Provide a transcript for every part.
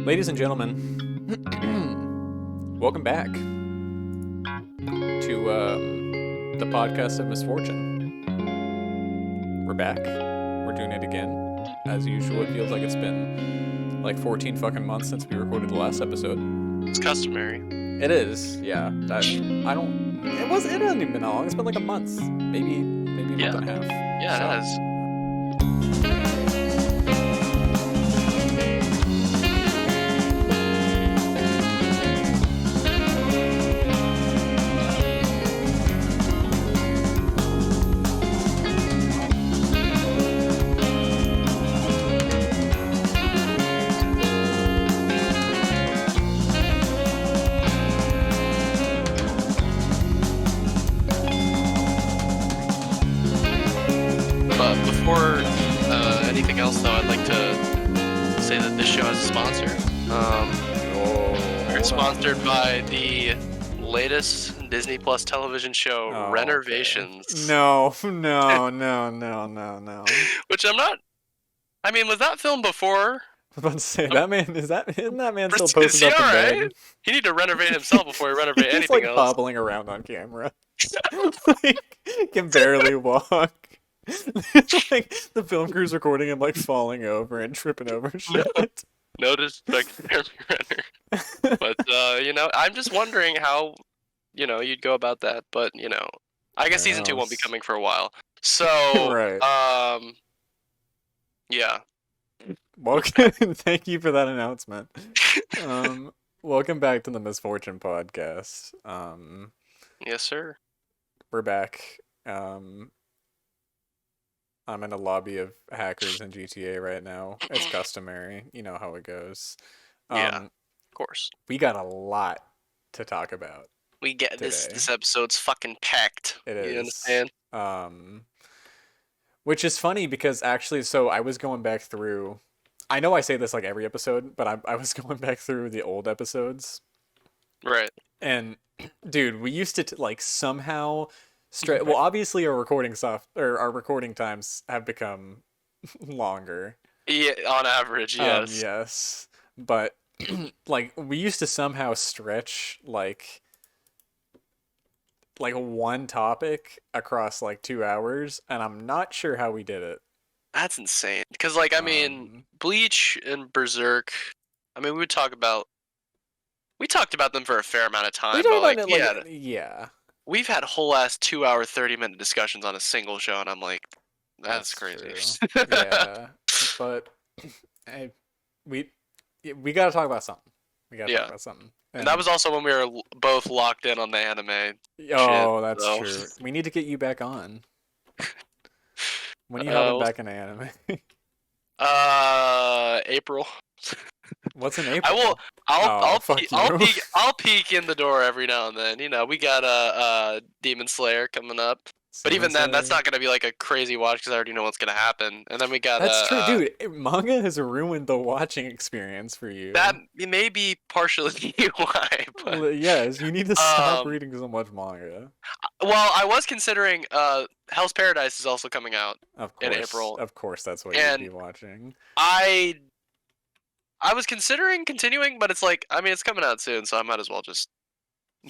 Ladies and gentlemen, welcome back to the podcast of misfortune. We're back. We're doing it again. As usual, it feels like it's been like 14 fucking months since we recorded the last episode. It's customary. It is, yeah. It hasn't even been that long. It's been like a month. Maybe a month and a half. Yeah, So, it has. But before anything else, though, I'd like to say that this show has a sponsor. We're sponsored by the latest Disney Plus television show, Oh, Renovations. okay. No. Which I'm not. I mean, was that filmed before? I was about to say, isn't that man still Is posted he up in bed? alright? He need to renovate himself before he renovate He's anything like else. bobbling around on camera. Like, can barely walk. Like the film crew's recording him like falling over and tripping over shit. No disrespect to Jeremy Renner. But, I'm just wondering how, you'd go about that. But, I guess season 2 won't be coming for a while. So, Right. Yeah. Welcome. Thank you for that announcement. Welcome back to the Misfortune Podcast. Yes, sir. We're back. I'm in a lobby of hackers in GTA right now. It's customary. You know how it goes. Yeah, of course. We got a lot to talk about. We get today. this episode's fucking packed. It is. You understand? Which is funny because actually, so I was going back through. I know I say this like every episode, but I was going back through the old episodes. Right. And dude, we used to like somehow well, obviously our recording times have become longer. Yeah, on average, yes. Yes. But like we used to somehow stretch like one topic across like 2 hours, and I'm not sure how we did it. That's insane. Because, Bleach and Berserk, we talked about them for a fair amount of time. Yeah. We've had whole ass 2 hour, 30-minute discussions on a single show, and I'm like, that's crazy. Yeah. But we gotta talk about something. Talk about something. And that was also when we were both locked in on the anime. That's true. We need to get you back on. When are you hopping back into anime? April. What's in April? I'll peek in the door every now and then. We got Demon Slayer coming up. But even then, that's not going to be like a crazy watch because I already know what's going to happen. And then we got... That's true, dude. Manga has ruined the watching experience for you. That may be partially why. But, well, yes, you need to stop reading so much manga. Well, I was considering Hell's Paradise is also coming out in April. Of course, that's what you'd be watching. I was considering continuing, but it's like, it's coming out soon, so I might as well just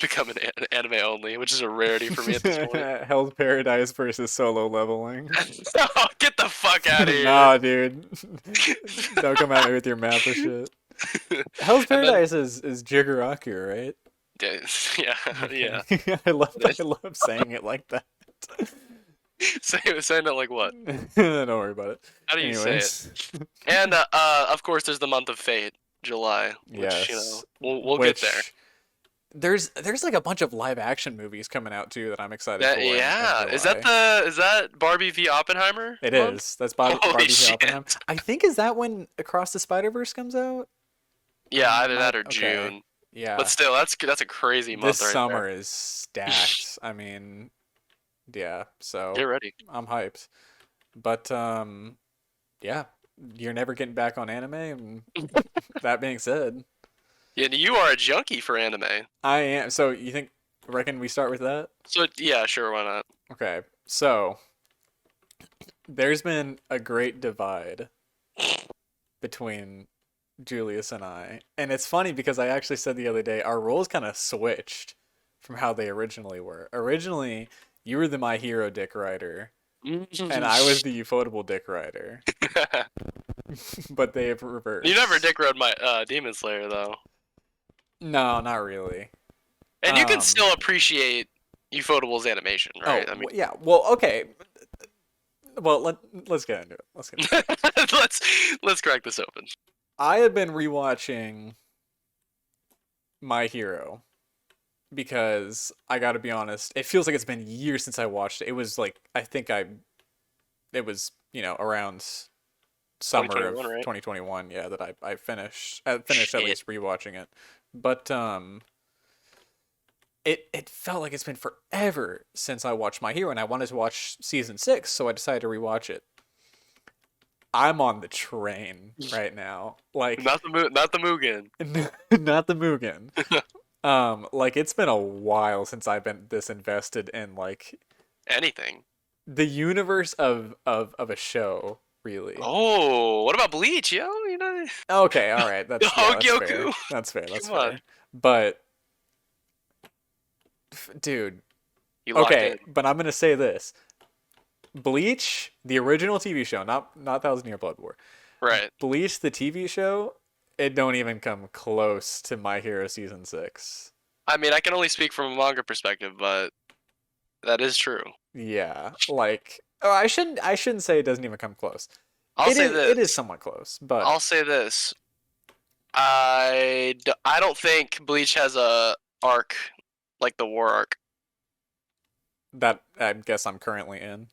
become an anime only, which is a rarity for me at this point. Hell's Paradise versus Solo Leveling. Oh, get the fuck out of here. Nah, dude. Don't come at me with your map of shit. Hell's Paradise is Jigaraku, right? Yeah. I love saying it like that. Saying it like what? Don't worry about it. How do you say it? And of course, there's the month of Fate, July. Which, yes. We'll get there. There's like a bunch of live action movies coming out too that I'm excited for. Yeah, is that Barbie v Oppenheimer? It is. That's Barbie v Oppenheimer. I think is that when Across the Spider-Verse comes out? Yeah, either that or June. Yeah, but still, that's a crazy month. This summer is stacked. Yeah. So get ready. I'm hyped. But yeah, you're never getting back on anime. And that being said. Yeah, you are a junkie for anime. I am. So reckon we start with that? So yeah, sure, why not? Okay, so there's been a great divide between Julius and I. And it's funny because I actually said the other day our roles kind of switched from how they originally were. Originally, you were the My Hero dick writer, and I was the Ufotable dick writer. But they have reversed. You never dick rode my Demon Slayer though. No, not really. And you can still appreciate Ufotable's animation, right? Oh, yeah. Well, okay. Well, let's get into it. Let's crack this open. I have been rewatching My Hero because I got to be honest, it feels like it's been years since I watched it. It was like it was around summer of 2021, right? Yeah, that I finished at least rewatching it. But it felt like it's been forever since I watched My Hero, and I wanted to watch season 6, so I decided to rewatch it. I'm on the train right now. Like not the Mugen. Not the Mugen. Like it's been a while since I've been this invested in like anything. The universe of a show, really. Oh, what about Bleach, yo? You know. Okay, all right. That's fair. That's fair. That's fair. But dude. Okay, but I'm gonna say this. Bleach, the original TV show, not Thousand Year Blood War. Right. Bleach, the TV show, it don't even come close to My Hero season 6. I mean, I can only speak from a manga perspective, but that is true. Yeah, like I shouldn't say it doesn't even come close. I'll say this. It is somewhat close, but I'll say this. I don't think Bleach has a arc like the war arc. That I guess I'm currently in.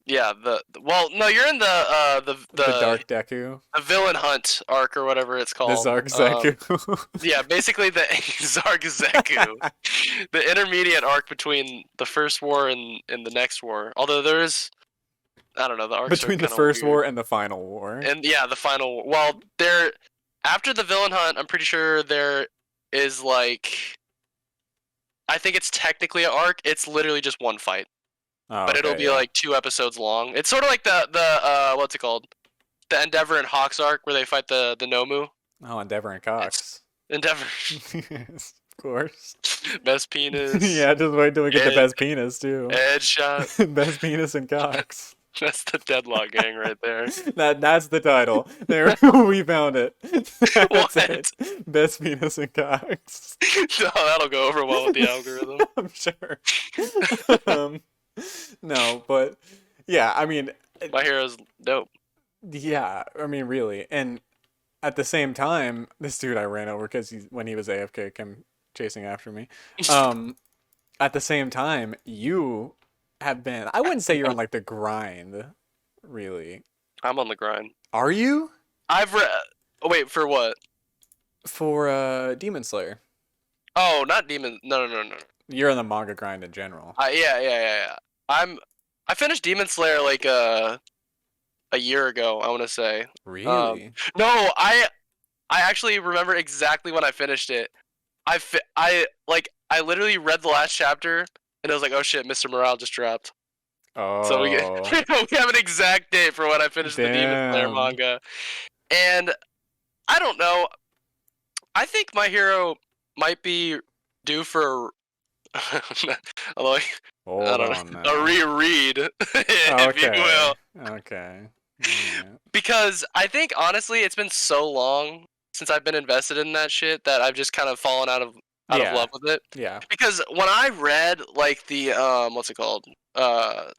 Yeah, no, you're in the Dark Deku, the villain hunt arc or whatever it's called. The Zark Zeku. Yeah, basically the Zark Zeku, the intermediate arc between the first war and the next war. Although there is, I don't know, the arcs between the first war and the final war. And yeah, the final. Well, after the villain hunt, I'm pretty sure there is like, I think it's technically an arc. It's literally just one fight. Oh, but it'll be like 2 episodes long. It's sort of like the what's it called? The Endeavor and Hawks arc where they fight the Nomu. Oh, Endeavor and Cox. Endeavor. Yes, of course. Best penis. Yeah, just wait till we get the best penis too. Headshot. Best penis and Cox. That's the Deadlock gang right there. That's the title. There, we found it. That's it. Best penis and Cox. No, that'll go over well with the algorithm. I'm sure. No, but yeah, I mean, My Hero's dope. Yeah, I mean, really, and at the same time, this dude I ran over because when he was AFK, came chasing after me. At the same time, you have been. I wouldn't say you're on like the grind, really. I'm on the grind. Are you? I've read. Oh, wait, for what? For Demon Slayer. Oh, not Demon. No. You're on the manga grind in general. Yeah. I finished Demon Slayer like a year ago, I want to say. Really? No, I actually remember exactly when I finished it. I literally read the last chapter and I was like, oh shit, Mr. Morale just dropped. Oh. So we have an exact date for when I finished the Demon Slayer manga. And I don't know. I think My Hero might be due for although I don't know, a reread, if you will. Okay. Because I think honestly, it's been so long since I've been invested in that shit that I've just kind of fallen out of love with it. Yeah. Because when I read like the what's it called, the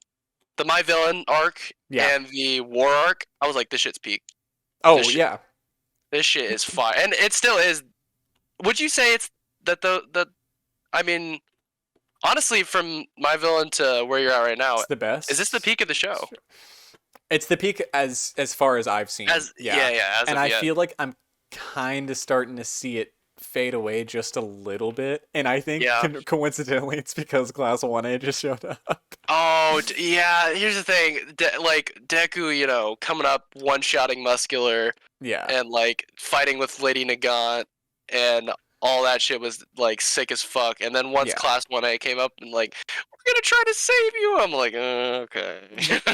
My Villain arc and the War arc, I was like, this shit's peak. Oh yeah. This shit is fire, and it still is. Would you say it's that I mean, honestly, from My Villain to where you're at right now, it's the best. Is this the peak of the show? It's the peak as far as I've seen. And I feel like I'm kind of starting to see it fade away just a little bit. And I think coincidentally, it's because Class 1A just showed up. Oh yeah. Here's the thing, like Deku, coming up, one-shotting Muscular. Yeah. And like fighting with Lady Nagant and all that shit was like sick as fuck. And then once Class 1A came up and like, we're gonna try to save you, I'm like, okay.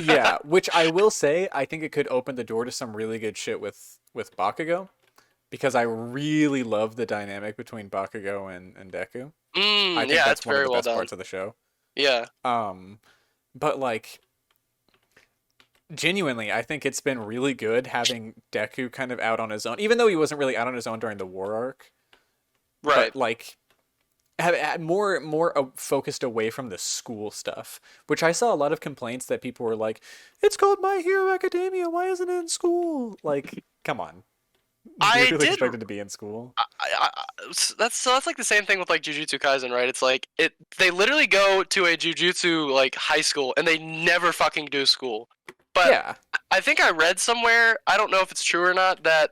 Yeah, which I will say, I think it could open the door to some really good shit with Bakugo. because I really love the dynamic between Bakugo and Deku. I think Yeah, that's it's one of very the well best done. parts of the show. Yeah. Um, but like genuinely, I think it's been really good having Deku kind of out on his own, even though he wasn't really out on his own during the war arc. Right. But like have more focused away from the school stuff, which I saw a lot of complaints that people were like, "It's called My Hero Academia. Why isn't it in school?" Like, come on, do you I really did. expect it to be in school? That's like the same thing with like Jujutsu Kaisen, right? It's like they literally go to a Jujutsu like high school and they never fucking do school. But Yeah, I think I read somewhere, I don't know if it's true or not, that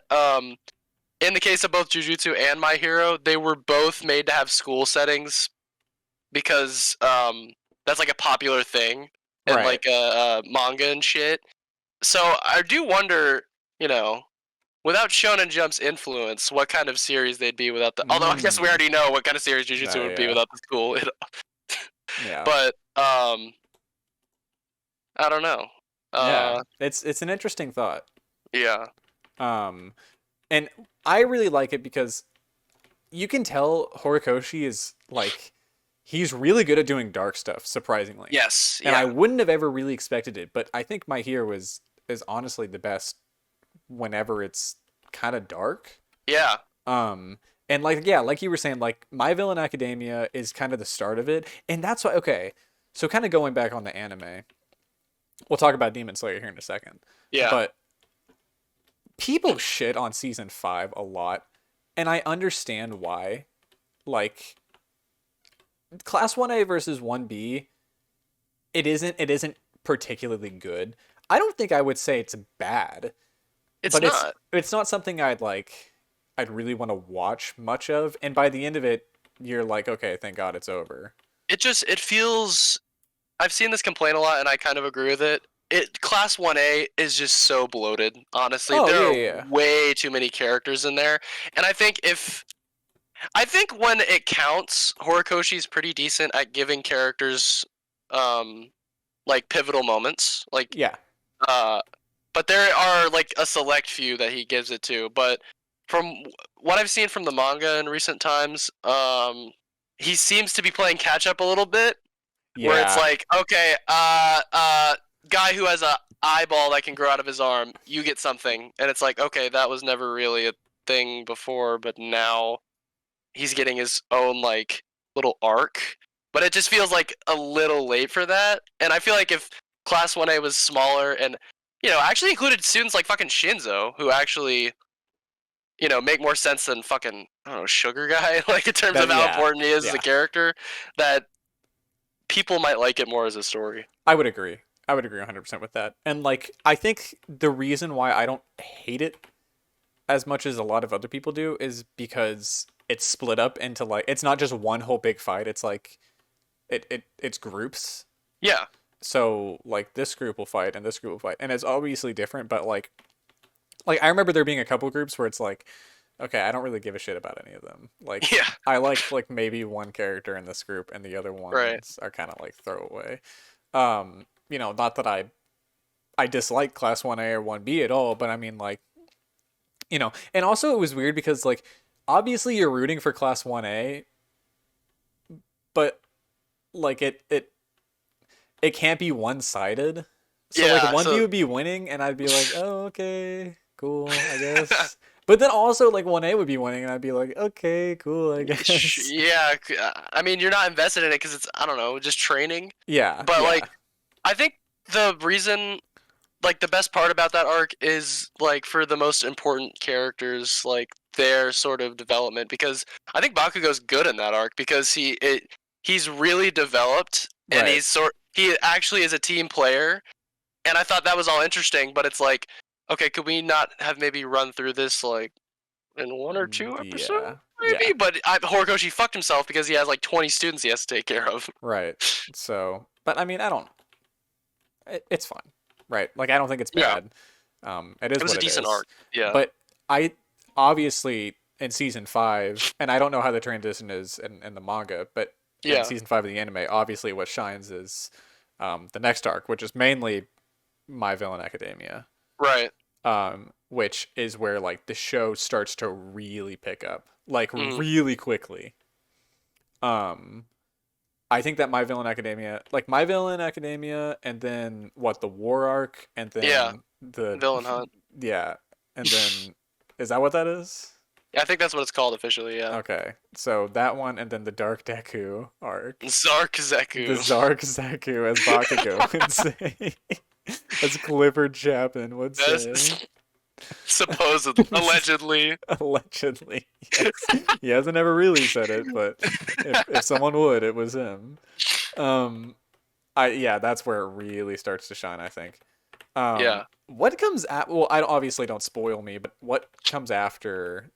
in the case of both Jujutsu and My Hero, they were both made to have school settings because that's like a popular thing and right. like manga and shit. So I do wonder, you know, without Shonen Jump's influence, what kind of series they'd be without the. Although I guess we Mm. already know what kind of series No, Jujutsu would be yeah, without the school. yeah, But I don't know. yeah. Uh, It's an interesting thought. yeah, Um, and I really like it because you can tell Horikoshi is like he's really good at doing dark stuff, surprisingly. yes, And I yeah, wouldn't have ever really expected it, but I think My Hero is honestly the best whenever it's kind of dark. yeah, Um and like yeah, like you were saying, like My Villain Academia is kind of the start of it. And that's why okay. So kind of going back on the anime. We'll talk about Demon Slayer here in a second. yeah, But people shit on season 5 a lot, and I understand why. Like Class 1A versus 1B, it isn't particularly good. I don't think I would say it's bad, it's but it's not. it's not something I'd really want to watch much of, and by the end of it you're like, okay, thank God it's over. It feels. I've seen this complaint a lot, and I kind of agree with it. Class 1A is just so bloated. Honestly, Oh, there yeah, are yeah. Yeah. way too many characters in there, and I think when it counts, Horikoshi's pretty decent at giving characters, um, like pivotal moments. Like, Yeah. uh, but there are like a select few that he gives it to. But from what I've seen from the manga in recent times, he seems to be playing catch up a little bit where it's Yeah. like, okay, guy who has a eyeball that can grow out of his arm, you get something, and it's like, okay, that was never really a thing before, but now he's getting his own like little arc. But it just feels like a little late for that, and I feel like if Class 1A was smaller and actually included students like fucking Shinzo, who actually make more sense than fucking I don't know Sugar Guy, like in terms of That how yeah. important he is as a Yeah. character, that people might like it more as a story. I would agree. I would agree 100% with that. And like I think the reason why I don't hate it as much as a lot of other people do is because it's split up into like it's not just one whole big fight. It's like it's groups. Yeah, So like this group will fight and this group will fight, and it's obviously different. But like I remember there being a couple groups where it's like, okay, I don't really give a shit about any of them. Like yeah, I like maybe one character in this group, and the other right. ones are kind of like throwaway. Not that I dislike Class 1A or 1B at all, but I mean like and also it was weird because like obviously you're rooting for Class 1A, but like it can't be one-sided. So like Yeah, 1B so would be winning and I'd be like, "Oh, okay. Cool, I guess." But then also like 1A would be winning and I'd be like, "Okay, cool, I guess." yeah, I mean, you're not invested in it because it's I don't know, just training. Yeah, But yeah. like, I think the reason, like, the best part about that arc is like for the most important characters, like their sort of development. Because I think Bakugo's good in that arc because he's really developed and Right. he actually is a team player, and I thought that was all interesting. But it's like, okay, could we not have maybe run through this like in one or two episodes, Yeah. Yeah. maybe? But Horikoshi fucked himself because he has like 20 students he has to take care of. Right. So, but I mean, I don't it's fine. Right? Like I don't think it's Yeah, bad. It is it was what a it decent is. arc. Yeah, But I obviously in season 5, and I don't know how the transition is in the manga, but in yeah, season 5 of the anime, obviously what shines is the next arc, which is mainly My Villain Academia. right. which is where like the show starts to really pick up, like Mm, really quickly. Um, I think that My Villain Academia, and then what, the War arc, and yeah, then the Villain Hunt. yeah, and then is that what that is? I think that's what it's called officially. Yeah, Okay, so that one, and then the Dark Deku arc, Zark the Zeku. Zark Zeku, as Bakugo would say, as Clifford Chapman would say. That's supposedly, allegedly. Allegedly, yes. He hasn't ever really said it, but if someone would, it was him. Um, yeah, that's where it really starts to shine, I think. Yeah. What comes at? Well, I obviously don't spoil me, but what comes after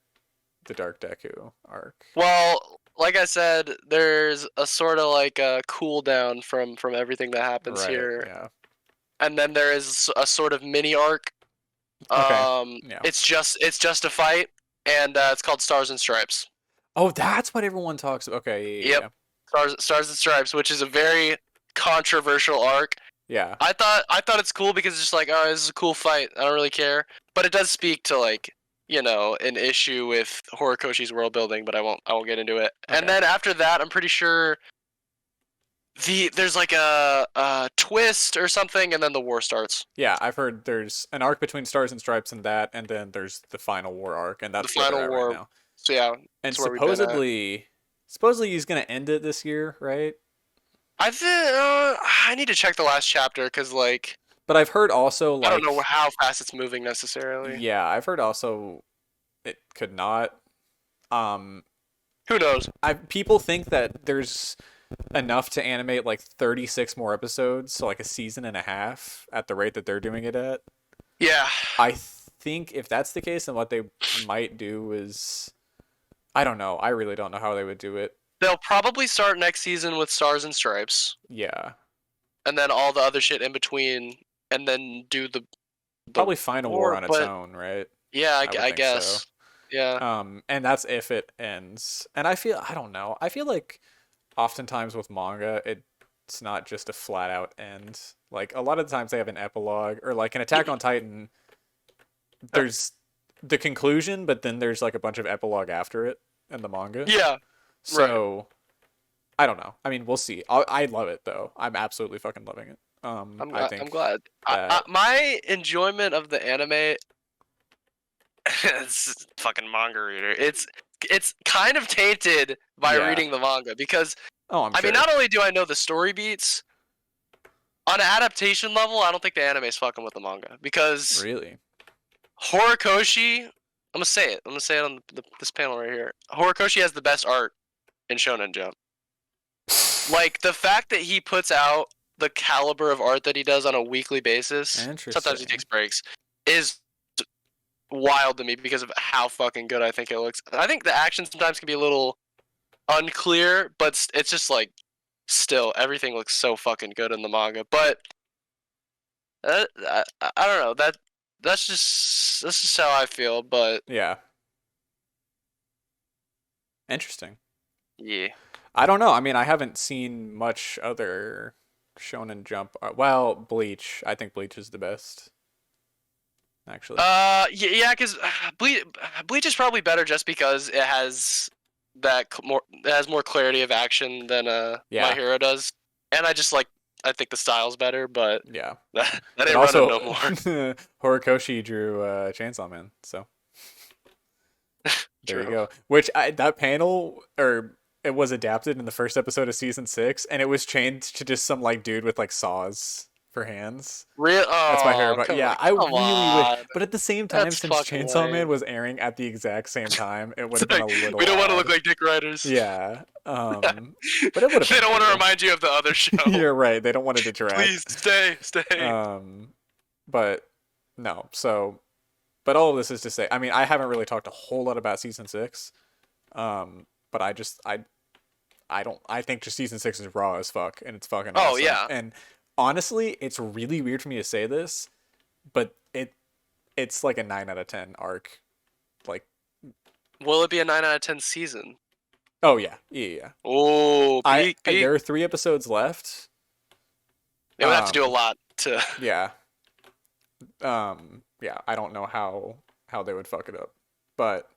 the Dark Deku arc? Well, like I said, there's a sort of like a cool down from everything that happens Right. here, Yeah. and then there is a sort of mini arc. Okay. Yeah. It's just a fight, and it's called Stars and Stripes. Oh, that's what everyone talks about. Okay. Yeah. Yep, Yeah. Stars and Stripes, which is a very controversial arc. Yeah. I thought it's cool because it's just like, oh, this is a cool fight. I don't really care, but it does speak to like an issue with Horikoshi's world building, but I won't get into it. Okay. And then after that, I'm pretty sure there's like a twist or something, and then the war starts. Yeah, I've heard there's an arc between Stars and Stripes and that, and then there's the final war arc, and The that's where they're final at right war. now. So yeah, And that's where we've been at. supposedly he's gonna end it this year, right? I think I need to check the last chapter because like But I've heard also I don't like, know how fast it's moving necessarily. yeah, I've heard also it could not. Um, Who knows? people think that there's enough to animate like 36 more episodes, so like a season and a half at the rate that they're doing it at. Yeah. I think if that's the case, then what they might do is, I don't know. I really don't know how they would do it. They'll probably start next season with Stars and Stripes, Yeah, and then all the other shit in between, and then do the probably Final War war. on its But own, right? yeah, I would I think so. guess. Yeah. And that's if it ends. And I don't know. I feel like oftentimes with manga, it's not just a flat out end. Like a lot of the times they have an epilogue, or like in Attack on Titan, there's the conclusion, but then there's like a bunch of epilogue after it in the manga. Yeah. Right. So I don't know. I mean, we'll see. I love it though. I'm absolutely fucking loving it. I'm I glad. I'm think glad. that My enjoyment of the anime. It's fucking manga reader. It's kind of tainted by yeah. reading the manga because I'm I sure. mean not only do I know the story beats on an adaptation level, I don't think the anime is fucking with the manga because Really. Horikoshi. I'm gonna say it. I'm gonna say it on this panel right here. Horikoshi has the best art in Shonen Jump. Like the fact that he puts out the caliber of art that he does on a weekly basis. Sometimes he Interesting. takes breaks. Is wild to me because of how fucking good I think it looks. I think the action sometimes can be a little unclear, but it's just like still everything looks so fucking good in the manga. But I don't know that's just how I feel. But Yeah. Interesting. yeah, I don't know. I mean, I haven't seen much other Shonen Jump. Well, Bleach. I think Bleach is the best, actually. yeah, because Bleach is probably better just because it has more clarity of action than Yeah. My Hero does, and I think the style's better, but Yeah. that But ain't also, running no more. Horikoshi drew Chainsaw Man, so there you True. go. Which that panel, or it was adapted in the first episode of season 6, and it was changed to just some like dude with like saws for hands. Real? That's my Oh, favorite. But come yeah, on, I come really wish. on. But at the same time, That's since fucking Chainsaw Man lame. was airing at the exact same time, it would It's have been a like, little we don't want to odd. look like dick riders. Yeah. But it would have They been don't want to cool. remind you of the other show. You're right. They don't want to detract. Please stay. But no. So, but all of this is to say, I mean, I haven't really talked a whole lot about season 6. But I don't. I think just season 6 is raw as fuck, and it's fucking awesome. Oh yeah. And honestly, it's really weird for me to say this, but it's like a 9 out of 10 arc. Like, Will it be a 9 out of 10 season? oh yeah. Oh, peak. There are 3 episodes left. They would have to do a lot to. Yeah. yeah, I don't know how they would fuck it up. But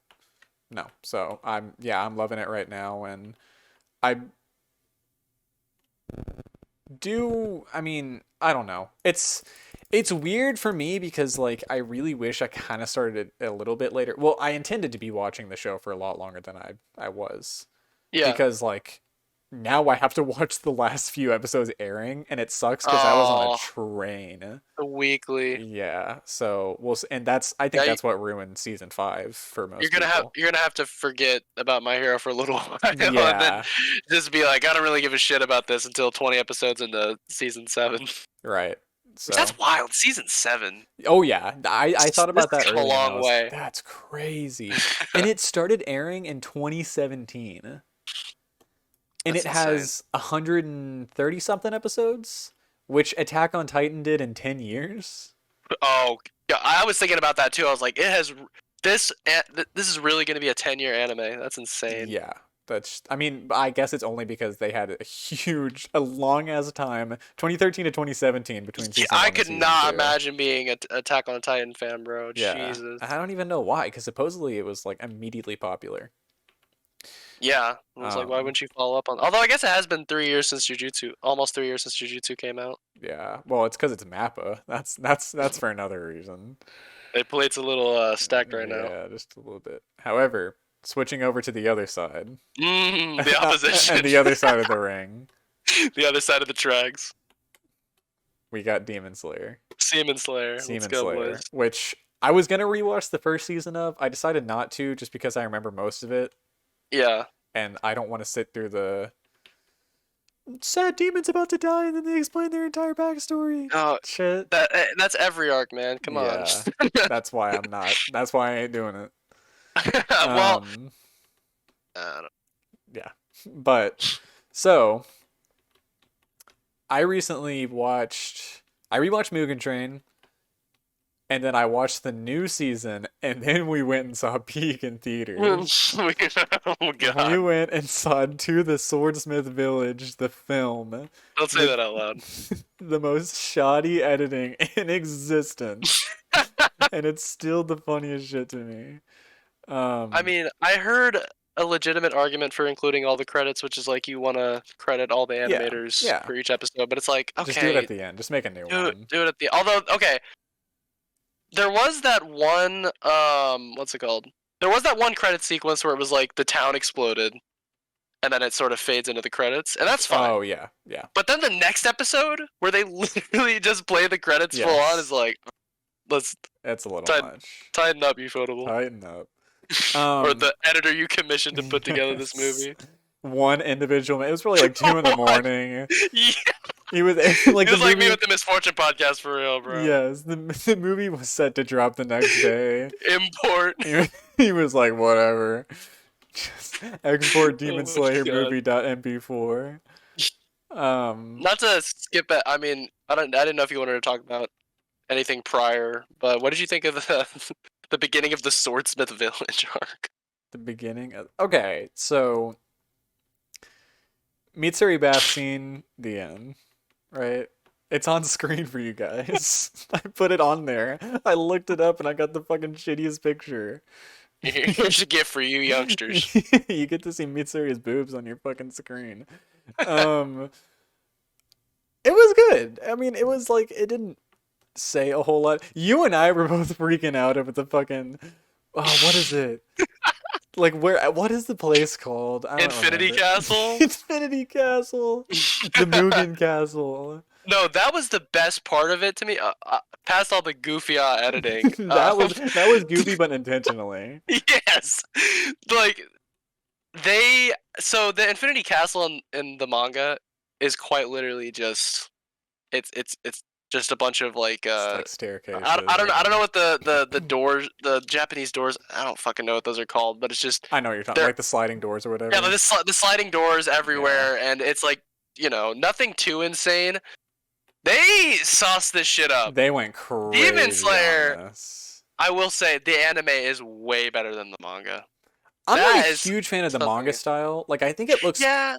no. So I'm loving it right now, and I I mean, I don't know. It's weird for me because like I really wish I kind of started it a little bit later. Well, I intended to be watching the show for a lot longer than I was. Yeah. Because like now I have to watch the last few episodes airing, and it sucks because I was on a Oh, train. the weekly. Yeah, so and I think Yeah, that's what ruined season 5 for most people. you're gonna have to forget about My Hero for a little while, and then Yeah, just be like, I don't really give a shit about this until 20 episodes into season 7. right. Which that's So, wild. Season 7. oh yeah, I thought This about has that come a earlier, and I long was like, way. that's crazy. And it started airing in 2017, and That's it insane. has 130 something episodes, which Attack on Titan did in 10 years. Oh, yeah, I was thinking about that too. I was like, it has this is really going to be a 10-year anime. That's insane. Yeah, I mean, I guess it's only because they had a long as time, 2013 to 2017 between Yeah, season I 1 and could season not 2. imagine being a Attack on Titan fan, bro. Yeah, Jesus. I don't even know why, because supposedly it was like immediately popular. Yeah, I was like, why Um, wouldn't you follow up on? Although I guess it has been 3 years since Jujutsu, almost 3 years since Jujutsu came out. yeah, well, it's because it's Mappa. That's for another reason. The plate's a little stacked right now. Yeah, just a little bit. However, switching over to the other side, The opposition, and the other side of the ring, the other side of the tracks. we got Demon Slayer. Seaman Slayer. Let's Demon go, boys. Slayer, which I was gonna rewatch the first season of. I decided not to, just because I remember most of it, Yeah. and I don't want to sit through the sad demon's about to die, and then they explain their entire backstory. Oh, Shit. that's every arc, man. Come on. Yeah, that's why I'm not. That's why I ain't doing it. Well, Um, I yeah, but so I recently watched. I rewatched Mugen Train, and then I watched the new season, and then we went and saw Peak in theaters. oh We god. went and saw To the Swordsmith Village, the film. Don't say The, that out loud. the most shoddy editing in existence. And it's still the funniest shit to me. I mean, I heard a legitimate argument for including all the credits, which is like you want to credit all the yeah, animators yeah. for each episode, but it's like, Just do it at okay, the end. Just make a new one. do it at the. Although, okay, there was that one. What's it called? There was that one credit sequence where it was like the town exploded, and then it sort of fades into the credits, and that's fine. Oh yeah, yeah. But then the next episode, where they literally just play the credits full on, is like, let's That's a little tighten, much. tighten up, Ufotable. Tighten up. Or the editor you commissioned to put together this movie. One individual. It was probably like 2 in the morning. Yeah. He was like It was like me with the Misfortune podcast for real, bro. Yes, the movie was set to drop the next day. Import. He was like, whatever. Just export Demon Oh Slayer God. movie.mp4. Not to skip it. I mean, I didn't know if you wanted to talk about anything prior, but what did you think of the beginning of the Swordsmith Village arc? The beginning of, okay, so Mitsuri bath scene, the end, right? It's on screen for you guys. I put it on there. I looked it up and I got the fucking shittiest picture. Here's a gift for you youngsters. You get to see Mitsuri's boobs on your fucking screen. It was good. I mean, it was like, it didn't say a whole lot. You and I were both freaking out over the fucking, oh, what is it? Like, what is the place called? I don't Infinity remember. Castle? Infinity Castle. The Mugen Castle. No, that was the best part of it to me. Past all the goofy editing. that was goofy, but intentionally. Yes, like so the Infinity Castle in the manga is quite literally just it's just a bunch of like Like staircases. I don't know what the doors, the Japanese doors, I don't fucking know what those are called, but it's just I know what you're talking, like the sliding doors or whatever. yeah, the sliding doors everywhere, and it's like, nothing too insane. They sauced this shit up. They went crazy. Demon Slayer, on this. I will say, the anime is way better than the manga. I'm That not a is huge fan of the something. manga style. Like, I think it looks Yeah,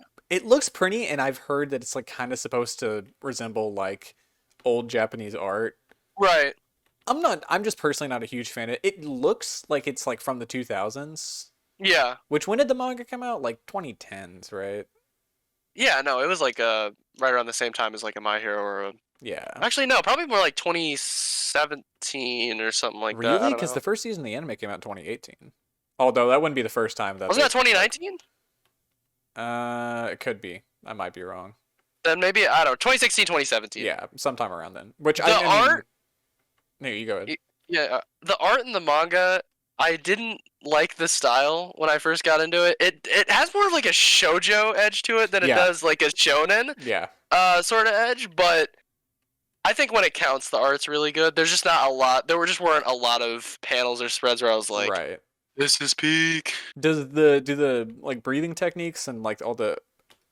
pretty, and I've heard that it's like kind of supposed to resemble like old Japanese art. right. I'm just personally not a huge fan of it. It looks like it's like from the 2000s. Yeah. Which, when did the manga come out? Like 2010s, right? Yeah, no, it was like right around the same time as like a My Hero or Yeah. actually no, probably more like 2017 or something like that. I Really? don't Because know. the first season of the anime came out in 2018. Although that wouldn't be the first time that Wasn't they that 2019? it could be. I might be wrong. Then maybe I don't know, 2016, 2017. Yeah, sometime around then. Which The I mean, art, no, you go ahead. yeah, the art in the manga, I didn't like the style when I first got into it. It has more of like a shojo edge to it than it Yeah. does like a shonen Yeah. sort of edge, but I think when it counts, the art's really good. There's just not a lot. There weren't a lot of panels or spreads where I was like, Right. "This is peak." Do the like breathing techniques and like all the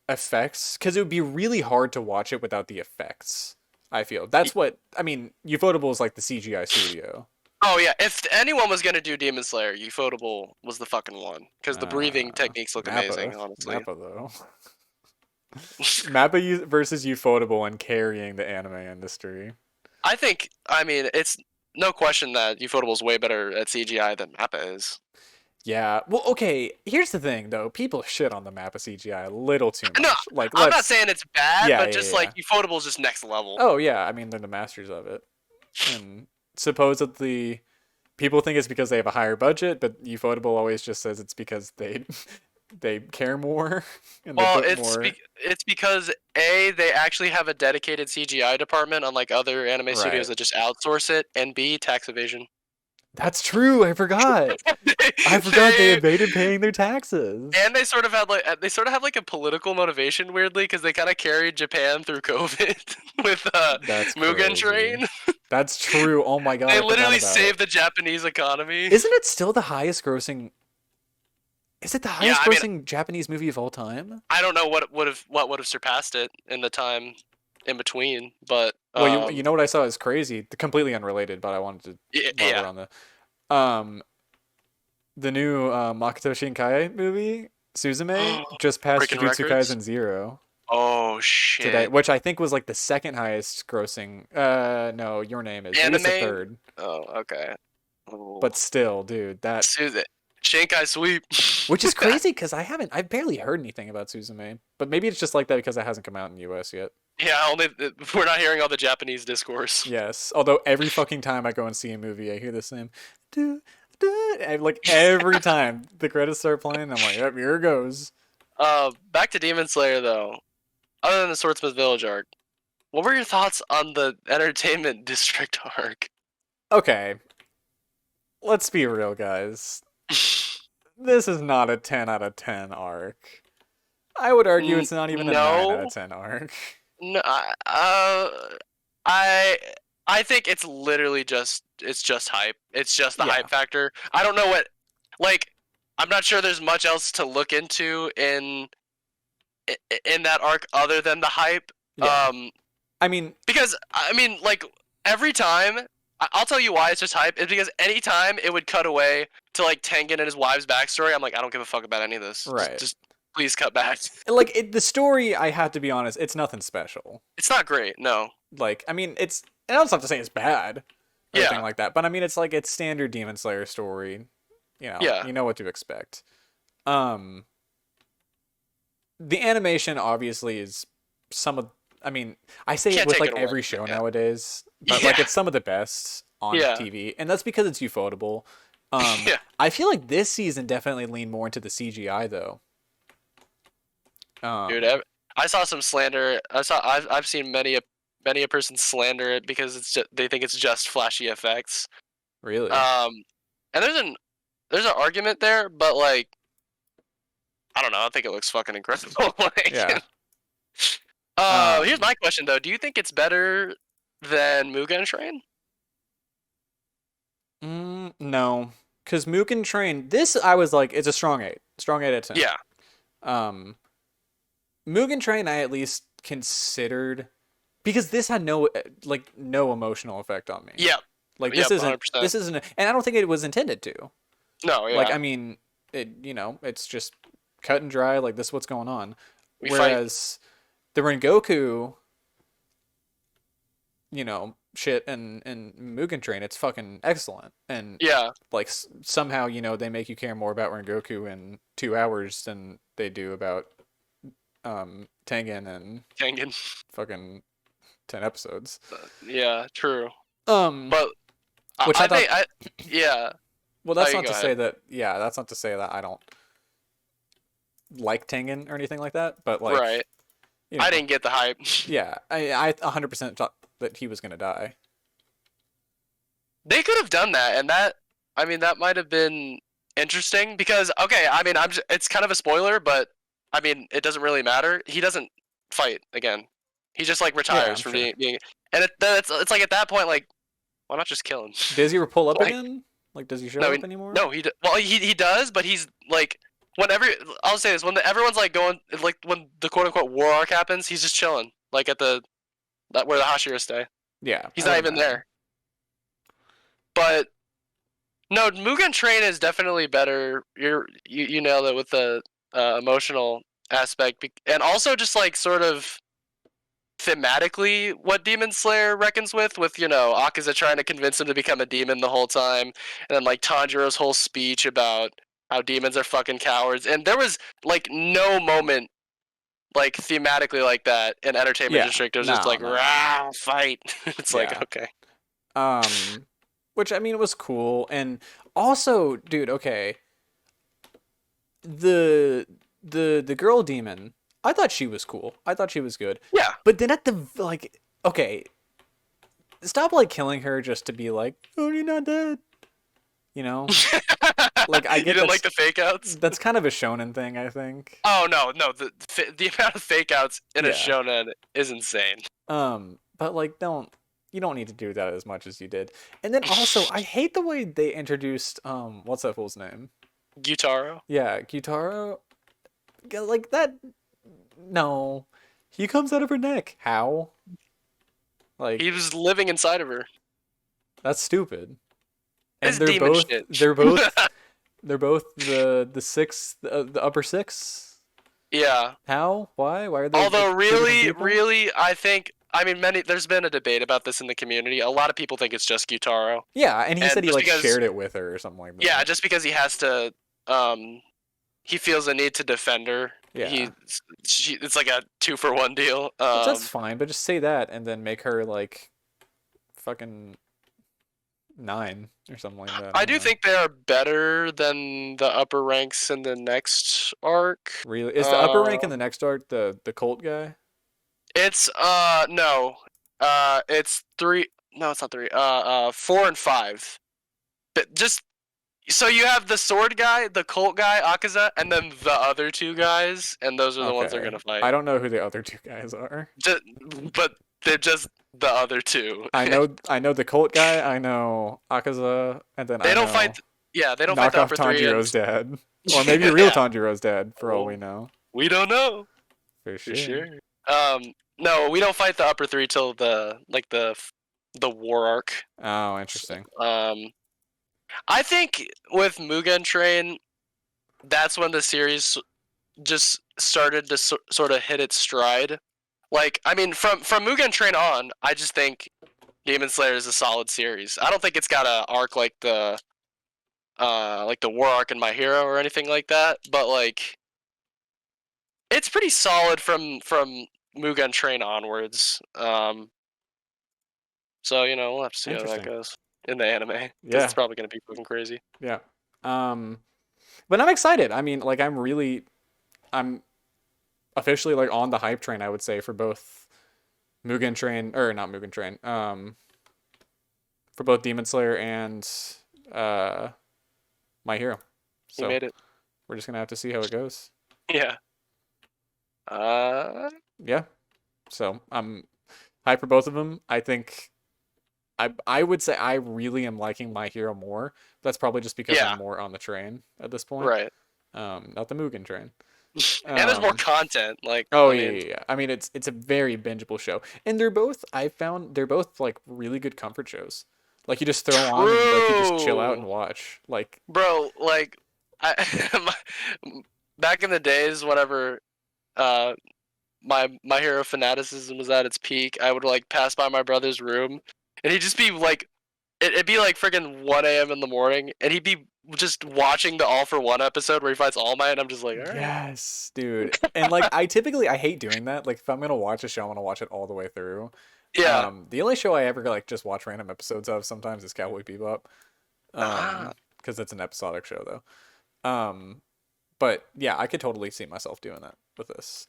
effects, because it would be really hard to watch it without the effects. I feel that's what I mean. Ufotable is like the CGI studio. Oh yeah, if anyone was gonna do Demon Slayer, Ufotable was the fucking one because the breathing techniques look amazing. Honestly, Mappa though. Mappa versus Ufotable and carrying the anime industry. I mean, it's no question that Ufotable is way better at CGI than Mappa is. Yeah. Well, okay. Here's the thing, though. People shit on the Mappa CGI a little too much. No, Like, I'm not saying it's bad, Yeah, but yeah, just yeah. like Ufotable is just next level. Oh yeah. I mean, they're the masters of it, and supposedly people think it's because they have a higher budget, but Ufotable always just says it's because they care more and they Well, put more. it's because they actually have a dedicated CGI department, unlike other anime studios Right. that just outsource it, and B, tax evasion. That's true. I forgot. I forgot they evaded paying their taxes. And they sort of have like a political motivation weirdly because they kind of carried Japan through COVID with That's Mugen crazy. Train. That's true. Oh my god. They I forgot literally about saved it. the Japanese economy. Isn't it still the highest grossing? Is it the Yeah, highest I mean, grossing Japanese movie of all time? I don't know what would have surpassed it in the time in between, but Well, you know what I saw is crazy, completely unrelated, but I wanted to while yeah. we're on the new Makoto Shinkai movie, Suzume, just passed Breaking Jujutsu records. Kaisen 0 Oh shit! today, which I think was like the second highest grossing. No, Your Name is. Maybe it's the Anime. third. Oh, okay. Oh. But still, dude, that Shinkai sweep. which is crazy because I've barely heard anything about Suzume, but maybe it's just like that because it hasn't come out in the U.S. yet. Yeah, only we're not hearing all the Japanese discourse. Yes, although every fucking time I go and see a movie, I hear the same, like every time the credits start playing, I'm like, yep, here it goes. Back to Demon Slayer though. Other than the Swordsmith Village arc, what were your thoughts on the Entertainment District arc? Okay, let's be real, guys. This is not a 10 out of 10 arc. I would argue it's not even a 9 out of 10 arc. No, I think it's literally just hype. It's just the hype factor. I don't know what, like, I'm not sure there's much else to look into in that arc other than the hype. Yeah. I mean, because like every time, I'll tell you why it's just hype. It's because anytime it would cut away to like Tengen and his wife's backstory, I'm like, I don't give a fuck about any of this. Right. Just please cut back. Like the story, I have to be honest, it's nothing special. It's not great, no. Like, I mean, it's. And I don't have to say it's bad. Or anything Yeah. like that. But I mean, it's like it's standard Demon Slayer story. You know. Yeah. You know what to expect. The animation obviously is some of. I mean, I say it with like every show nowadays, but like it's some of the best on TV, and that's because it's ufotable. I feel like this season definitely leaned more into the CGI though. Dude, I saw some slander. I've seen many a person slander it because they think it's just flashy effects. Really? And there's an argument there, but like, I don't know. I think it looks fucking incredible. Like, yeah. Here's my question though. Do you think it's better than Mugen Train? No, because Mugen Train. This I was like, it's a strong 8. Strong 8 out of 10. Yeah. Mugen Train I at least considered because this had no emotional effect on me. Yeah. Like this isn't 100%. This isn't and I don't think it was intended to. No, yeah. Like I mean, it's just cut and dry. Like this is what's going on. Whereas the Rengoku, shit in Mugen Train, it's fucking excellent. And Yeah, like somehow, they make you care more about Rengoku in 2 hours than they do about Tengen in Tengen. fucking 10 episodes. Yeah, true. Um, But which I I thought. think yeah. Well, Oh, that's you not go to ahead. say that. Yeah, that's not to say that I don't like Tengen or anything like that. But like, Right. I didn't get the hype. yeah, I 100% thought that he was gonna die. They could have done that, and I mean, that might have been interesting because, okay, I mean, it's kind of a spoiler, but I mean, it doesn't really matter. He doesn't fight again. He just like Yeah, retires I'm from sure. being, and it's like at that point, like, why not just kill him? Does he ever pull up Like, again? Like, does he show no, up anymore? no, well, he does, but he's like, whenever I'll say this, when everyone's like going, like when the quote unquote war arc happens, he's just chilling, like at where the Hashira stay. Yeah, He's I not would even imagine. there. But no, Mugen Train is definitely better. You nailed it with the emotional aspect, and also just like sort of thematically what Demon Slayer reckons with Akaza trying to convince him to become a demon the whole time, and then like Tanjiro's whole speech about how demons are fucking cowards, and there was like no moment like thematically like that in Entertainment Yeah, District. It was just no, like no, no. rah fight. It's like Yeah. okay, Um, which I mean, it was cool, and also, dude, okay, the the girl demon, I thought she was cool. I thought she was good, yeah. but then at the like, okay, stop like killing her just to be like, oh, you're not dead. You know, like I You get didn't like the fake outs? that's kind of a shonen thing, I think. Oh no, the amount of fake outs in a Yeah. shonen is insane. But like, you don't need to do that as much as you did. And then also, I hate the way they introduced what's that fool's name? Gyutaro. Yeah, Gyutaro. Yeah, like that. No, he comes out of her neck. How? He Like was living inside of her. that's stupid. And It's demon shit. they're both the six, the upper six. Yeah. How? Why are they Although two different really, people? really, I mean, there's been a debate about this in the community. A lot of people think it's just Gyutaro, Yeah, and he and said he just like because, shared it with her or something like yeah, that. just because he has to, he feels a need to defend her. Yeah. It's like a 2-for-1 deal. Which that's fine, but just say that and then make her like fucking 9 or something like that. I I don't do know. think they are better than the upper ranks in the next arc. Really, is the upper Uh, rank in the next arc the cult guy? it's no, it's three. No, it's not three. 4 and 5. But just so you have the sword guy, the cult guy, Akaza, and then the other two guys, and those are the ones they're Okay, gonna fight. I don't know who the other two guys are. Just, but they're just the other two. I know the cult guy. I know Akaza, and then They I don't fight. know Yeah, they don't fight knock the off upper three, and Tanjiro's dad, or maybe real yeah. Tanjiro's dad for all we Well, know. we don't know For for sure. sure. No, we don't fight the upper three till the war arc. Oh, interesting. I think with Mugen Train, that's when the series just started to sort of hit its stride. Like, I mean, from Mugen Train on, I just think Demon Slayer is a solid series. I don't think it's got a arc like the war arc in My Hero or anything like that, but like it's pretty solid from Mugen Train onwards. So we'll have to see how that Interesting. goes in the anime because it's Yeah, probably gonna be fucking crazy. yeah. Um, but I'm excited. I mean, like I'm officially like on the hype train, I would say, for both Mugen Train or not Mugen Train. For both Demon Slayer and uh My Hero. You So made it. we're just gonna have to see how it goes. Yeah. Yeah. So I'm hyped for both of them. I think I would say I really am liking My Hero more. That's probably just because I'm Yeah. more on the train at this point. Right. Not the Mugen Train. And there's more Um, content. Like, Oh I yeah, mean, yeah, yeah. I mean, it's a very bingeable show, and they're both. I found they're both like really good comfort shows. Like you just throw on and like you just chill out and true, watch. Like bro. Like, I back in the days, whenever uh my Hero fanaticism was at its peak, I would like pass by my brother's room, and he'd just be like, it'd be like freaking 1 a.m. in the morning, and he'd be just watching the All for One episode where he fights All Might, and I'm just like, all right. Yes, dude. And like I hate doing that. Like if I'm gonna watch a show, I want to watch it all the way through. Yeah. The only show I ever like just watch random episodes of sometimes is Cowboy Bebop. Ah. Because it's an episodic show though. But yeah, I could totally see myself doing that with this.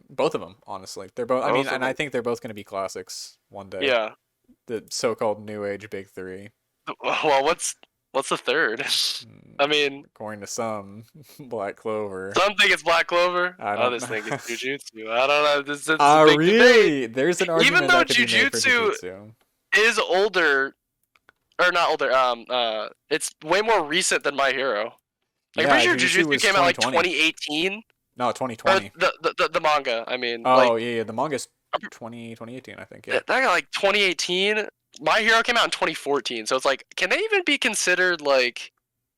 Both of them, honestly. They're both. I mean, and I think they're both gonna be classics one day. Yeah. The so-called new age big three. Well, what's the third? I mean, according to some, Black Clover. Some think it's Black Clover. Others think it's Jujutsu. I don't know. This is really? Debate. There's an argument even though that could be made for Jujutsu is older, or not older. It's way more recent than My Hero. Like, yeah, I'm pretty sure Jujutsu came out like 2018. No, 2020. Or the manga. I mean. Oh like, yeah, the manga's 2018, I think. Yeah. That got like 2018. My Hero came out in 2014, so it's like, can they even be considered like?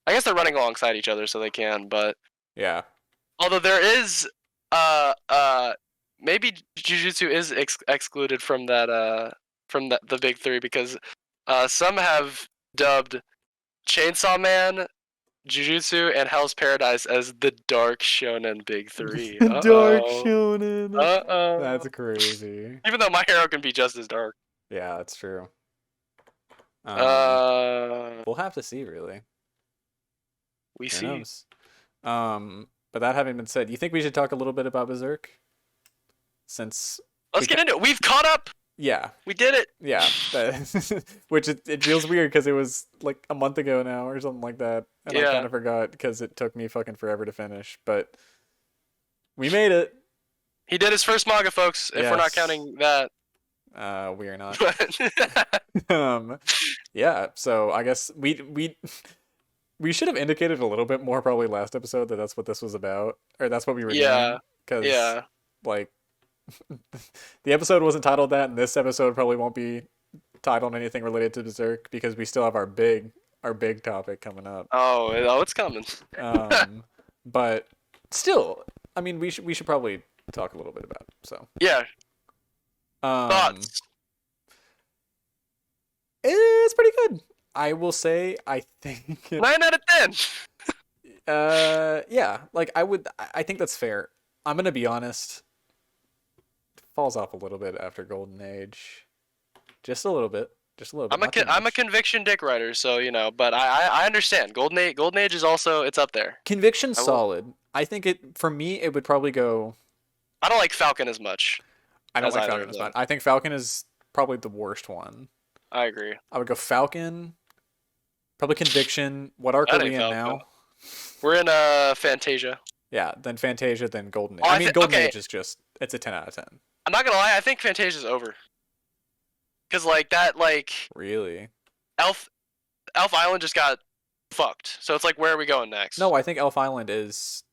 I guess they're running alongside each other, so they can. But yeah. Although there is, maybe Jujutsu is excluded from that, the big three because, some have dubbed Chainsaw Man, Jujutsu, and Hell's Paradise as the Dark Shonen Big Three. Dark Shonen. Uh-oh. That's crazy. Even though My Hero can be just as dark. Yeah, that's true. We'll have to see, really. We Who see. knows? But that having been said, you think we should talk a little bit about Berserk? Since let's get into it. We've caught up. Yeah. We did it. Yeah. Which it feels weird because it was like a month ago now or something like that. And I kind of forgot because it took me fucking forever to finish. But we made it. He did his first manga, folks, if we're not counting that. We are not. Yeah, so I guess we should have indicated a little bit more probably last episode that that's what this was about. Or that's what we were doing. Because, like, the episode wasn't titled that, and this episode probably won't be titled anything related to Berserk because we still have our big topic coming up. Oh, it's coming. But still, I mean, we should probably talk a little bit about it. So yeah. Thoughts? It's pretty good. I will say, I think 9 out of 10. Yeah, like I think that's fair. I'm gonna be honest. Falls off a little bit after Golden Age, just a little bit. I'm a conviction dick writer, so but I understand. Golden Age is also, it's up there. Conviction's solid. I think for me it would probably go. I don't like Falcon as much. I don't like Falcon as much. I think Falcon is probably the worst one. I agree. I would go Falcon, probably Conviction. What arc are we in now? We're in Fantasia. Yeah, then Fantasia, then Golden Age. I mean, Golden Age is it's a 10 out of 10. I'm not gonna lie, I think Fantasia's over. Cause really, Elf Island just got fucked. So it's like, where are we going next? No, I think Elf Island is.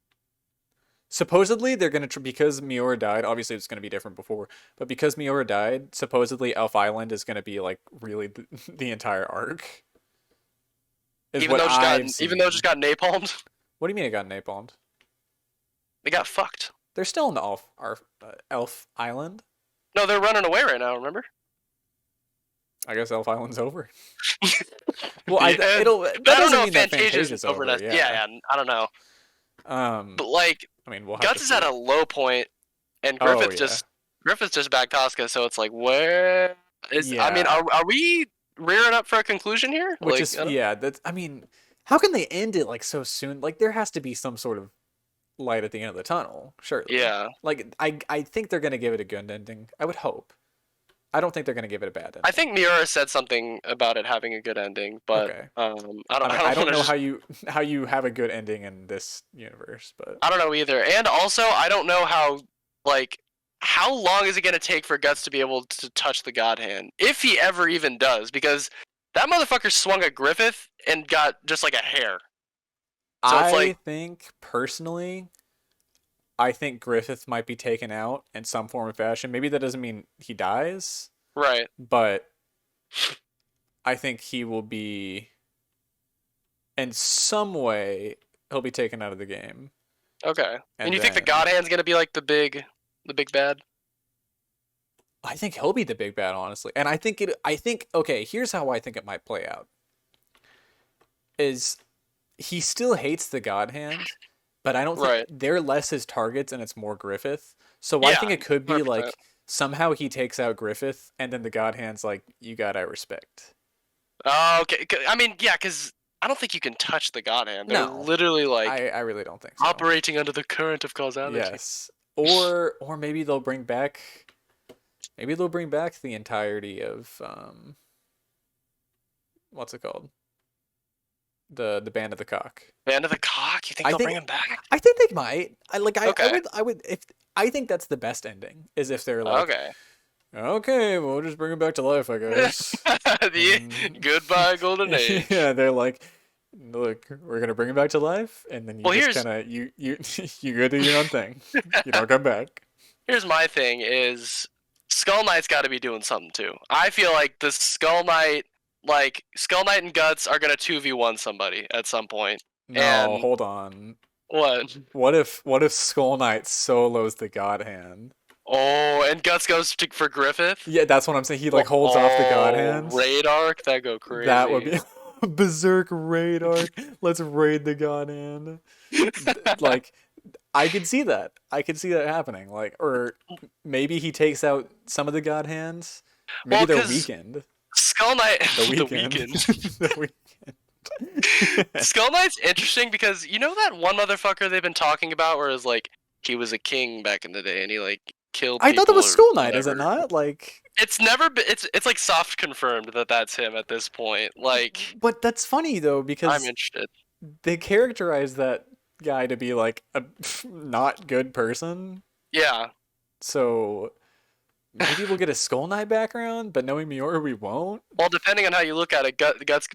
Supposedly they're gonna because Miura died. Obviously, it's gonna be different before, but because Miura died, supposedly Elf Island is gonna be like really the entire arc. Even though it just got napalmed. What do you mean it got napalmed? They got fucked. They're still in the Elf Island. No, they're running away right now. Remember? I guess Elf Island's over. Well, I don't know if Fantasia's over. Yeah, I don't know. But like, I mean, Guts is at a low point, and Griffith's just back Tosca. So it's like, where is? Yeah. I mean, are we rearing up for a conclusion here? That's. I mean, how can they end it like so soon? Like, there has to be some sort of light at the end of the tunnel. Surely. Yeah. Like, I think they're gonna give it a good ending. I would hope. I don't think they're gonna give it a bad ending. I think Miura said something about it having a good ending, but I don't know how you have a good ending in this universe, but I don't know either. And also, I don't know how long is it gonna take for Guts to be able to touch the God Hand, if he ever even does, because that motherfucker swung at Griffith and got just like a hair. So I think personally, I think Griffith might be taken out in some form or fashion. Maybe that doesn't mean he dies. Right. But I think he will be, in some way, he'll be taken out of the game. Okay. And you think the God Hand's going to be like the big bad? I think he'll be the big bad, honestly. And I think okay, here's how I think it might play out. Is he still hates the God Hand, but I don't think Right. they're less his targets and it's more Griffith. So I think Yeah. it could be 100%. like somehow he takes out Griffith and then the God Hand's like, you got I respect. Oh, okay. I mean, yeah, because I don't think you can touch the God Hand. They're No, literally like I really don't think so. operating under the current of causality. Yes. Or maybe they'll bring back the entirety of what's it called? The Band of the Cock. Band of the Cock? You think I they'll think bring him back? I think they might. Okay. I would if I think that's the best ending is if they're like, Okay. okay, we'll just bring him back to life, I guess. Goodbye, Golden Age. Yeah, they're like, look, we're gonna bring him back to life, and then you Well, just here's kind of you go do your own thing. You don't come back. here's my thing: is Skull Knight's got to be doing something too. I feel like the Skull Knight and Guts are gonna 2v1 somebody at some point. No, And hold on. what? What if Skull Knight solos the God Hand? Oh, and Guts goes for Griffith. Yeah, that's what I'm saying. He like holds off the God Hands. Raid arc, that go crazy. That would be Berserk raid arc. Let's raid the God Hand. Like, I could see that. I could see that happening. Like, or maybe he takes out some of the God Hands. Maybe Well, they're 'cause weakened. Skull Knight. The The weekend. weekend. The weekend. Skull Knight's interesting because you know that one motherfucker they've been talking about, where it's like he was a king back in the day and he like killed. I thought that people was or Skull Knight, is it whatever. not? Like, It's never been. It's like soft confirmed that that's him at this point. Like but that's funny though I'm because interested. they characterize that guy to be like a not good person. Yeah. So maybe we'll get a Skull Knight background, but knowing Miura, we won't. Well, depending on how you look at it, Guts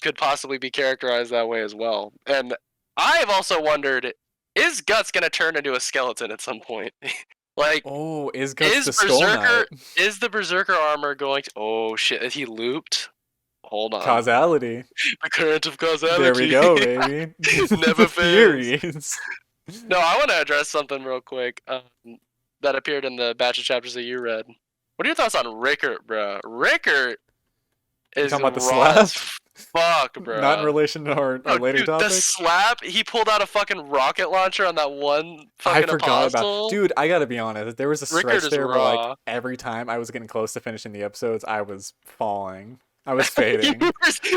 could possibly be characterized that way as well. And I have also wondered, is Guts gonna turn into a skeleton at some point? Like, Oh, is Guts is the Skull Knight? is the Berserker armor going to? Oh shit! Is he looped? Hold on. Causality. The current of causality. There we go, baby. Never fails. Theories. No, I want to address something real quick that appeared in the batch of chapters that you read. What are your thoughts on Rickert, bro? Rickert You is talking about the raw slap? as fuck, bro. Not in relation to our No, later dude, topic. the slap, he pulled out a fucking rocket launcher on that one I fucking forgot apostle. about. Dude, I gotta be honest. There was a Rickert stretch is there where, like, raw. every time I was getting close to finishing the episodes, I was falling. I was fading.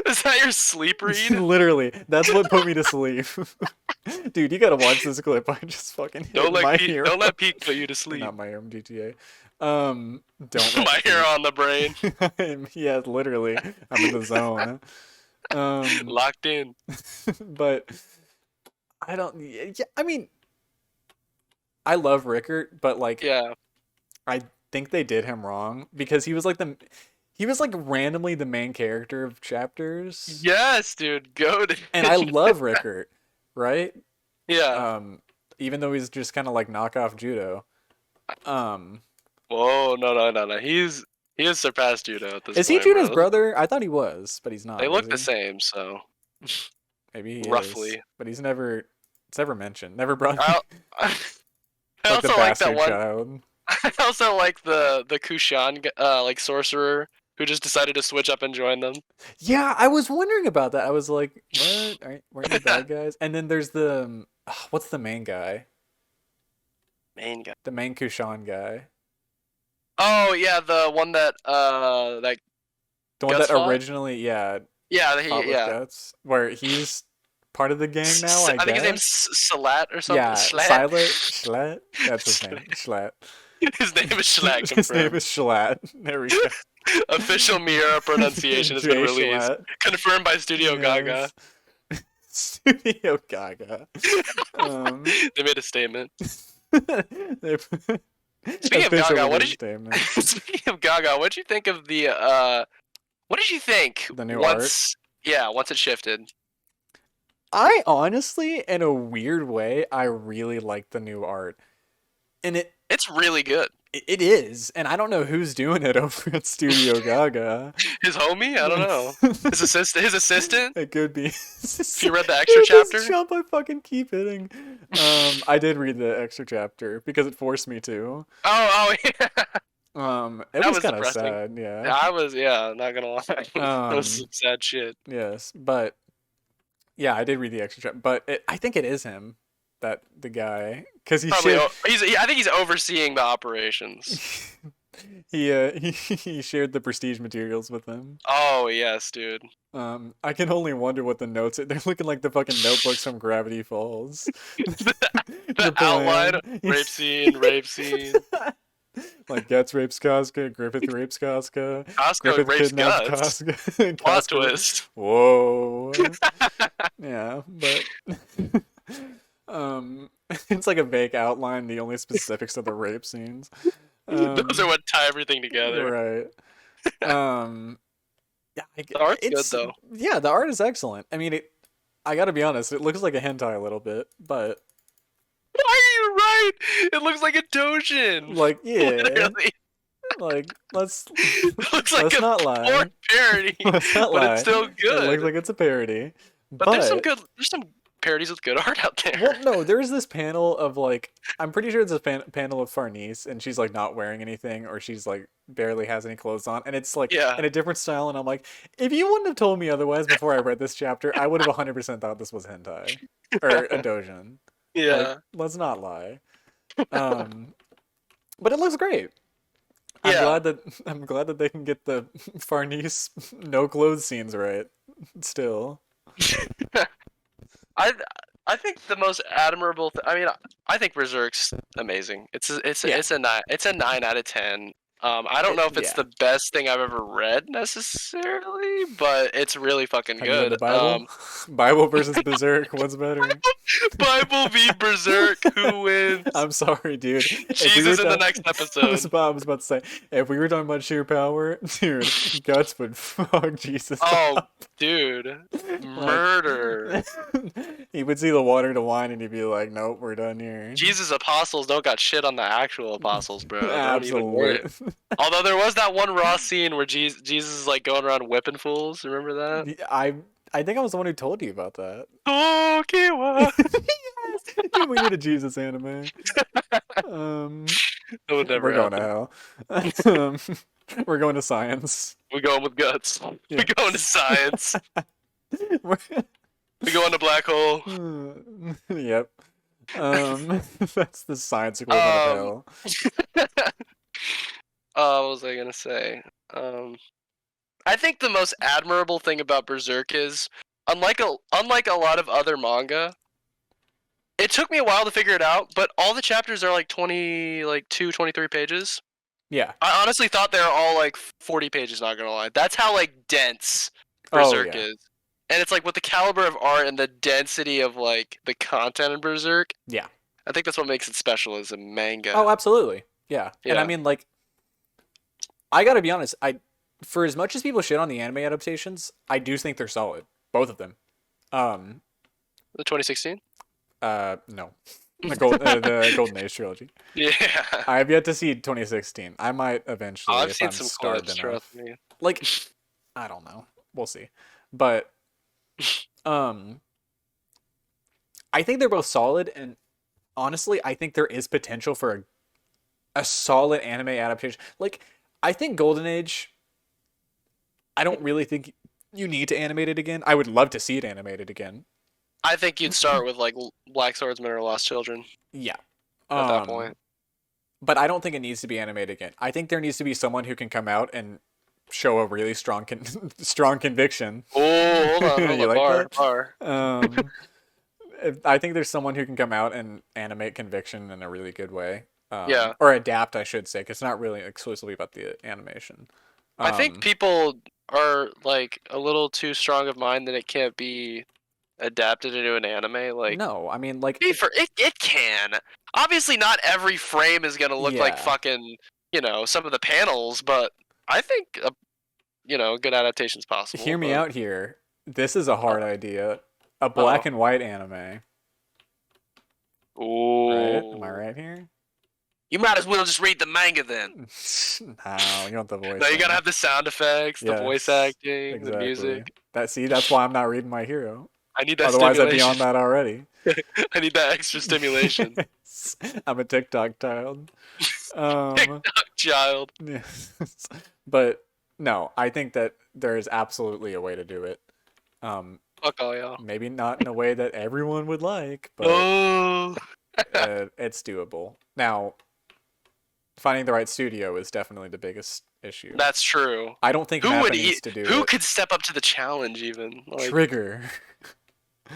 Is that your sleep read? Literally, that's what put me to sleep. Dude, you gotta watch this clip. I just fucking hit Don't my let hero. don't let Pete put you to sleep. Not my hero, GTA. Don't let My hero on the brain, yeah, literally, I'm in the zone. locked in. But I don't. Yeah, I mean, I love Rickert, but like, Yeah, I think they did him wrong because he was like randomly the main character of chapters, yes, dude, goated. and I love Rickert, right? Yeah. Even though he's just kind of like knockoff judo. Whoa, no. He has surpassed judo at this Is he point, Judo's bro. brother? I thought he was, but he's not. They is look he? the same, so Maybe he roughly. is, but he's never. It's never mentioned. Never brought. I Like also the like that bastard one. child. I also like the Kushan like sorcerer who just decided to switch up and join them. Yeah, I was wondering about that. I was like, what? Weren't you bad guys? And then there's the what's the main guy? Main guy. The main Kushan guy. Oh yeah, the one that like The one Guts that fought? originally, yeah, yeah fought with yeah. Guts, where he's part of the gang now. I think his name's guess. Salat or something. Yeah, Slat? Schlatt. That's his name. Schlatt. His name is Schlatt. His name Confirmed. is Schlatt. There we go. Official Miura pronunciation has been Jay released. Schlatt. Confirmed by Studio Gaga. Yes. Studio Gaga. They made a statement. They- Speaking of official Gaga, release statement. speaking of Gaga, what did you think of the what did you think The new once once it shifted? I honestly, in a weird way, I really like the new art, and It's really good. it is, and I don't know who's doing it over at Studio Gaga. His homie? I don't know. His assistant? His assistant? It could be. If you read the extra chapter? This jump I fucking keep hitting. I did read the extra chapter because it forced me to. Oh, yeah. It That was was kind of depressing. sad, Yeah, I was, not gonna lie. That was some sad shit. Yes, but yeah, I did read the extra chapter, but I think it is him, the guy, because he Probably, shared I think he's overseeing the operations. he shared the prestige materials with them. Oh yes, dude. I can only wonder what the notes are. They're looking like the fucking notebooks from Gravity Falls. The The outline, plan. rape scene. Like Getz rapes Casca, Griffith rapes Casca, Costco Griffith rapes kidnaps Guts. Casca. Plot Casca. twist. Whoa. Yeah, but it's like a vague outline. The only specifics of the rape scenes. Those are what tie everything together. Right. Yeah, The art's good it's though. yeah, the art is excellent. I mean, I gotta be honest, it looks like a hentai a little bit, but Why are you right? It looks like a dojin. like, yeah, Literally. like let's Looks like a not poor lie. parody, Let's not but lie. it's still It looks good. like it's a parody, But there's some parodies with good art out there. well, no, there's this panel of like, I'm pretty sure it's a panel of Farnese, and she's like not wearing anything, or she's like barely has any clothes on, and it's like Yeah. in a different style, and I'm like, if you wouldn't have told me otherwise before I read this chapter, I would have 100% thought this was hentai or a dojin. Yeah. Like, let's not lie. But it looks great. Yeah. I'm glad that they can get the Farnese no clothes scenes right. Still. I think the most admirable. I mean, I think Berserk's amazing. It's a 9 out of 10. I don't know if it's Yeah. the best thing I've ever read necessarily, but it's really fucking Have you read good. the Bible? Bible versus Berserk, what's better? Bible v Berserk, who wins? I'm sorry, dude. Jesus in the next episode. I was about to say, if we were talking about sheer power, dude, Guts would fuck Jesus Oh, up. dude, murder. He would see the water to wine and he'd be like, nope, we're done here. Jesus' apostles don't got shit on the actual apostles, bro. Don't even worry. Absolutely. Although there was that one raw scene where Jesus is like going around whipping fools. Remember that? I think I was the one who told you about that. Oh, Kiwa. Yes. Dude, we need a Jesus anime. That would never We're going happen. to hell. We're going to science. We're going with guts. Yeah. We're going to science. We're- We're going to black hole. Yep. That's the science equivalent of hell. What was I gonna say? I think the most admirable thing about Berserk is, unlike a lot of other manga, it took me a while to figure it out, but all the chapters are like 23 pages. Yeah. I honestly thought they were all like 40 pages, not gonna lie. That's how like dense Oh, Berserk yeah. is. And it's like with the caliber of art and the density of like the content in Berserk, Yeah. I think that's what makes it special as a manga. Oh, absolutely. Yeah. And I Yeah. mean, like, I gotta be honest, for as much as people shit on the anime adaptations, I do think they're solid. Both of them. The 2016? No. The Golden Age trilogy. Yeah. I have yet to see 2016. I might eventually I've if seen I'm some starved clips, enough. trust me. Like, I don't know. We'll see. But I think they're both solid, and honestly, I think there is potential for a solid anime adaptation. Like, I think Golden Age, I don't really think you need to animate it again. I would love to see it animated again. I think you'd start with like Black Swordsmen or Lost Children Yeah. at that point. But I don't think it needs to be animated again. I think there needs to be someone who can come out and show a really strong strong conviction. Oh, hold on, You like bar. I think there's someone who can come out and animate conviction in a really good way. Yeah. Or adapt, I should say, 'cause it's not really exclusively about the animation. I think people are like a little too strong of mind that it can't be adapted into an anime. Like, no, I mean, like, it can. Obviously, not every frame is gonna look like Yeah. fucking, some of the panels, but I think a good adaptation's possible. hear me but- out here. This is a hard idea. A black and white anime. Ooh. Right? Am I right here? You might as well just read the manga then. No, you want the voice. No, you thing. gotta have the sound effects, the voice Yes, acting, exactly. the music. That's why I'm not reading My Hero. I need that Otherwise, I'd be stimulation. on that already. I need that extra stimulation. I'm a TikTok child. TikTok child. But no, I think that there is absolutely a way to do it. Fuck all y'all. Maybe not in a way that everyone would like, but Oh, it's doable. Now, finding the right studio is definitely the biggest issue. that's true. I don't think Who would Mappa needs to do Who it. could step up to the challenge even? Like, Trigger.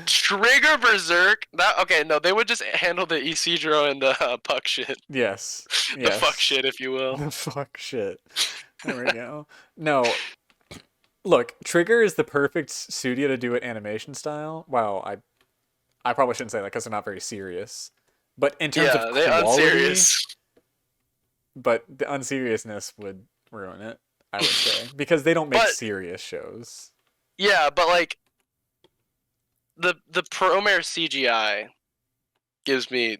Trigger Berserk. That okay? No, they would just handle the Isidro and the puck shit. Yes. The fuck shit, if you will. The fuck shit. There we go. No. Look, Trigger is the perfect studio to do it animation style. Well, I probably shouldn't say that because they're not very serious. But in terms of they quality, unserious. but the unseriousness would ruin it, I would say, because they don't make serious shows. Yeah, but like the Promare CGI gives me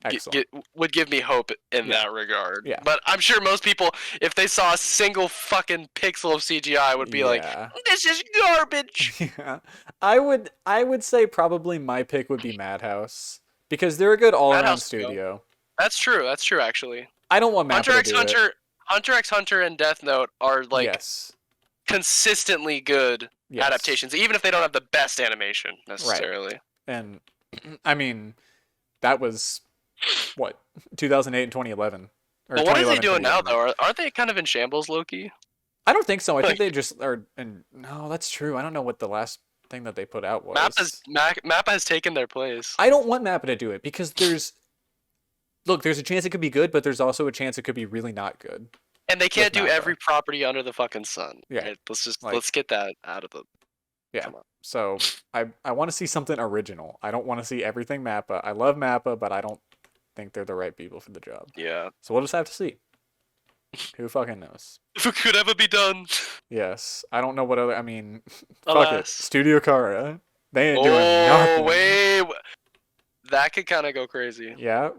would give me hope in that regard. Yeah. But I'm sure most people, if they saw a single fucking pixel of CGI, would be like, "This is garbage." Yeah, I would say probably my pick would be Madhouse because they're a good all-around studio. That's true. That's true, actually. I don't want Mappa to do it. Hunter x Hunter and Death Note are like consistently good adaptations, even if they don't have the best animation necessarily. Right. And I mean, that was what 2008 and 2011. Well, what are they doing now, though? Aren't they kind of in shambles, Loki? I don't think so. I think they just are. And no, that's true. I don't know what the last thing that they put out was. Mappa has taken their place. I don't want Mappa to do it because there's a chance it could be good, but there's also a chance it could be really not good. And they can't do every property under the fucking sun. Yeah. Right? Let's get that out of the. Yeah. So I want to see something original. I don't want to see everything Mappa. I love Mappa, but I don't think they're the right people for the job. Yeah. So we'll just have to see. Who fucking knows? If it could ever be done. Yes. I don't know what other. I mean, fuck it. Studio Kara. They ain't doing nothing. Oh wait. That could kind of go crazy. Yeah,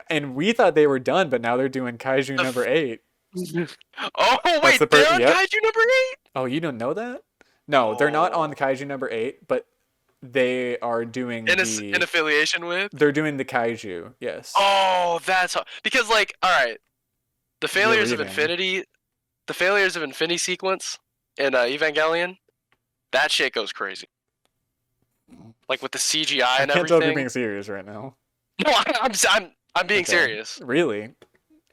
and we thought they were done, but now they're doing Kaiju number 8. Oh wait, they're on Kaiju number 8? Oh, you don't know that? No, they're not on Kaiju number 8, but they are doing in affiliation with. They're doing the Kaiju, yes. Oh, that's because all right, the failures of Infinity sequence in Evangelion, that shit goes crazy. Like with the CGI and everything. I can't tell if you're being serious right now. No, I'm being serious. Really?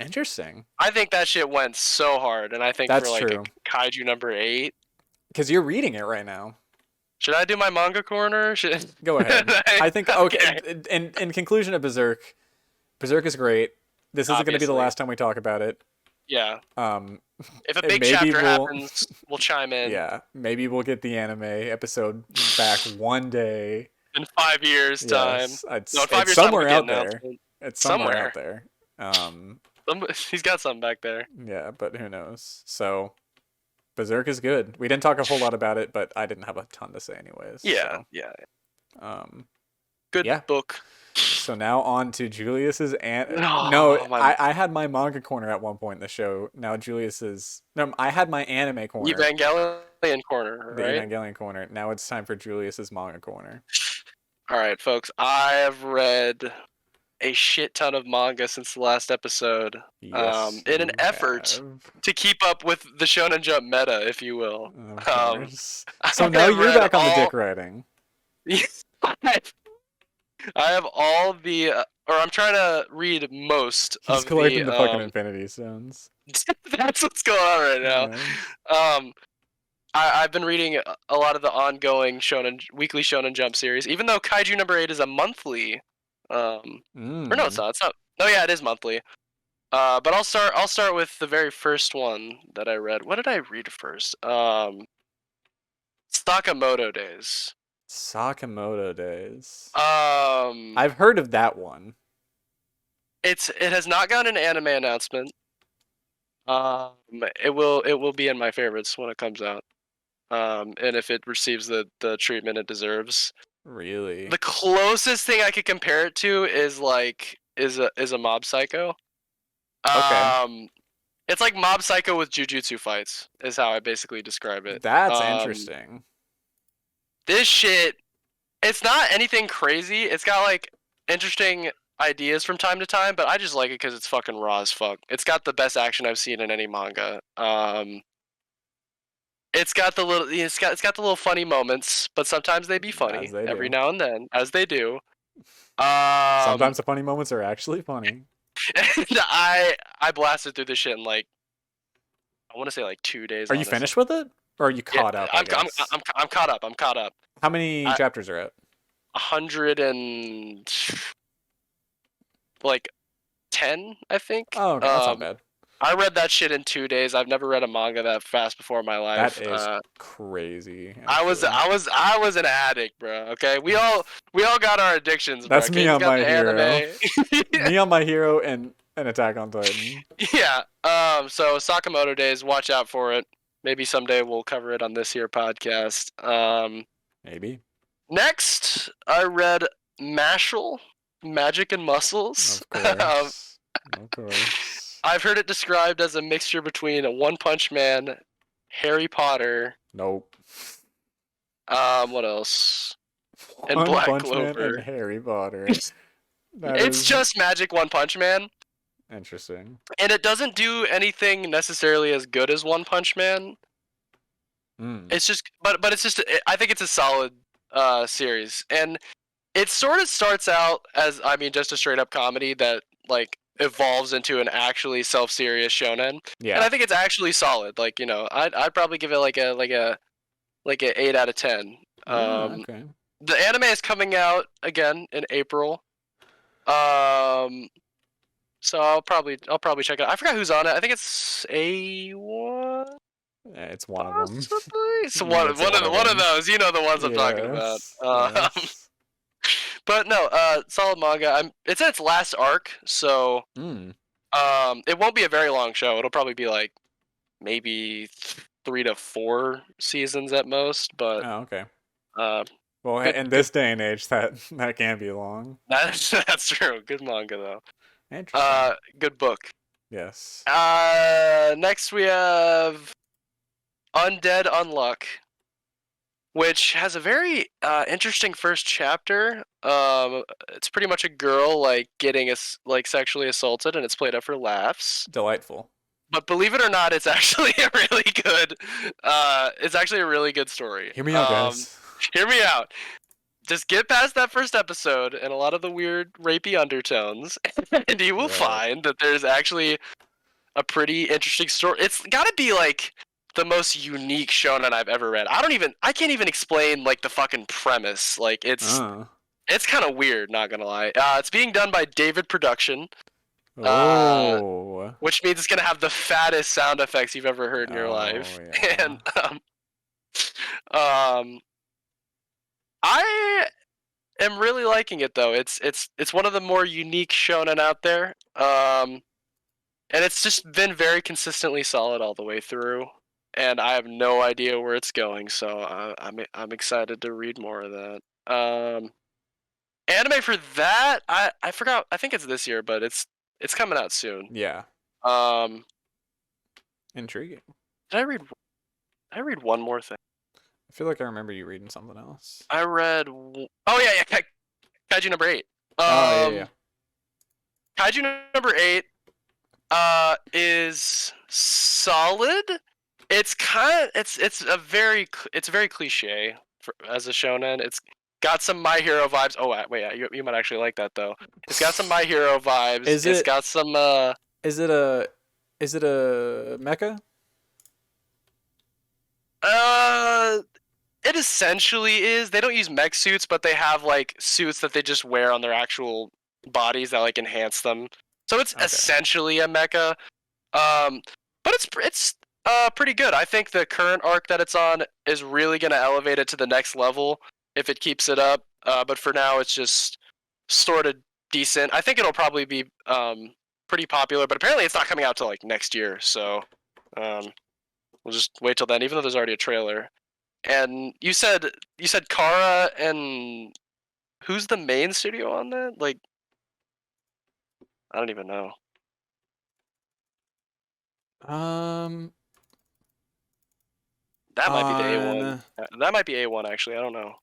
Interesting. I think that shit went so hard, and I think that's for true. A Kaiju number 8. Because you're reading it right now. Should I do my manga corner? Go ahead. I think okay. In conclusion of Berserk is great. This isn't going to be the last time we talk about it. Yeah. If a big chapter happens, we'll chime in. Yeah. Maybe we'll get the anime episode back one day. In 5 years' time. It's 5 years somewhere out there. It's somewhere out there. He's got something back there. Yeah, but who knows? So, Berserk is good. We didn't talk a whole lot about it, but I didn't have a ton to say anyways. Yeah, so. yeah. Good book. So now on to Julius's I had my manga corner at one point in the show. Now I had my anime corner. Evangelion corner, right? The Evangelion corner. Now it's time for Julius's manga corner. All right, folks. I have read a shit ton of manga since the last episode. Yes, in an effort to keep up with the Shonen Jump meta, if you will. So now you're back on the dick riding. I have all the, or I'm trying to read most of the. He's collecting the fucking Infinity Stones. That's what's going on right now. Yeah. I've been reading a lot of the ongoing weekly Shonen Jump series, even though Kaiju number 8 is a monthly. Or no, it's not. It's not. No, yeah, it is monthly. But I'll start with the very first one that I read. What did I read first? Sakamoto Days. Sakamoto Days. I've heard of that one. It has not gotten an anime announcement. It will be in my favorites when it comes out. And if it receives the treatment it deserves. Really? The closest thing I could compare it to is a Mob Psycho. Okay. It's like Mob Psycho with jujutsu fights, is how I basically describe it. That's interesting. This shit, it's not anything crazy. It's got like interesting ideas from time to time, but I just like it because it's fucking raw as fuck. It's got the best action I've seen in any manga. It's got the little funny moments, but sometimes they be As funny they every do. now and then, as they do. Sometimes the funny moments are actually funny. And I blasted through this shit in like I want to say like 2 days. Are you Honestly. finished with it, or are you caught up? I guess. I'm caught up. I'm caught up. How many chapters are at? 100 and like 10, I think. Oh, okay, that's not bad. I read that shit in 2 days. I've never read a manga that fast before in my life. That is crazy. Actually. I was an addict, bro. Okay, we all got our addictions. That's bro. me on My Hero. Anime. Me on My Hero and Attack on Titan. Yeah. So Sakamoto Days. Watch out for it. Maybe someday we'll cover it on this here podcast. Maybe. Next, I read Mashal, Magic and Muscles. Of course. Of course. I've heard it described as a mixture between a One Punch Man, Harry Potter. Nope. What else? And One Black Punch Clover. Man and Harry Potter. It's just Magic One Punch Man. Interesting. And it doesn't do anything necessarily as good as One Punch Man. It's just, but it's just, I think it's a solid series, and it sort of starts out as, I mean, just a straight up comedy that like evolves into an actually self-serious shonen. Yeah. And I think it's actually solid. Like, you know, I'd probably give it like a 8 out of 10. Okay. The anime is coming out again in April. So I'll probably check it out. I forgot who's on it. I think it's A1. Yeah, it's one of them. It's one of those. You know the ones I'm talking about. Yes. But no, solid manga. It's in its last arc, so it won't be a very long show. It'll probably be like maybe 3 to 4 seasons at most. But okay. Well, in this day and age, that can be long. That's true. Good manga though. Interesting. Good book. Yes. Next we have Undead Unluck, which has a very interesting first chapter. It's pretty much a girl like getting sexually assaulted, and it's played up for laughs. Delightful. But believe it or not, it's actually a really good. It's actually a really good story. Hear me out, guys. Hear me out. Just get past that first episode and a lot of the weird rapey undertones, and you will find that there's actually a pretty interesting story. It's got to be like the most unique shonen I've ever read. I can't even explain like the fucking premise. Like it's kind of weird, not gonna lie. It's being done by David Production. Which means it's gonna have the fattest sound effects you've ever heard in your life. Yeah. And I am really liking it though. It's one of the more unique shonen out there. And it's just been very consistently solid all the way through. And I have no idea where it's going, so I'm excited to read more of that. Anime for that, I forgot. I think it's this year, but it's coming out soon. Yeah. Intriguing. Did I read one more thing? I feel like I remember you reading something else. I read. Oh yeah. Kaiju number 8. Yeah. Kaiju number 8 is solid. It's very cliche as a shonen. It's got some My Hero vibes. Oh wait, you might actually like that though. It's got some My Hero vibes. It's got some. Is it a mecha? It essentially is. They don't use mech suits, but they have like suits that they just wear on their actual bodies that like enhance them. So it's essentially a mecha. But it's pretty good. I think the current arc that it's on is really gonna elevate it to the next level if it keeps it up. But for now, it's just sort of decent. I think it'll probably be pretty popular, but apparently it's not coming out till like next year. So we'll just wait till then, even though there's already a trailer. And you said Kara, and who's the main studio on that? Like, I don't even know. That might be the A1. That might be A1 actually. I don't know.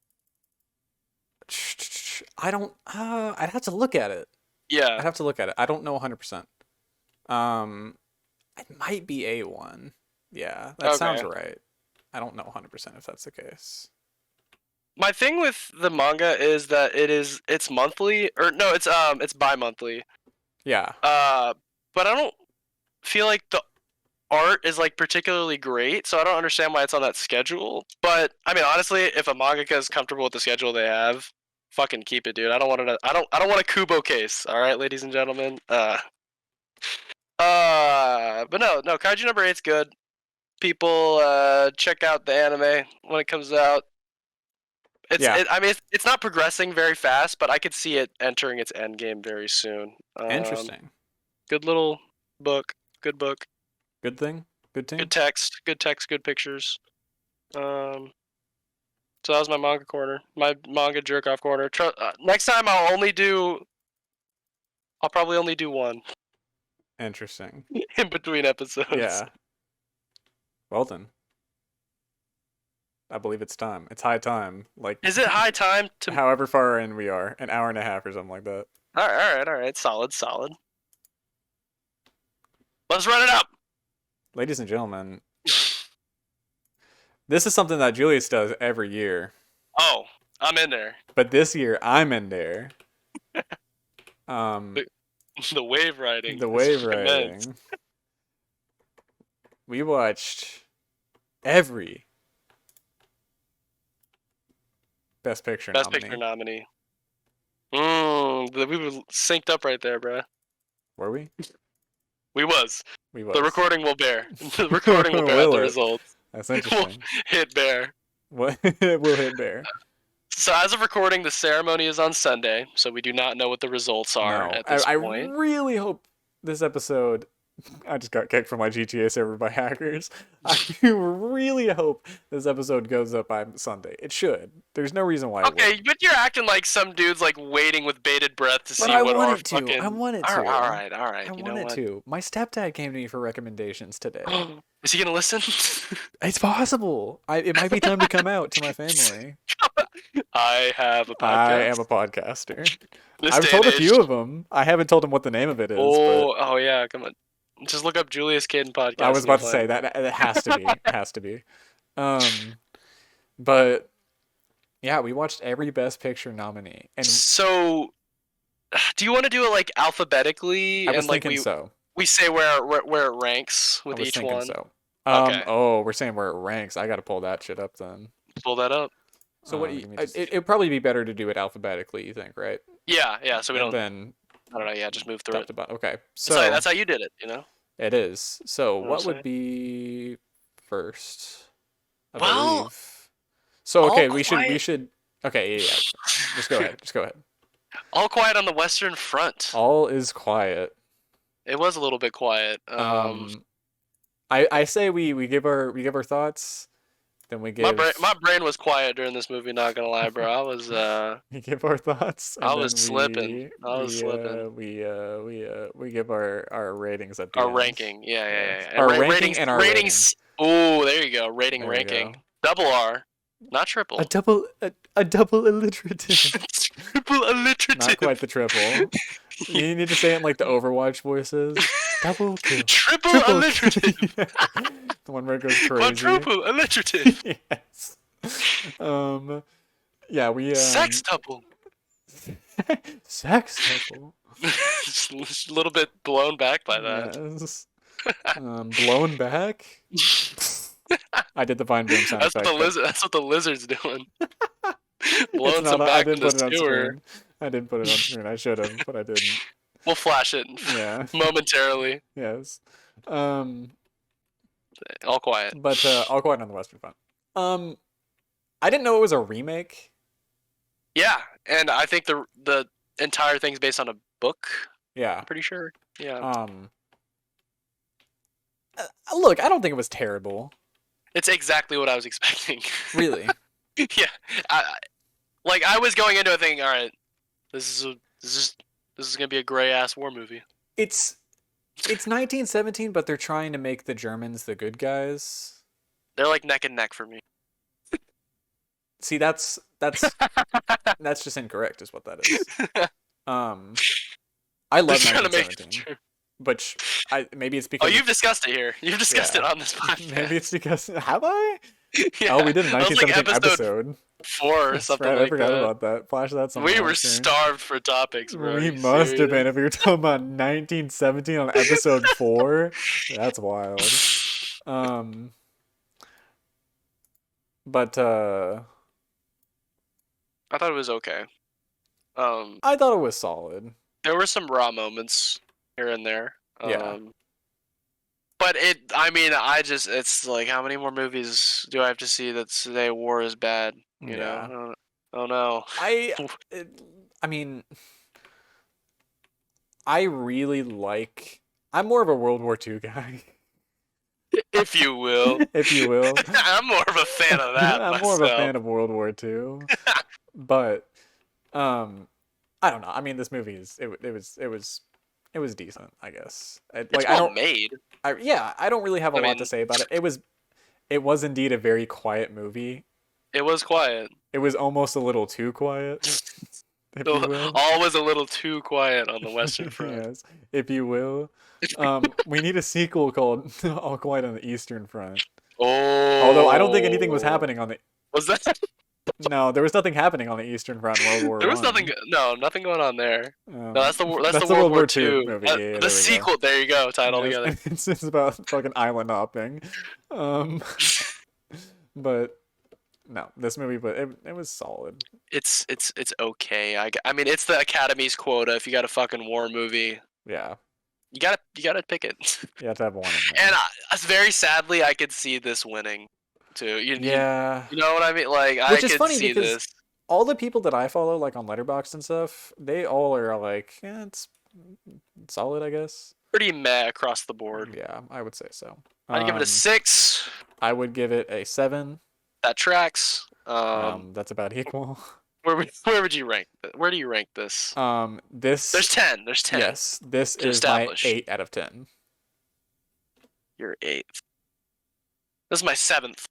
I'd have to look at it. Yeah. I'd have to look at it. I don't know 100%. It might be A1. Yeah, that sounds Okay. right. I don't know 100% if that's the case. My thing with the manga is that it's monthly, or no, it's bi-monthly. Yeah. But I don't feel like the art is like particularly great, so I don't understand why it's on that schedule. But I mean, honestly, if a mangaka is comfortable with the schedule they have, fucking keep it, dude. I don't want to. I don't want a Kubo case. All right, ladies and gentlemen. But no, Kaiju number 8's good. People, check out the anime when it comes out. Yeah. I mean, it's not progressing very fast, but I could see it entering its end game very soon. Interesting. Good little book. Good book. Good thing. Good team. Good text. Good text. Good pictures. So that was my manga corner. My manga jerk off corner. Next time I'll probably only do one Interesting. in between episodes. Yeah. Well then. I believe it's time. It's high time. Like, Is it high time to? however far in we are, an hour and a half or something like that. All right. Solid. Let's run it up. Ladies and gentlemen, this is something that Julius does every year. Oh, I'm in there. But this year, I'm in there. The wave riding. The wave riding. We watched every Best Picture Best nominee. Picture nominee. We were synced up right there, bro. Were we? We was. We was. The recording will bear. The recording will bear Will the it? results. That's We'll interesting. hit bear. What? We'll hit bear. So as of recording, the ceremony is on Sunday, so we do not know what the results are No. at this I point. really hope this episode. I just got kicked from my GTA server by hackers. I really hope this episode goes up by Sunday. It should. There's no reason why it Okay, wouldn't. but you're acting like some dude's like waiting with bated breath to see But I what want our it to. fucking. I want it to. All right. I You want know it what? to. My stepdad came to me for recommendations today. Is he gonna listen? It's possible. It might be time to come out to my family. I have a podcast. I am a podcaster. This I've day told a and few age. of them. I haven't told them what the name of it is. Oh yeah, come on. Just look up Julius Caden podcast. But I was and you'll about to say find that it has to be. It has to be. But yeah, we watched every Best Picture nominee, and So, do you want to do it like alphabetically I was and like thinking so. we say where it ranks I with was each thinking one? so. Okay. Oh, we're saying where it ranks. I got to pull that shit up then. Pull that up. So what? Give me just- It'd probably be better to do it alphabetically. You think, right? Yeah. So we And don't. then I don't know. Yeah, just move through top it. to bottom. Okay. So So that's how you did it. You know. it is. So what I'm what would saying? be first? I Well, believe. So okay, All we Quiet- should. Okay, yeah. Just go ahead. Just go ahead. All Quiet on the Western Front. All is quiet. It was a little bit quiet. I say we give our thoughts, then we give My brain was quiet during this movie. Not gonna lie, bro. I was we give our thoughts. And I was then slipping. I was slipping. We give our ratings at the Our end. ranking. Yeah. Our Ra- ranking ratings, and our ratings. Oh, there you go. There we Ranking. go. Double R, not triple. A double alliterative. Triple alliterative. Not quite the triple. You need to say it in like the Overwatch voices. Double kill. Triple Triple alliterative. kill. The one where it goes crazy. Quadruple alliterative. Yes. Yeah, we Sextuple. Sextuple. Just a little bit blown back by that. Yes. Blown back. I did the Vine Boom sound That's what effect. that's what the lizard's doing. It's Blowing not some I back in didn't the put it on sewer. screen. I didn't put it on screen. I should have, but I didn't. We'll flash it Yeah. momentarily. Yes. All quiet. But All Quiet on the Western Front. I didn't know it was a remake. Yeah, and I think the entire thing's based on a book. Yeah. I'm pretty sure. Yeah. Look, I don't think it was terrible. It's exactly what I was expecting. Really. Yeah. I was going into it thinking, all right, this is gonna be a gray ass war movie. It's 1917, but they're trying to make the Germans the good guys. They're like neck and neck for me. See, that's just incorrect, is what that is. I love They're trying to make 1917, it. but maybe it's Oh, because you've discussed it here. You've discussed it yeah. on this podcast. Maybe it's because have I? Yeah, Oh, we did a that was like 1917 episode episode. 4 or That's something right. I like forgot that. about that. Flash that somewhere We were else here. starved for topics, bro. We You must have been serious? if we were talking about 1917 on episode 4. That's wild. But I thought it was okay. I thought it was solid. There were some raw moments here and there. Yeah. But it's like, how many more movies do I have to see that say war is bad? You Yeah. know? Oh no. I mean, I really like. I'm more of a World War II guy, If you will. if you will. I'm more of a fan of that I'm myself. more of a fan of World War II, but I don't know. I mean, this movie it was decent, I guess. It's well made. I don't really have a lot to mean, say about it. It was indeed a very quiet movie. It was quiet. It was almost a little too quiet, if you will. All was a little too quiet on the Western Front. Yes, if you will. We need a sequel called All Quiet on the Eastern Front. Oh. Although I don't think anything was happening on the. Was that? No, there was nothing happening on the Eastern Front in World War There was I. nothing. No, nothing going on there. No, that's the World War II movie. Yeah, the there sequel. There you go. Tied all together. It's about fucking island hopping. But no, this movie, but it was solid. It's okay. I mean, it's the Academy's quota. If you got a fucking war movie, Yeah, you gotta pick it. you have to have one. In there. And very sadly, I could see this winning, too. You know what I mean? Like, Which I is could funny see because this. all the people that I follow, like on Letterboxd and stuff, they all are like, yeah, it's solid, I guess. Pretty meh across the board. Yeah, I would say so. I'd give it a 6. I would give it a 7. That tracks. That's about equal. Where would you rank? Where do you rank this? This. There's 10. There's 10. Yes, this is establish. my 8 out of 10. You're 8th. This is my 7th.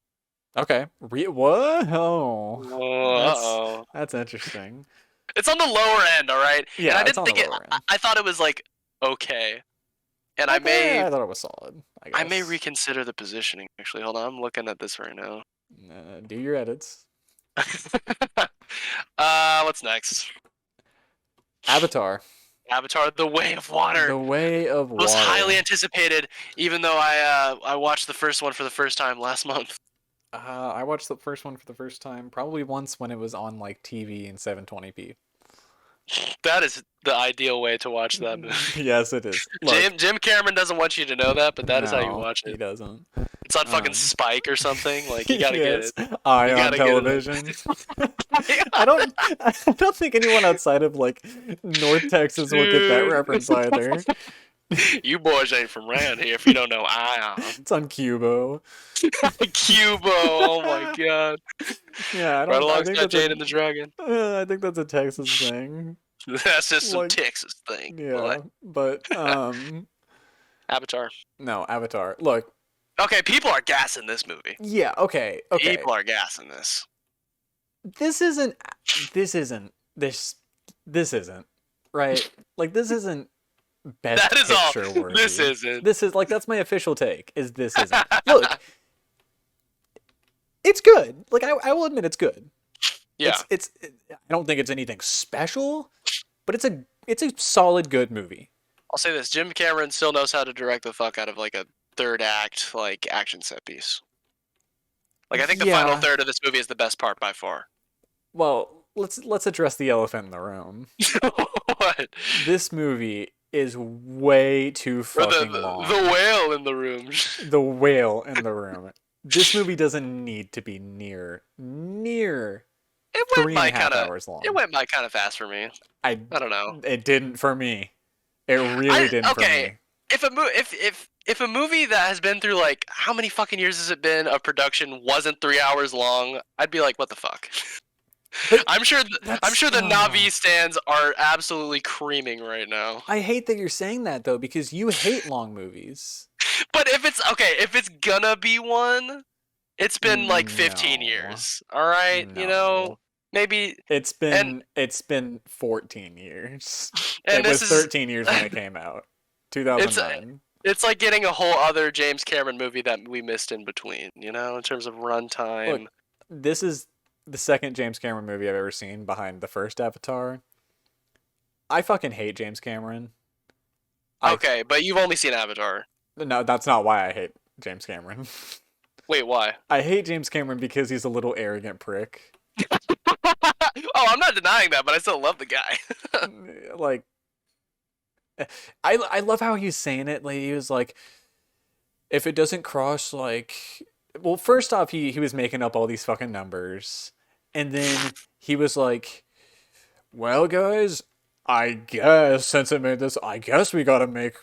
Okay. What? Oh. Uh-oh. That's interesting. It's on the lower end, all right? Yeah, and I it's didn't on think the it. lower end. I thought it was like okay, and I thought it was solid. I may reconsider the positioning. Actually, hold on. I'm looking at this right now. Do your edits. What's next? Avatar. Avatar: The Way of Water. The Way of Water. Most highly anticipated, even though I watched the first one for the first time last month. I watched the first one for the first time probably once when it was on like TV in 720p. That is the ideal way to watch that movie. Yes, it is. Look, Jim Cameron doesn't want you to know that, but that is how you watch it. He doesn't. It's on fucking Spike or something. Like, you gotta get it. Eye on television. I don't think anyone outside of like North Texas will get that reference either. You boys ain't from around here if you don't know Ion. It's on Cubo. Cubo, oh my god. Yeah, right alongside Jade and the Dragon. I think that's a Texas thing. That's just some Texas thing. Yeah, but Avatar. No, Avatar. Look. Okay, people are gassing this movie. Yeah, okay. People are gassing this. This isn't right. Like this isn't best that is picture all. worthy. This isn't. This is like that's my official take. Is this isn't? Look, it's good. Like I will admit it's good. Yeah. I don't think it's anything special, but it's a solid good movie. I'll say this: Jim Cameron still knows how to direct the fuck out of like a third act like action set piece. Like I think the final third of this movie is the best part by far. Well, let's address the elephant in the room. What? This movie is way too fucking long. The whale in the room. The whale in the room. This movie doesn't need to be near it went 3.5 hours long. It went by kind of fast for me. I don't know. It didn't for me. It really didn't for me. If a movie that has been through like how many fucking years has it been of production wasn't 3 hours long, I'd be like, what the fuck? I'm sure the Na'vi stands are absolutely creaming right now. I hate that you're saying that though, because you hate long movies. But if it's gonna be one, it's been like 15 years. All right, No. you know. maybe. It's And been 14 years. and It this was is 13 years when it came out. it's 2009. it's like getting a whole other James Cameron movie that we missed in between, in terms of Look, runtime. this is the second James Cameron movie I've ever seen behind the first Avatar. I fucking hate James Cameron. I Okay, but you've only seen Avatar. No, that's not why I hate James Cameron. Wait, why? I hate James Cameron because he's a little arrogant prick. Oh, I'm not denying that, but I still love the guy. Like, I love how he's saying it. Like, he was like, if it doesn't cross, like, well, first off, he was making up all these fucking numbers, and then he was like, well, guys, I guess since it made this, I guess we gotta make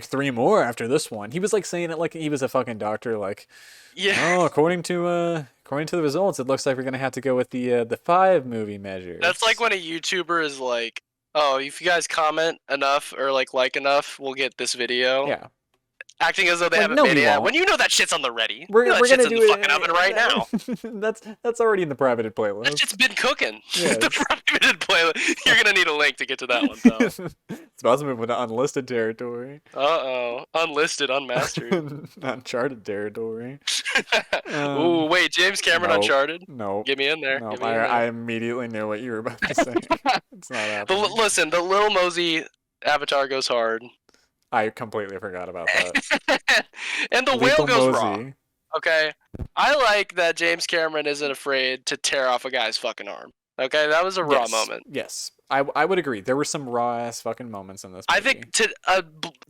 3 more after this one. He was like saying it like he was a fucking doctor, like, Yeah. oh, according to the results, it looks like we're gonna have to go with the 5 movie measure. That's like when a YouTuber is like, "Oh, if you guys comment enough or like enough, we'll get this video." Yeah. Acting as though they Like, haven't no, made we it yet. won't. When you know that shit's on the ready. We're that gonna shit's do in the it fucking oven right now. That's already in the private playlist. That shit's been cooking. Yes. The private playlist. You're gonna need a link to get to that one, though. It's about to move into unlisted territory. Unlisted, unmastered. Uncharted territory. Ooh, wait, James Cameron Nope. Uncharted? Nope. Get me in there. Nope. Get me in there. I immediately knew what you were about to say. It's not happening. Listen, the Little Mosey Avatar goes hard. I completely forgot about that. And the Lethal whale goes Mosey. raw. Okay, I like that James Cameron isn't afraid to tear off a guy's fucking arm. Okay, that was a raw moment. Yes, I would agree. There were some raw ass fucking moments in this movie. I think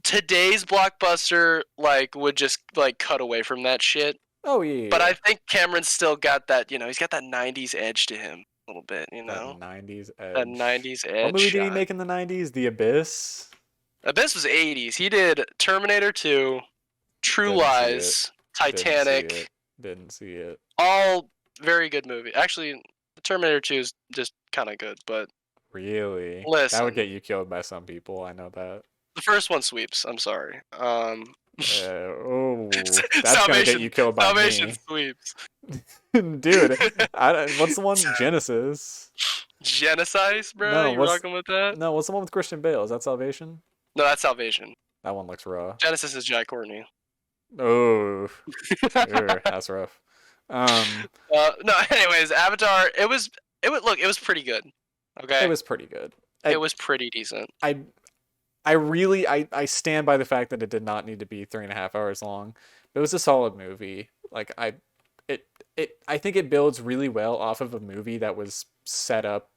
today's blockbuster would just cut away from that shit. Oh yeah. But I think Cameron's still got that. He's got that '90s edge to him a little bit. That 90s edge. That '90s edge. What movie did he shot. make in the 90s? The Abyss. Abyss was '80s. He did Terminator 2, True Didn't see Lies, Titanic. Didn't see it. All very good movie. Actually, the Terminator 2 is just kind of good, but Really? listen, That would get you killed by some people. I know that. the first one sweeps. I'm sorry. Oh, that's gonna get you killed by Salvation me, sweeps. dude. What's the one? Genesis. Genesis, bro. No, You rocking with that? No, what's the one with Christian Bale? Is that Salvation? No, that's Salvation. That one looks raw. Genesis is Jack Courtney. Oh, that's rough. No. Anyways, Avatar. It was pretty good. Okay. It was pretty good. It was pretty decent. I stand by the fact that it did not need to be 3.5 hours long. It was a solid movie. I think it builds really well off of a movie that was set up,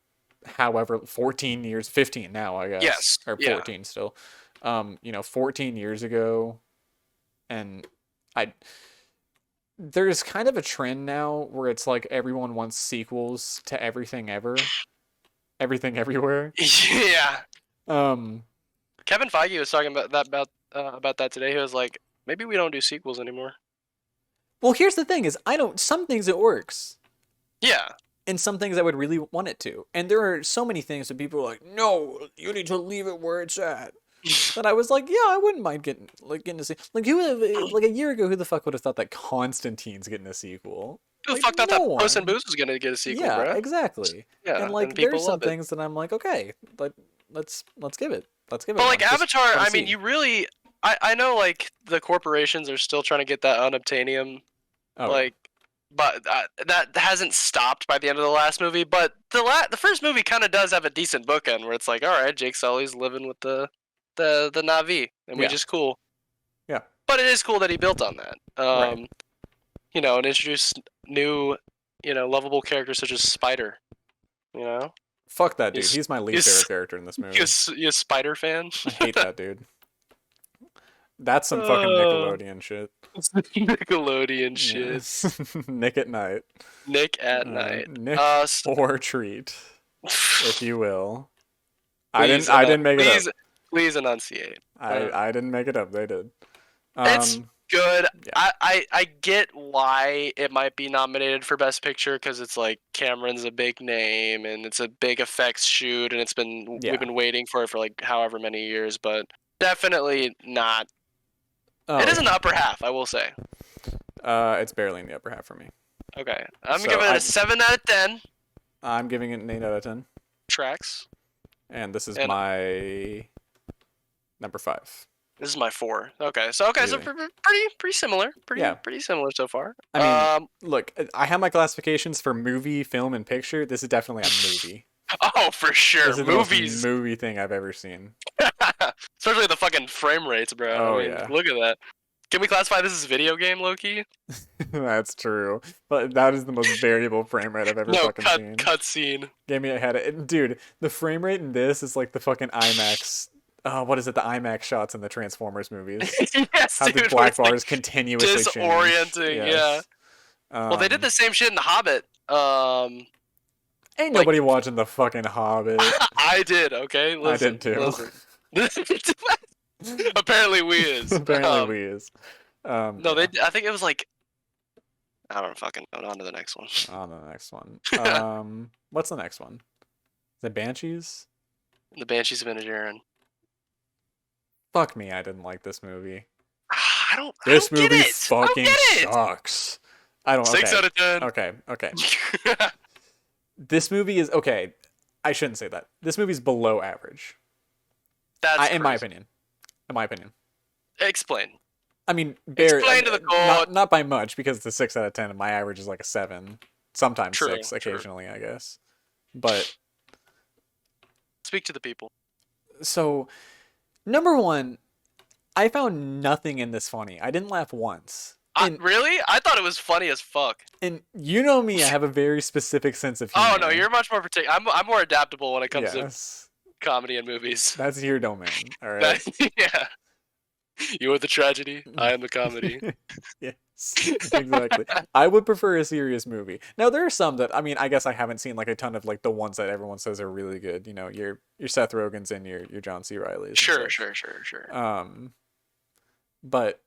however, 14 years, 15 now, I guess. Yes. Or 14 still. 14 years ago, and there's kind of a trend now where it's like everyone wants sequels to everything ever, everything everywhere. Yeah. Kevin Feige was talking about that today. He was like, maybe we don't do sequels anymore. Well, here's the thing: is some things it works. Yeah. And some things I would really want it to, and there are so many things that people are like, no, you need to leave it where it's at. But I was like, yeah, I wouldn't mind getting to see. A year ago, who the fuck would have thought that Constantine's getting a sequel? Who the fuck thought that Puss in Boots was gonna get a sequel, yeah, bro? exactly. Yeah, and there's some things that I'm like, okay, let's give it. Let's give it. But Avatar, I mean, you really, I know the corporations are still trying to get that unobtainium, but that hasn't stopped by the end of the last movie. But the first movie kind of does have a decent bookend where it's like, all right, Jake Sully's living with the Na'vi, and which is cool. Yeah. But it is cool that he built on that. Right. And introduced new, lovable characters such as Spider. Fuck that dude. He's my least favorite character in this movie. You a Spider fan? I hate that dude. That's some fucking Nickelodeon shit. Nickelodeon shit. Nick at Night. Nick at Night. Nick or Treat, if you will. I didn't make it up. Please enunciate. I didn't make it up. They did. It's good. Yeah. I get why it might be nominated for Best Picture because it's like Cameron's a big name and it's a big effects shoot and we've been waiting for it for however many years, but definitely not. It is in the upper half, I will say. It's barely in the upper half for me. Okay, I'm gonna give it a 7 out of 10. I'm giving it an 8 out of 10. Tracks. And this is And my number 5. this is my 4. Okay, so Easy. pretty similar. Pretty similar so far. I mean, look, I have my classifications for movie, film, and picture. This is definitely a movie. Oh, for sure. This is Movies. the most movie thing I've ever seen. Especially the fucking frame rates, bro. Oh, I mean, yeah. look at that. Can we classify this as video game, low-key? That's true. But that is the most variable frame rate I've ever fucking seen. Cutscene. Gave me a headache. Dude, the frame rate in this is like the fucking IMAX. What is it? The IMAX shots in the Transformers movies. Yes, How dude, the black bars like continuously disorienting, change. Yes. yeah. Well, they did the same shit in The Hobbit. Ain't nobody watching the fucking Hobbit. I did, okay? Listen, I did too. Apparently we is. Apparently we is. No, I think it was like, I don't fucking know. On to the next one. On to the next one. What's the next one? Is it Banshees? The Banshees of Inisherin. Fuck me, I didn't like this movie. This movie fucking sucks. I don't. 6 out of 10. Okay. This movie is okay. I shouldn't say that. This movie's below average. That's in my opinion. Explain. I mean, explain to the court. Not by much, because it's a 6 out of 10, and my average is like a 7. Sometimes 6, occasionally, I guess. But speak to the people. So, number 1, I found nothing in this funny. I didn't laugh once. Really? I thought it was funny as fuck. And you know me, I have a very specific sense of humor. Oh no, you're much more particular. I'm more adaptable when it comes to Yes. comedy and movies. That's your domain, all right? Yeah. You are the tragedy, I am the comedy. Yes, exactly. I would prefer a serious movie. Now, there are some that, I mean, I guess I haven't seen like a ton of like the ones that everyone says are really good. You know, your Seth Rogen's and your John C. Reilly's. Sure. But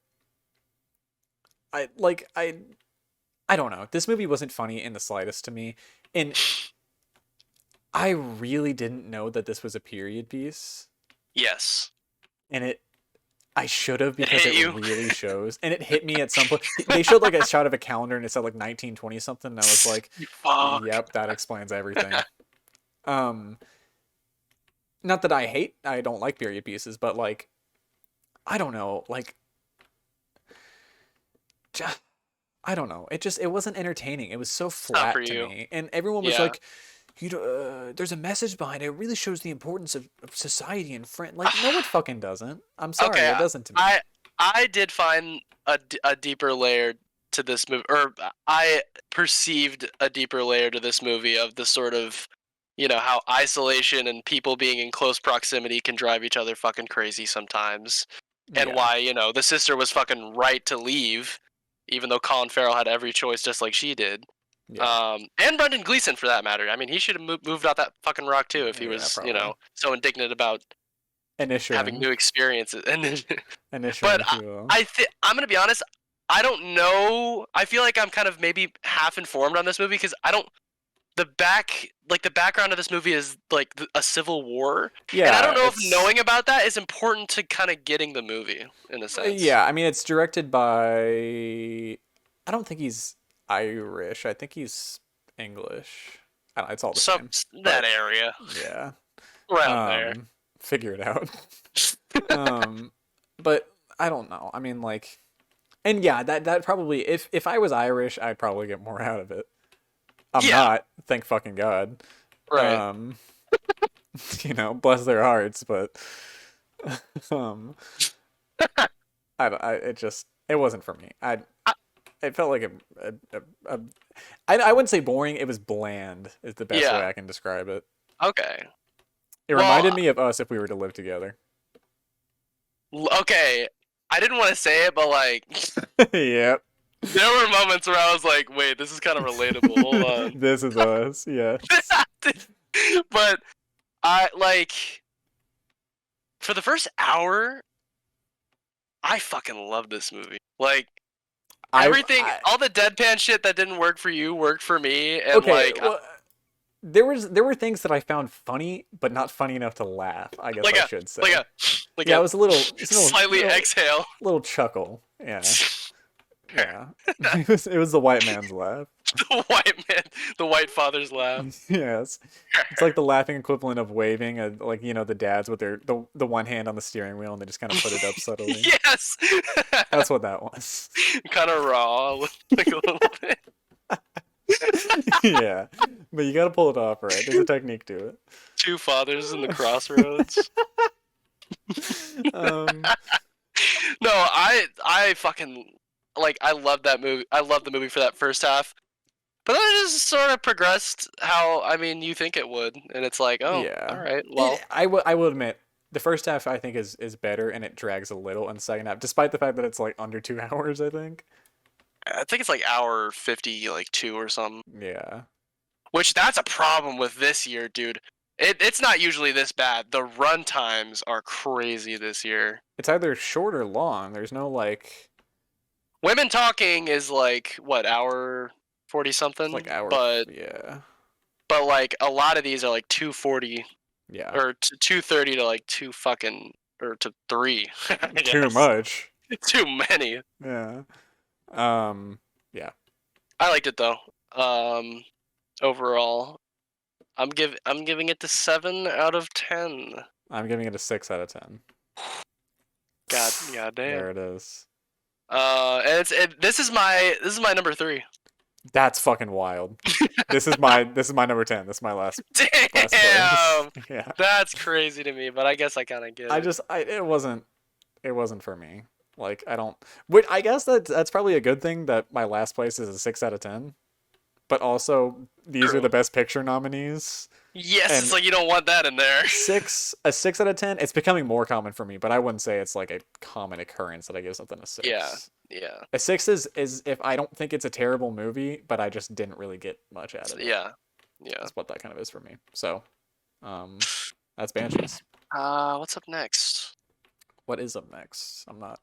I don't know. This movie wasn't funny in the slightest to me, and I really didn't know that this was a period piece. Yes. And I should have, because it really shows. And it hit me at some point. They showed like a shot of a calendar and it said like 1920 something. And I was like, yep, that explains everything. Not that I don't like period pieces, but like, I don't know, like, I don't know. It wasn't entertaining. It was so flat to me. And everyone was like, there's a message behind it. It really shows the importance of society and friend. Like, no, it fucking doesn't. I'm sorry, it doesn't to me. I did find a deeper layer to this movie, or I perceived a deeper layer to this movie of the sort of, how isolation and people being in close proximity can drive each other fucking crazy sometimes. And why, the sister was fucking right to leave, even though Colin Farrell had every choice just like she did. Yeah. And Brendan Gleeson, for that matter. I mean, he should have moved out that fucking rock too if he was, so indignant about having new experiences. But I'm gonna be honest. I don't know. I feel like I'm kind of maybe half informed on this movie because I don't. The background of this movie is like a civil war. Yeah, and I don't know if knowing about that is important to kind of getting the movie in a sense. Yeah, I mean, it's directed by. I don't think he's Irish. I think he's English. I don't know, it's all the same. That area. Yeah. Around there. Figure it out. But I don't know. I mean, like, and yeah, that probably, if I was Irish, I'd probably get more out of it. I'm not, thank fucking God. Right. Bless their hearts, but it wasn't for me. It felt like I wouldn't say boring. It was bland. Is the best way I can describe it. Okay. It reminded me of us if we were to live together. Okay, I didn't want to say it, but like. Yep. There were moments where I was like, "Wait, this is kind of relatable." Hold on. This is us. Yeah. But I like for the first hour, I fucking love this movie. Like. Everything, all the deadpan shit that didn't work for you worked for me, and there were things that I found funny, but not funny enough to laugh. I guess I should say. It was a little slightly exhale, little chuckle. Yeah. Yeah. It was the white man's laugh. The white man, the white father's laugh. Yes. It's like the laughing equivalent of waving, like the dads with the one hand on the steering wheel and they just kind of put it up subtly. Yes. That's what that was. Kind of raw, like a little bit. Yeah. But you gotta pull it off right. There's a technique to it. Two fathers in the crossroads. Um, No, I fucking like I love that movie. I love the movie for that first half. But then it just sort of progressed how you think it would, and it's like, oh, yeah. all right, well, I will admit the first half I think is better and it drags a little in the second half, despite the fact that it's like under 2 hours, I think. I think it's like hour 50, like 2 or something. Yeah. Which that's a problem with this year, dude. It's not usually this bad. The run times are crazy this year. It's either short or long. There's no like Women Talking is like what, hour 40 something? like hour. But Yeah. like a lot of these are like 240 Yeah. or 230 to like 2 fucking or to 3. Too much. Too many. Yeah. Yeah. I liked it though. Overall, I'm giving it the 7 out of 10. I'm giving it a 6 out of 10. God damn. There it is. And this is my number 3. That's fucking wild. This is my number 10. This is my last. Damn. Last place. Yeah. That's crazy to me, but I guess I kind of get it. It wasn't for me. Like I don't. Which I guess that's probably a good thing that my last place is a 6 out of 10. But also, these are the Best Picture nominees. Yes, so you don't want that in there. A 6 out of 10. It's becoming more common for me, but I wouldn't say it's like a common occurrence that I give something a 6. Yeah. A 6 is if I don't think it's a terrible movie, but I just didn't really get much out of it. Yeah. That's what that kind of is for me. So, that's Banshees. What's up next? What is up next? I'm not.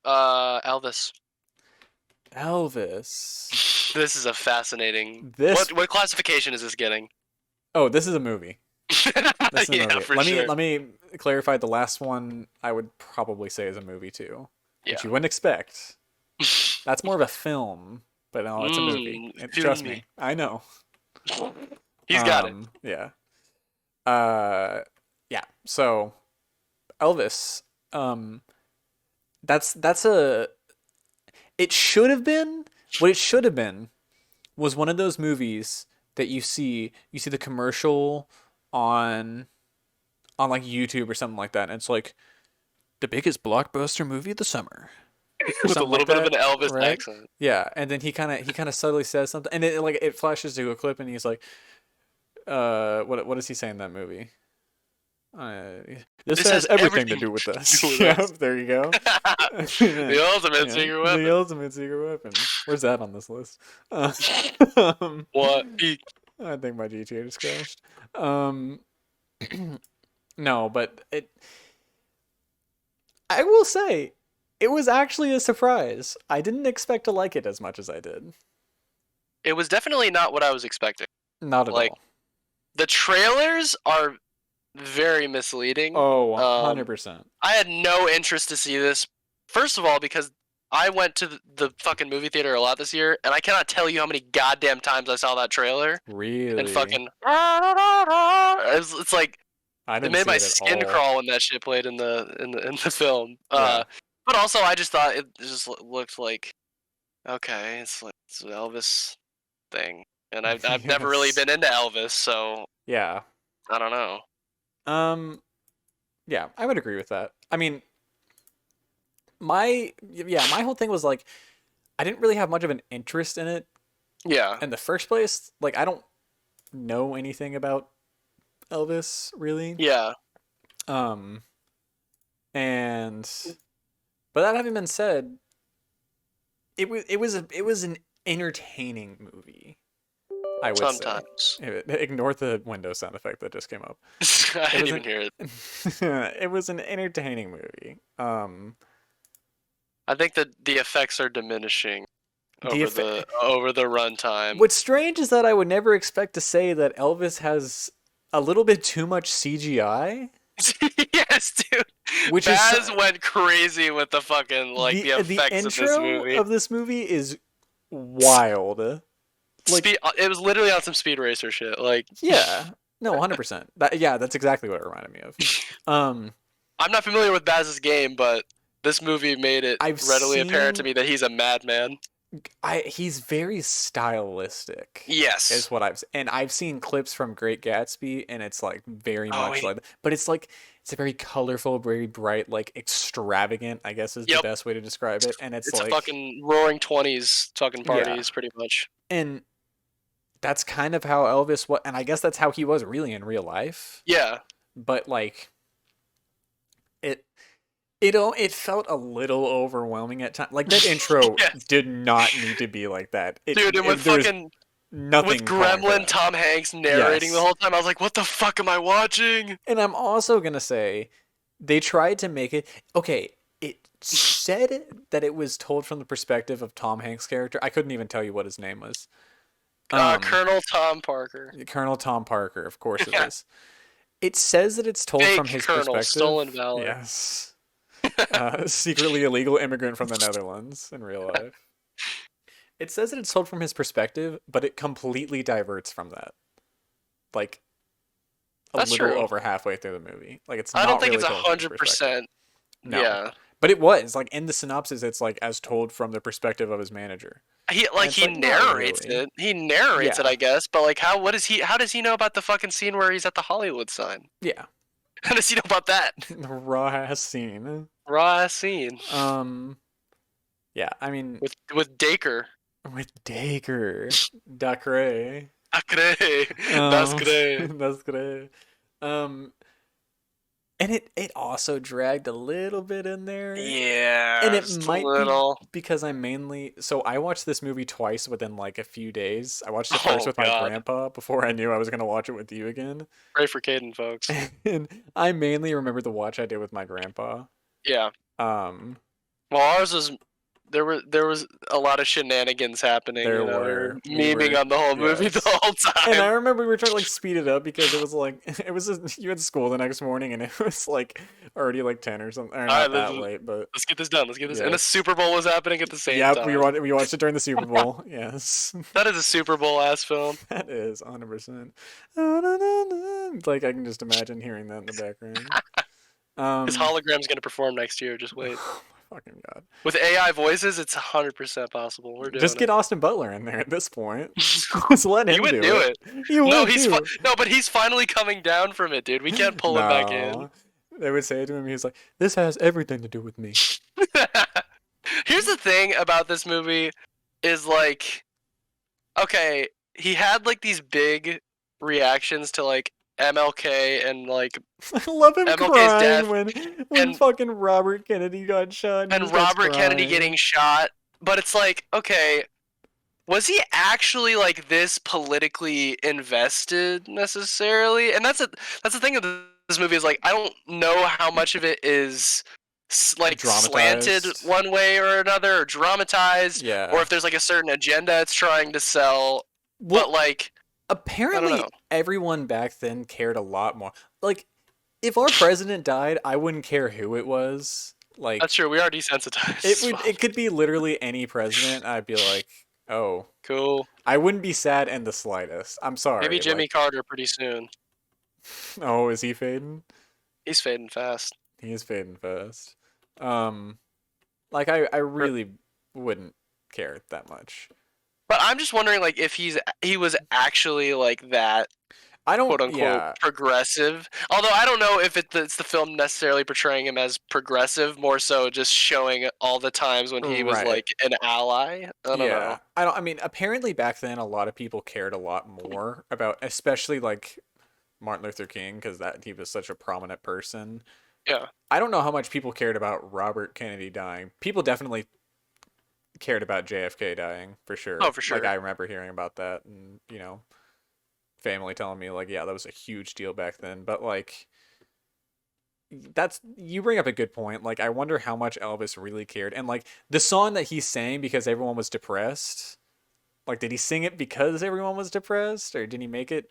Elvis. Elvis. This is a fascinating. This. What classification is this getting? Oh, this is a movie. This is a movie. For sure. Let me clarify. The last one I would probably say is a movie too, which you wouldn't expect. That's more of a film, but no, it's a movie. Trust me, I know. He's got it. Yeah. Yeah. So, Elvis. That's a. It should have been. What it should have been was one of those movies that you see the commercial on like YouTube or something like that, and it's like the biggest blockbuster movie of the summer. With a little bit of an Elvis accent. Yeah, and then he kind of subtly says something, and it flashes to a clip, and he's like, what does he say in that movie? This has everything to do with this. Yep, there you go. The ultimate secret weapon. The ultimate secret weapon. Where's that on this list? What? I think my GTA just crashed. No, but I will say, it was actually a surprise. I didn't expect to like it as much as I did. It was definitely not what I was expecting. Not at all. The trailers are very misleading. Oh, 100%. I had no interest to see this. First of all, because I went to the fucking movie theater a lot this year, and I cannot tell you how many goddamn times I saw that trailer. Really? And fucking... It's like... It made my skin crawl when that shit played in the film. Yeah. But also, I just thought it just looked like... Okay, it's an Elvis thing. And I've never really been into Elvis, so... Yeah. I don't know. Yeah, I would agree with that. I mean, my whole thing was like, I didn't really have much of an interest in it. Yeah. In the first place, like I don't know anything about Elvis really. Yeah. And but that having been said, it was an entertaining movie. I would sometimes say. Ignore the window sound effect that just came up. I didn't even hear it. It was an entertaining movie. I think that the effects are diminishing over the runtime. What's strange is that I would never expect to say that Elvis has a little bit too much CGI. Yes, dude. Which Baz went crazy with the fucking the effects of this movie. The intro of this movie is wild. It was literally on some Speed Racer shit. Yeah, no, 100%. That's exactly what it reminded me of. I'm not familiar with Baz's game, but this movie made it readily apparent to me that he's a madman. He's very stylistic. Yes, is what I've seen clips from Great Gatsby, and it's like very much but it's like it's a very colorful, very bright, like extravagant, I guess is the best way to describe it. And it's like a fucking roaring 20s fucking parties, pretty much. And that's kind of how Elvis was, and I guess that's how he was really in real life. Yeah, but like it felt a little overwhelming at times. Like that intro did not need to be like that. Dude, and with fucking nothing with Gremlin Tom Hanks narrating the whole time, I was like, what the fuck am I watching? And I'm also gonna say they tried to make it okay. It said that it was told from the perspective of Tom Hanks' character. I couldn't even tell you what his name was. Colonel Tom Parker. Colonel Tom Parker, of course it is. It says that it's told from his perspective. Stolen valor. Yes. Secretly illegal immigrant from the Netherlands in real life. It says that it's told from his perspective, but it completely diverts from that. Like That's little true. Over halfway through the movie. Like it's I don't think really it's 100%. No. Yeah. But it was like in the synopsis, it's like as told from the perspective of his manager. He narrates it. He narrates it, I guess. But like, how does he know about the fucking scene where he's at the Hollywood sign? Yeah. How does he know about that? The raw ass scene. Yeah, I mean with Dacre. With Dacre. Dacre. Dacre. And it also dragged a little bit in there. Yeah. And it might be because I watched this movie twice within like a few days. I watched it first with my grandpa before I knew I was going to watch it with you again. Pray for Caden, folks. And I mainly remember the watch I did with my grandpa. Yeah. Well, ours was there was a lot of shenanigans happening. We were memeing on the whole movie the whole time. And I remember we were trying to like speed it up because it was like you had school the next morning and it was like already like 10 or something. Or not that late, but let's get this done. Let's get this. And the Super Bowl was happening at the same time. Yeah, we watched it during the Super Bowl. Yes. That is a Super Bowl ass film. That is 100%. Like I can just imagine hearing that in the background. His hologram's gonna perform next year. Just wait. Fucking God. With AI voices, it's 100% possible. We're doing Just get Austin Butler in there at this point. Just let him do it. No, but he's finally coming down from it, dude. We can't pull him back in. They would say to him, he's like, this has everything to do with me. Here's the thing about this movie is like, okay, he had like these big reactions to like MLK and like I love him MLK's crying death when fucking Robert Kennedy got shot and Robert Kennedy getting shot. But it's like, okay, was he actually like this politically invested necessarily? And that's the thing of this movie is like I don't know how much of it is like slanted one way or another or dramatized, or if there's like a certain agenda it's trying to sell. But like. Apparently, everyone back then cared a lot more. Like, if our president died, I wouldn't care who it was. Like that's true. We are desensitized. It could be literally any president. I'd be like, oh, cool. I wouldn't be sad in the slightest. I'm sorry. Maybe Jimmy Carter pretty soon. Oh, is he fading? He's fading fast. He is fading fast. Like I really wouldn't care that much. But I'm just wondering, like, if he was actually like that, quote unquote progressive. Although I don't know if it's the film necessarily portraying him as progressive, more so just showing all the times when he was like an ally. I don't know. I mean, apparently back then a lot of people cared a lot more about, especially like Martin Luther King, because that he was such a prominent person. Yeah. I don't know how much people cared about Robert Kennedy dying. People definitely cared about JFK dying for sure. Oh, for sure. Like I remember hearing about that, and family telling me like, yeah, that was a huge deal back then. But like, you bring up a good point. Like, I wonder how much Elvis really cared, and like the song that he sang because everyone was depressed. Like, did he sing it because everyone was depressed, or did he make it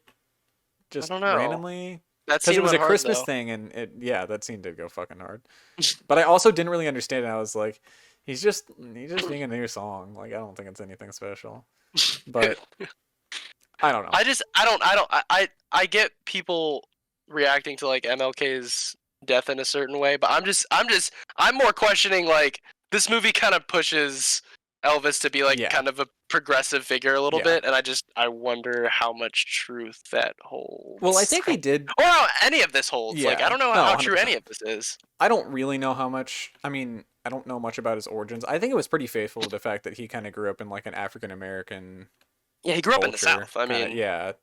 just randomly? That because scene it was went a hard, Christmas though. thing, and that scene did go fucking hard. But I also didn't really understand it. I was like, he's just singing a new song. Like, I don't think it's anything special. But I don't know. I get people reacting to like MLK's death in a certain way, but I'm more questioning like this movie kind of pushes Elvis to be like Yeah. kind of a progressive figure a little Yeah. bit, and I wonder how much truth that holds. Well, I think he did. Or how any of this holds. Like, I Yeah. don't know No, how true 100%. any of this is. I don't really know how much. I mean, I don't know much about his origins. I think it was pretty faithful to the fact that he kind of grew up in like an African American Yeah, he grew up in the culture. South. I mean, Yeah.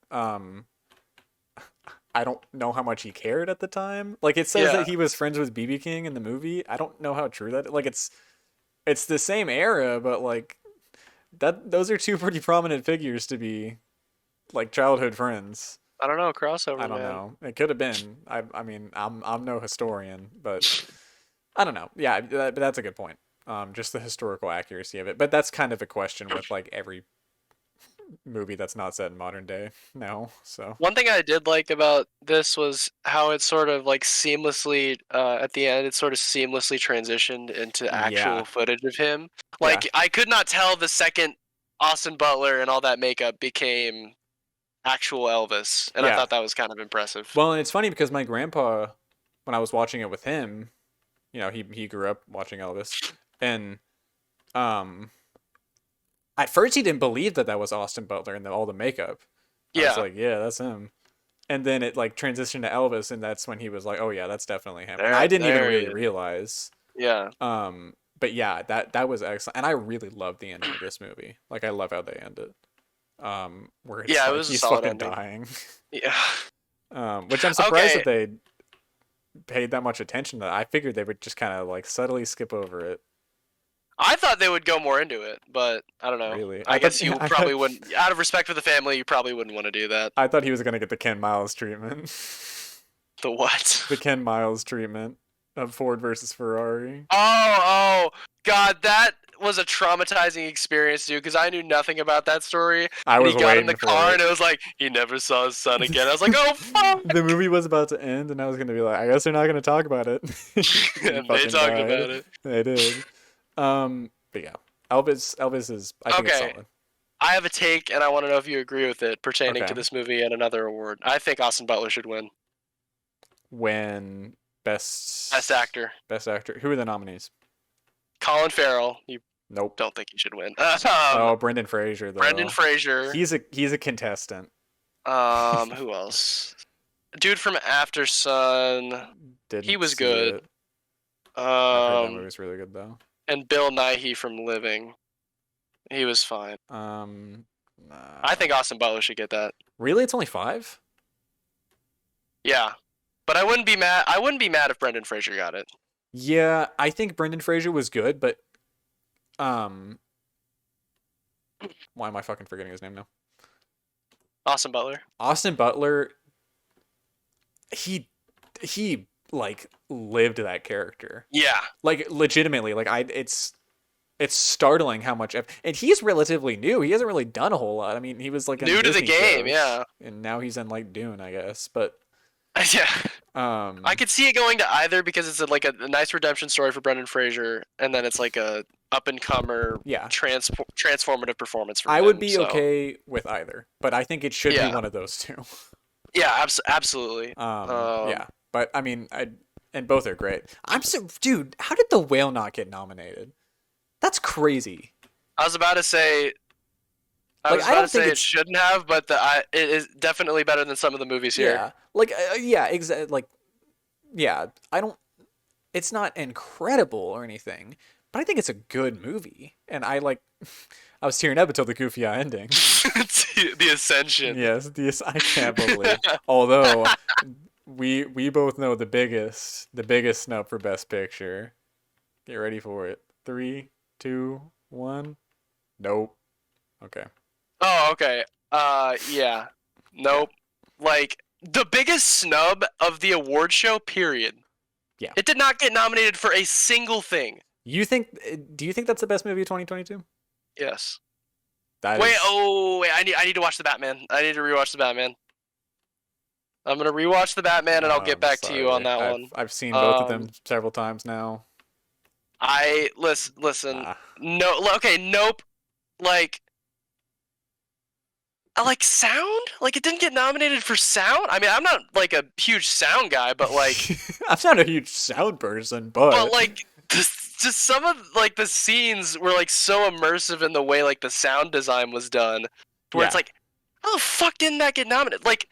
I don't know how much he cared at the time. Like, it says Yeah. that he was friends with BB King in the movie. I don't know how true that. Like, it's the same era, but like those are two pretty prominent figures to be like childhood friends. I don't know, crossover, I don't man. know. It could have been. I mean, I'm no historian, but I don't know. Yeah, but that's a good point. Just the historical accuracy of it. But that's kind of a question with like every movie that's not set in modern day now. So One thing I did like about this was how it sort of like seamlessly at the end it sort of seamlessly transitioned into actual Yeah. footage of him. Yeah. Like I could not tell the second Austin Butler and all that makeup became actual Elvis, and I Yeah. thought that was kind of impressive. Well, and it's funny because my grandpa, when I was watching it with him, he grew up watching Elvis, and at first he didn't believe that was Austin Butler and all the makeup. I was Yeah. like, yeah, that's him. And then it like transitioned to Elvis, and that's when he was like, oh yeah, that's definitely him. And I didn't even There he really is. realize. Yeah. But yeah, that was excellent, and I really love the ending of this movie. Like, I love how they end it. Where it's Yeah, it like was a he's solid fucking ending. dying. Yeah. Which I'm surprised Okay. that they paid that much attention to that. I figured they would just kind of like subtly skip over it. I thought they would go more into it, but I don't know. Really? I guess you I probably thought- wouldn't. Out of respect for the family, you probably wouldn't want to do that. I thought he was gonna get the Ken Miles treatment. The what? The Ken Miles treatment of Ford versus Ferrari. Oh, God, that was a traumatizing experience, dude, because I knew nothing about that story. I And was he got in the waiting for car it. and it was like, he never saw his son again. I was like, oh, fuck! The movie was about to end, and I was gonna be like, I guess they're not gonna talk about it. He And they fucking talked died. about it. They did. But yeah, Elvis is. I think it's Okay. solid. I have a take, and I want to know if you agree with it pertaining Okay. to this movie and another award. I think Austin Butler should win. When best Actor. Best actor. Who are the nominees? Colin Farrell. You Nope. don't think he should win. Oh, Brendan Fraser though. Brendan Fraser. He's a contestant. Who else? Dude from After Sun. Didn't was see good. it. I've heard that Um, movie's really good though. and Bill Nighy from Living. He was fine. Nah. I think Austin Butler should get that. Really, it's only 5. Yeah, but I wouldn't be mad. I wouldn't be mad if Brendan Fraser got it. Yeah, I think Brendan Fraser was good, but why am I fucking forgetting his name now? Austin Butler. Austin Butler. He like lived that character. Yeah. Like, legitimately, like it's startling how much and he's relatively new. He hasn't really done a whole lot. I mean, he was like in New to the Disney game, shows, yeah. and now he's in like Dune, I guess. But Yeah. I I could see it going to either because it's like a nice redemption story for Brendan Fraser, and then it's like a up and comer, yeah, transformative performance for I him, would be so. okay with either, but I think it should be one of those two. Yeah, absolutely. Yeah, but I mean, and both are great. Dude, how did The Whale not get nominated? That's crazy. I was about to say. Like, I don't think it it's- shouldn't have, but it is definitely better than some of the movies here. Yeah, like yeah, exactly. Like, yeah, I don't. It's not incredible or anything, but I think it's a good movie, and I was tearing up until the goofy eye ending. The Ascension. Yes, I can't believe. Although we both know the biggest snub for Best Picture. Get ready for it. 3, 2, 1. Nope. Okay. Oh, okay. Yeah. Nope. Like, the biggest snub of the award show, period. Yeah. It did not get nominated for a single thing. Do you think that's the best movie of 2022? Yes. That Wait, is- I need to watch the Batman. I need to rewatch the Batman. I'm gonna rewatch the Batman, and I'll get I'm back to you on sorry. that one. I've seen both of them several times now. I listen. Nah. No, okay, nope. Like, I like sound. Like, it didn't get nominated for sound. I mean, I'm not like a huge sound guy, but like, I'm not a huge sound person, but like, just some of like the scenes were like so immersive in the way like the sound design was done, where it's yeah. like, how the fuck didn't that get nominated? Like,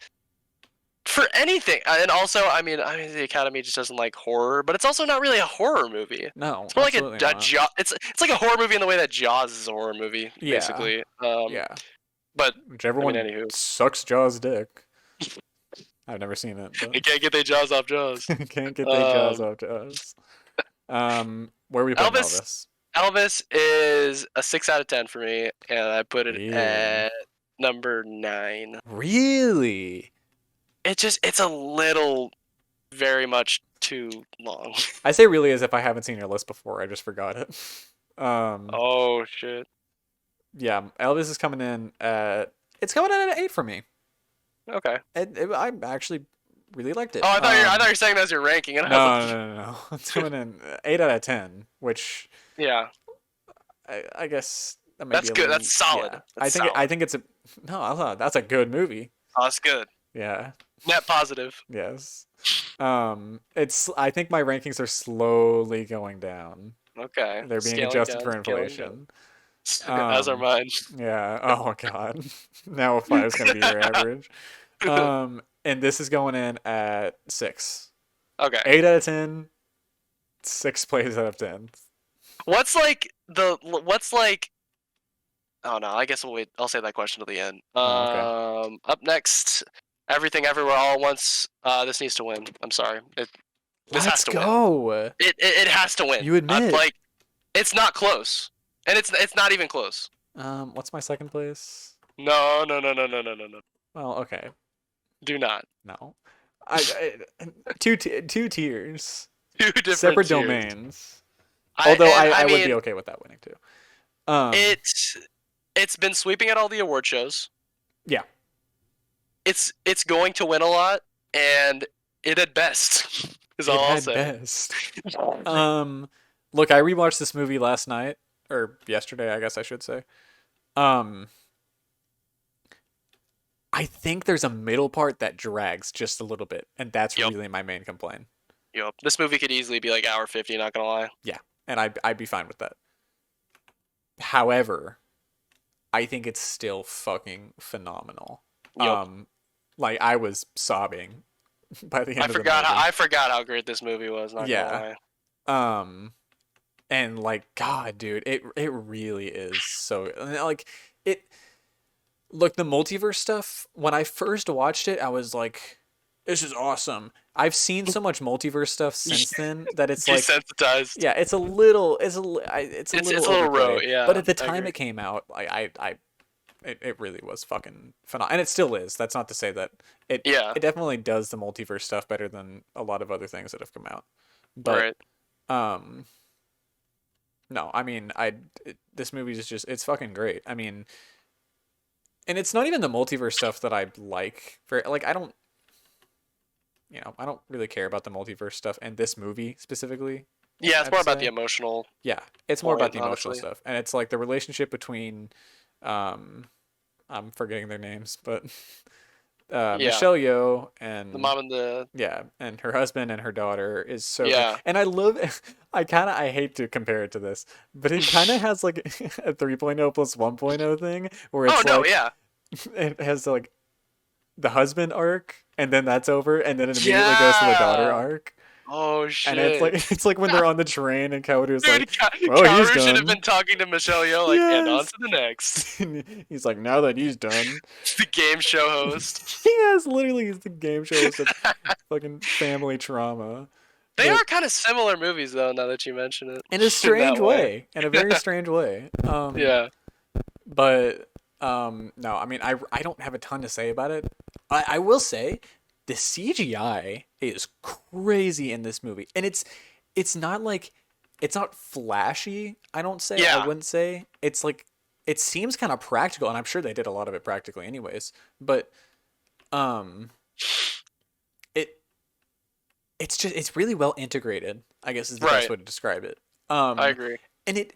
for anything. And also, I mean, the Academy just doesn't like horror, but it's also not really a horror movie. No, It's more like absolutely not. It's like a horror movie in the way that Jaws is a horror movie, Yeah. basically. Yeah. But Whichever I mean, one anywho, sucks Jaws' dick. I've never seen it, they but can't get their Jaws off Jaws. can't get their Jaws off Jaws. Where are we putting Elvis. Elvis? Elvis is a 6 out of 10 for me, and I put it Really? at number 9. Really? It's a little, very much too long. I say really as if I haven't seen your list before. I just forgot it. Oh shit. Yeah, Elvis is coming in at it's coming in at 8 for me. Okay. I actually really liked it. Oh, I thought you were saying that's your ranking, and I was like, No. It's coming in 8 out of 10, which yeah, I guess that may that's be a good. little, That's solid. yeah. That's I solid. think it's a no. That's a good movie. Oh, that's good. Yeah. Net positive. Yes. It's I think my rankings are slowly going down. Okay. They're being Scaling adjusted down, for scaling down. inflation. As are Um, mine. yeah. Oh God. Now a 5 is gonna be your average. And this is going in at 6. Okay. 8 out of 10. 6 plays out of 10. What's like? Oh no, I guess we'll wait. I'll say that question till the end. Oh, okay. Up next, Everything Everywhere All at Once. This needs to win. I'm sorry. This has Let's to win. go. It has to win. You admit. Like, it's not close, and it's not even close. What's my second place? No. Well, okay. Do not. No. Two tiers. Two different Separate tiers. domains. Although I would mean, be okay with that winning too. It's been sweeping at all the award shows. Yeah. It's going to win a lot, and it at best is all I'll say. Best. Look, I rewatched this movie last night or yesterday, I guess I should say. I think there's a middle part that drags just a little bit, and that's really my main complaint. Yep. This movie could easily be like hour 50, not gonna lie. Yeah, and I'd be fine with that. However, I think it's still fucking phenomenal. Yep. Like I was sobbing by the end of the movie. I forgot how great this movie was, not gonna lie. And like God, dude, it really is so like it. Look, the multiverse stuff, when I first watched it, I was like, this is awesome. I've seen so much multiverse stuff since then that it's like desensitized. Yeah, it's a little rote, yeah. But at the time it came out, it really was fucking phenomenal. And it still is. That's not to say that it definitely does the multiverse stuff better than a lot of other things that have come out. But no, I mean, this movie is just it's fucking great. I mean, and it's not even the multiverse stuff that I like. I don't really care about the multiverse stuff and this movie specifically. Yeah, it's more about the emotional. Yeah, it's more about the emotional stuff, and it's like the relationship between, I'm forgetting their names, but Michelle Yeoh and the mom and and her husband and her daughter is so good. And I love. I hate to compare it to this, but it kind of has like a 3.0 plus 1.0 thing where it's it has like the husband arc, and then that's over, and then it immediately goes to the daughter arc. Oh shit! And it's like when they're on the train, and Kaoru's like, "Oh, he's done." Should have been talking to Michelle Yeoh, like, and on to the next. He's like, now that he's done, the game show host. Yes, literally, he's the game show host of fucking Family Trauma. They are kind of similar movies, though. Now that you mention it, in a strange way, in a very strange way. But no, I mean, I don't have a ton to say about it. I will say the CGI is crazy in this movie, and it's not like it's not flashy. I wouldn't say it's like it seems kind of practical, and I'm sure they did a lot of it practically, anyways. But it's really well integrated, I guess is the best Right. way to describe it. I Um, agree. and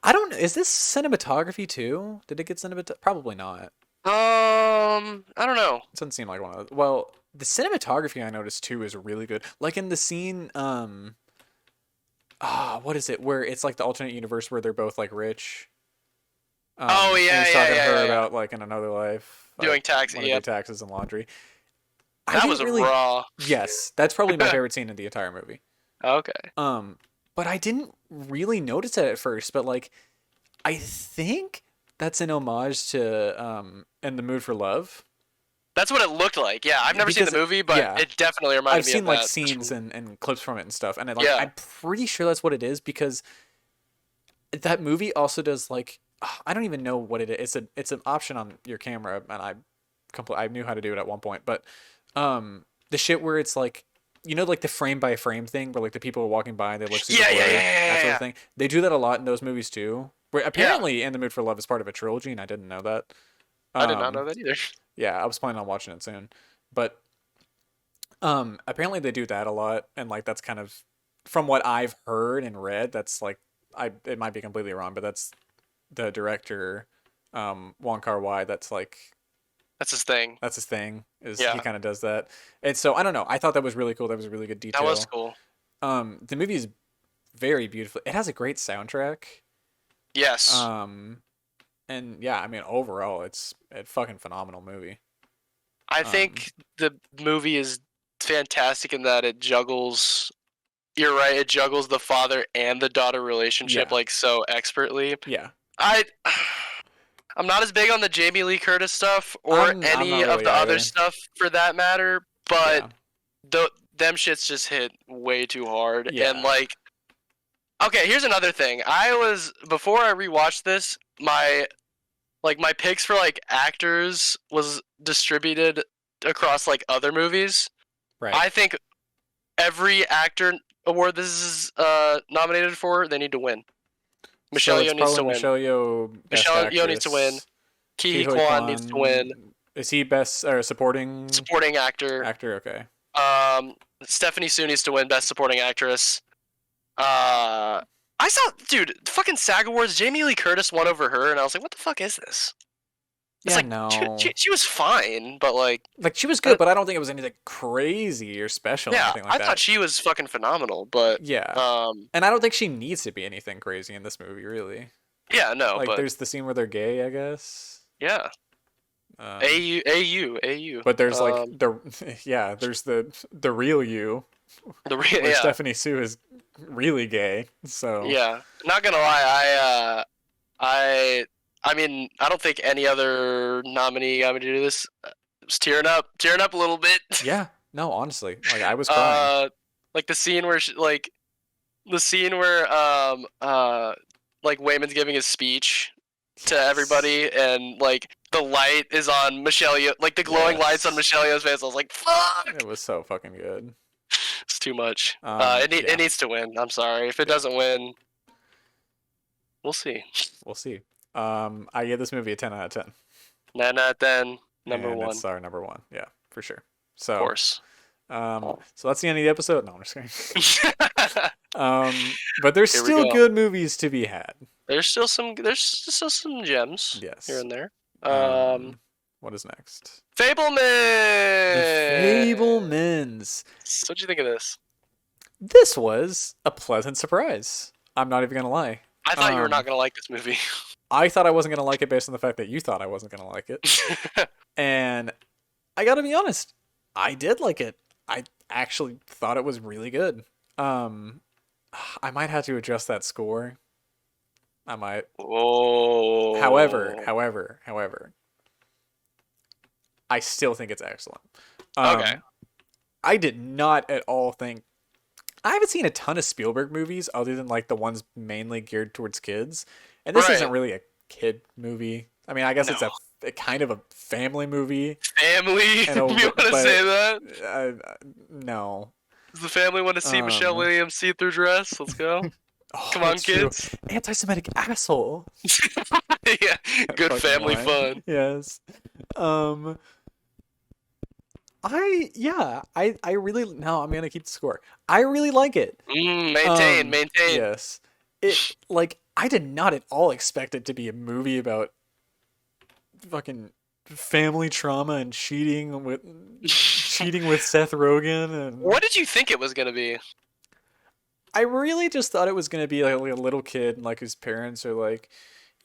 I don't know, is this cinematography too? Did it get Probably not. I don't know. It doesn't seem like one of those. Well, the cinematography I noticed too is really good. Like in the scene, what is it? Where it's like the alternate universe where they're both like rich. Oh And yeah, he's yeah, talking to yeah, her yeah, yeah. about like in another life, Doing taxi. want to do Yep. taxes and laundry. I That was didn't a really. raw. Yes, that's probably my favorite scene in the entire movie. Okay. Um, but I didn't really notice it at first. But like, I think that's an homage to "In the Mood for Love." That's what it looked like. Yeah, I've never seen the Because movie, but yeah, it definitely reminded I've me of seen like that. scenes and clips from it and stuff, and Yeah. I'm pretty sure that's what it is because that movie also does like I don't even know what it is. It's an option on your camera, and I knew how to do it at one point, but the shit where it's like like the frame by frame thing where like the people are walking by and they look super Yeah, yeah, yeah, blurry, that yeah, sort of yeah. thing. They do that a lot in those movies too. Where Yeah. apparently In the Mood for Love is part of a trilogy, and I didn't know that. I did not Um, know that either. yeah, I was planning on watching it soon, but apparently they do that a lot, and like that's kind of from what I've heard and read. That's like it might be completely wrong, but that's the director, Wong Kar-wai. That's his thing. That's his thing. Is he Yeah, kind of does that, and so I don't know. I thought that was really cool. That was a really good that was detail. cool. The movie is very beautiful. It has a great soundtrack. Yes. Um, and yeah, I mean overall, it's a fucking phenomenal movie. I Um, think the movie is fantastic in that it juggles. You're right. It juggles the father and the daughter relationship yeah, like so expertly. yeah. I. I'm not as big on the Jamie Lee Curtis stuff or I'm not any of really the other either. stuff for that matter, but Yeah, them shits just hit way too hard. And yeah. like, okay, here's another thing. I was before I rewatched this, my picks for like actors was distributed across like other movies. Right. I think every actor award this is nominated for, they need to win. So Michelle it's Yeoh needs probably to win. Michelle Yeoh, Best Michelle Yeoh needs to win. Actress. Ki Ke Hee Huy Kwan needs to win. Kwan. Is he best or supporting Supporting actor. actor? Okay. Stephanie Sue needs to win Best Supporting Actress. Uh, I saw, dude, fucking SAG Awards. Jamie Lee Curtis won over her, and I was like, what the fuck is this? It's Yeah, like no. she was fine, but like, Like she was uh, good, but I don't think it was anything crazy or special or yeah, anything like I thought that. she was fucking phenomenal. But Yeah. And I don't think she needs to be anything crazy in this movie, really. yeah, no, Like but there's the scene where they're gay, I guess. yeah, Um, AU. but there's like yeah, there's the real you where Yeah, Stephanie Sue is really gay. So yeah. Not gonna lie, I mean, I don't think any other nominee I'm gonna do this. Was tearing up a little bit. yeah, no, honestly, like I was crying. uh, like the scene where the scene where like Wayman's giving his speech to Yes. everybody, and like the light is on Michelle Yeoh, like the glowing lights on Yes. Michelle Yeoh's face. I was like, fuck, It was so fucking good. it's too much. It Yeah, needs to win. I'm sorry if it yeah, doesn't win. We'll see. we'll see. I give this movie a 10 out of 10, Nah, then number and one, it's our number one. Yeah, for sure. of So, course. so that's the end of the episode. No, I'm just kidding. But there's Here we still go. good movies to be had. There's still some gems here Yes. and there. What is next? The Fableman. Fablemans. What'd you think of this? This was a pleasant surprise. I'm not even gonna lie. I thought you were not Um, gonna like this movie. I thought I wasn't gonna like it based on the fact that you thought I wasn't gonna like it. And I gotta be honest, I did like it. I actually thought it was really good. Um, I might have to adjust that score. I might. Oh. However, I still think it's excellent. Okay. I did not at all think. I haven't seen a ton of Spielberg movies other than like the ones mainly geared towards kids, and this isn't Right. really a kid movie. I mean, I guess it's No. a kind of a family movie, Family. and If you want to say that. no. Does the family want to see Michelle Um, Williams see-through dress? Let's go. oh, Come on, that's true. kids. Anti-Semitic asshole. Yeah. That Good fucking family line. fun. Yes. Um, I really no, I'm gonna keep the score. I really like it. Maintain. Yes. It like I did not at all expect it to be a movie about fucking family trauma and cheating with Seth Rogen, and What did you think it was gonna be? I really just thought it was gonna be like a little kid and like his parents are like,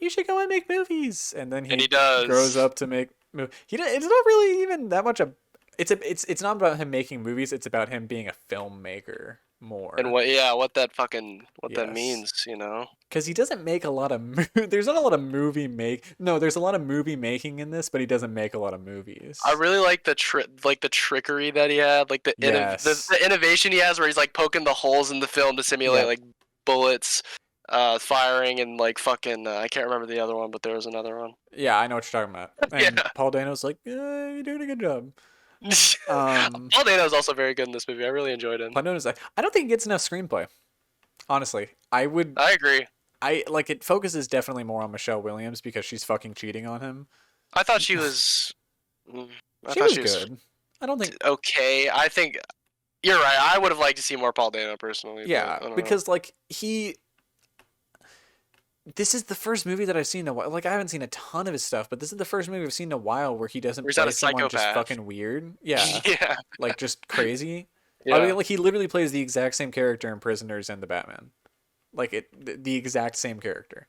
you should go and make movies, and then And he he grows does. up to make it's not really even that much it's not about him making movies, it's about him being a filmmaker And more. what that Yes. means, you know? Because he doesn't make a lot of there's not a lot of there's a lot of movie making in this, but he doesn't make a lot of I movies. really like the trickery that he had, like Yes. the innovation he has, where he's like poking the holes in the film to simulate Yep. like bullets, firing, and like fucking I can't remember the other one, but there was another one. Yeah, I know what you're talking about. And Yeah. Paul Dano's like, you're doing a good job. Um, Paul Dano is also very good in this movie. I really enjoyed him. Paul Dano's like, I don't think he gets enough screenplay. Honestly, I agree. I like it focuses definitely more on Michelle Williams because she's fucking cheating on him. I thought she was. mm, I She thought was she was good. I don't think, okay. I think you're right. I would have liked to see more Paul Dano personally, but yeah, I don't know. because like this is the first movie that I've seen in a while. Like, I haven't seen a ton of his stuff, but this is the first movie I've seen in a while where he doesn't He's not play a someone just psychopath. fucking weird. Yeah, Yeah, like just crazy. I yeah. mean, like he literally plays the exact same character in Prisoners and the Batman. Like the exact same character.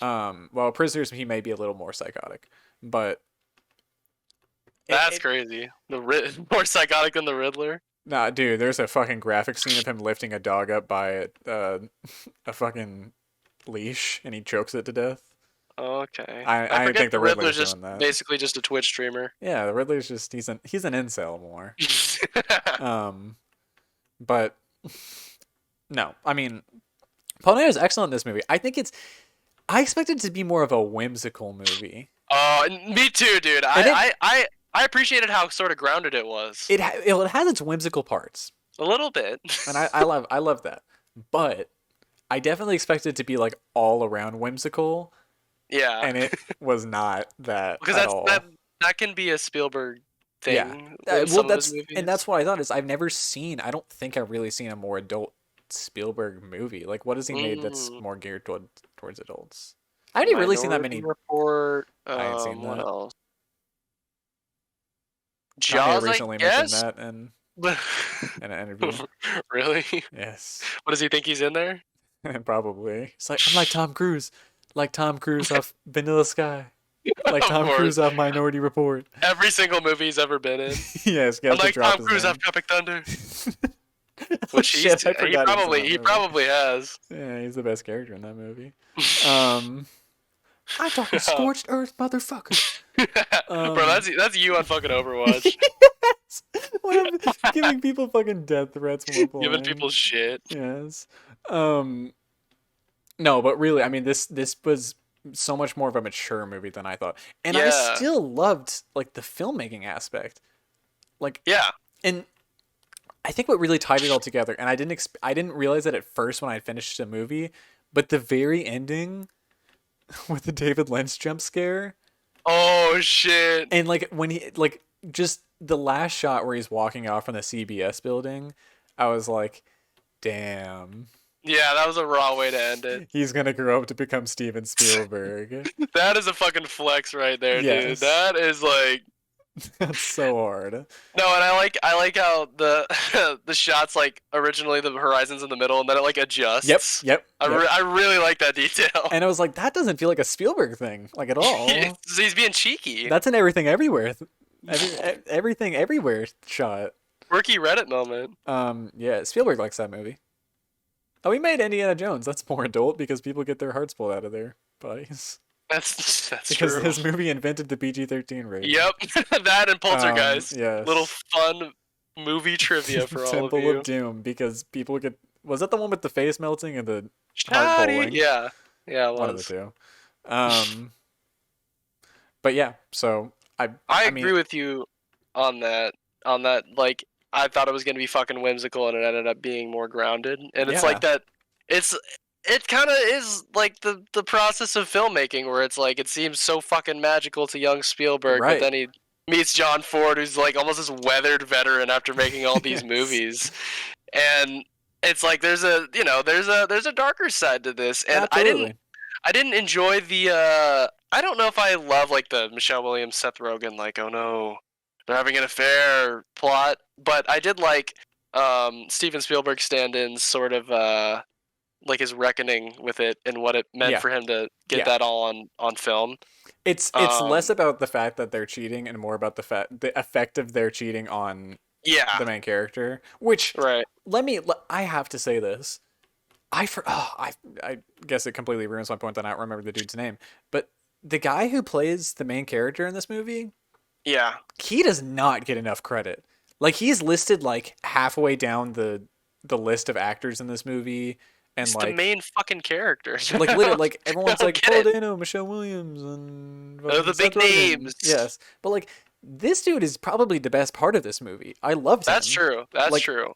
Well, Prisoners he may be a little more psychotic, but That's it crazy. More psychotic than the Riddler. nah, dude. There's a fucking graphic scene of him lifting a dog up by a fucking leash and he chokes it to death. Okay. I I forget think the the Riddler's Riddler's just doing that. basically just a Twitch streamer. Yeah, the Riddler's just he's an incel more. Um, but no, I mean, Paul Dano is excellent in this movie. I expected it to be more of a whimsical movie, Oh, me too, dude. and I appreciated how sort of grounded it was. it has its whimsical parts, A little bit. and I love that. But I definitely expected it to be like all around whimsical, Yeah. and it was not that Because at all. that can be a Spielberg Yeah. thing in Well, some of his that's movies. what I thought is I've never seen. I don't think I've really seen a more adult Spielberg movie. Like, what has he made that's Mm, more geared towards adults? I haven't really seen that Minority many. Report. I ain't seen What that. else? Kanye Jaws, I recently mentioned guess. that in an interview. Really? Yes, What does he think he's in there? probably. It's like I'm like Tom Cruise off Vanilla Sky, like Of Tom course. Cruise off Minority Report. Every single movie he's ever been in. Yes, you have to Unlike drop Tom his Cruise off name. Tropic Thunder, Oh which shit! I forgot he was in that he movie. probably has. Yeah, he's the best character in that movie. Um, I'm talking scorched earth, motherfucker. Bro, Um, that's you on fucking Overwatch, yes. When I'm giving people fucking death threats when we're giving playing. people shit. Yes. Um, no, but really, I mean, this was so much more of a mature movie than I thought, and I Yeah, still loved like the filmmaking aspect. Like, yeah. and I think what really tied it all together, and I didn't realize that at first when I finished the movie, but the very ending with the David Lynch jump scare. Oh shit. And like when he like just the last shot where he's walking off from the CBS building, I was like, damn. Yeah, that was a raw way to end it. He's gonna grow up to become Steven Spielberg. That is a fucking flex right there, dude. Yes. That is like That's so hard. no, and I like how the the shots like originally the horizon's in the middle and then it like Yep, adjusts. yep, yep. I really like that detail. And I was like, that doesn't feel like a Spielberg thing, like at all. He's being cheeky. That's an everything everywhere. Everything everywhere shot. Quirky Reddit moment. Yeah, Spielberg likes that movie. Oh, he made Indiana Jones. That's more adult because people get their hearts pulled out of their bodies. That's Because true. his movie invented the PG-13 rating. Yep, that and Poltergeist. Little Yes. fun movie trivia for all of Temple of you. Doom because people get was that the one with the face melting and the heart Shotty. pulling? Yeah, yeah, it One of the was. two. Um, but yeah, so I I agree mean, with you on that. On that, like I thought it was gonna be fucking whimsical, and it ended up being more grounded. And it's yeah, like that. It kind of is like the process of filmmaking, where it's like it seems so fucking magical to young Spielberg, but right. then meets John Ford, who's like almost this weathered veteran after making all these Yes. movies, and it's like there's a darker side to this, and Absolutely. I didn't enjoy the I don't know if I love like the Michelle Williams, Seth Rogen, like, oh no, they're having an affair plot, but I did like Steven Spielberg stand-ins sort of like his reckoning with it and what it meant for him to get that all on film. It's less about the fact that they're cheating and more about the effect of their cheating on the main character. Which I have to say this. I guess it completely ruins my point that I don't remember the dude's name. But the guy who plays the main character in this movie, he does not get enough credit. Like, he's listed like halfway down the list of actors in this movie. And it's like the main fucking character. Like literally, like everyone's like Paul Dano, Michelle Williams, and they're the big names. Yes, but like this dude is probably the best part of this movie. I loved him. That's true. That's true.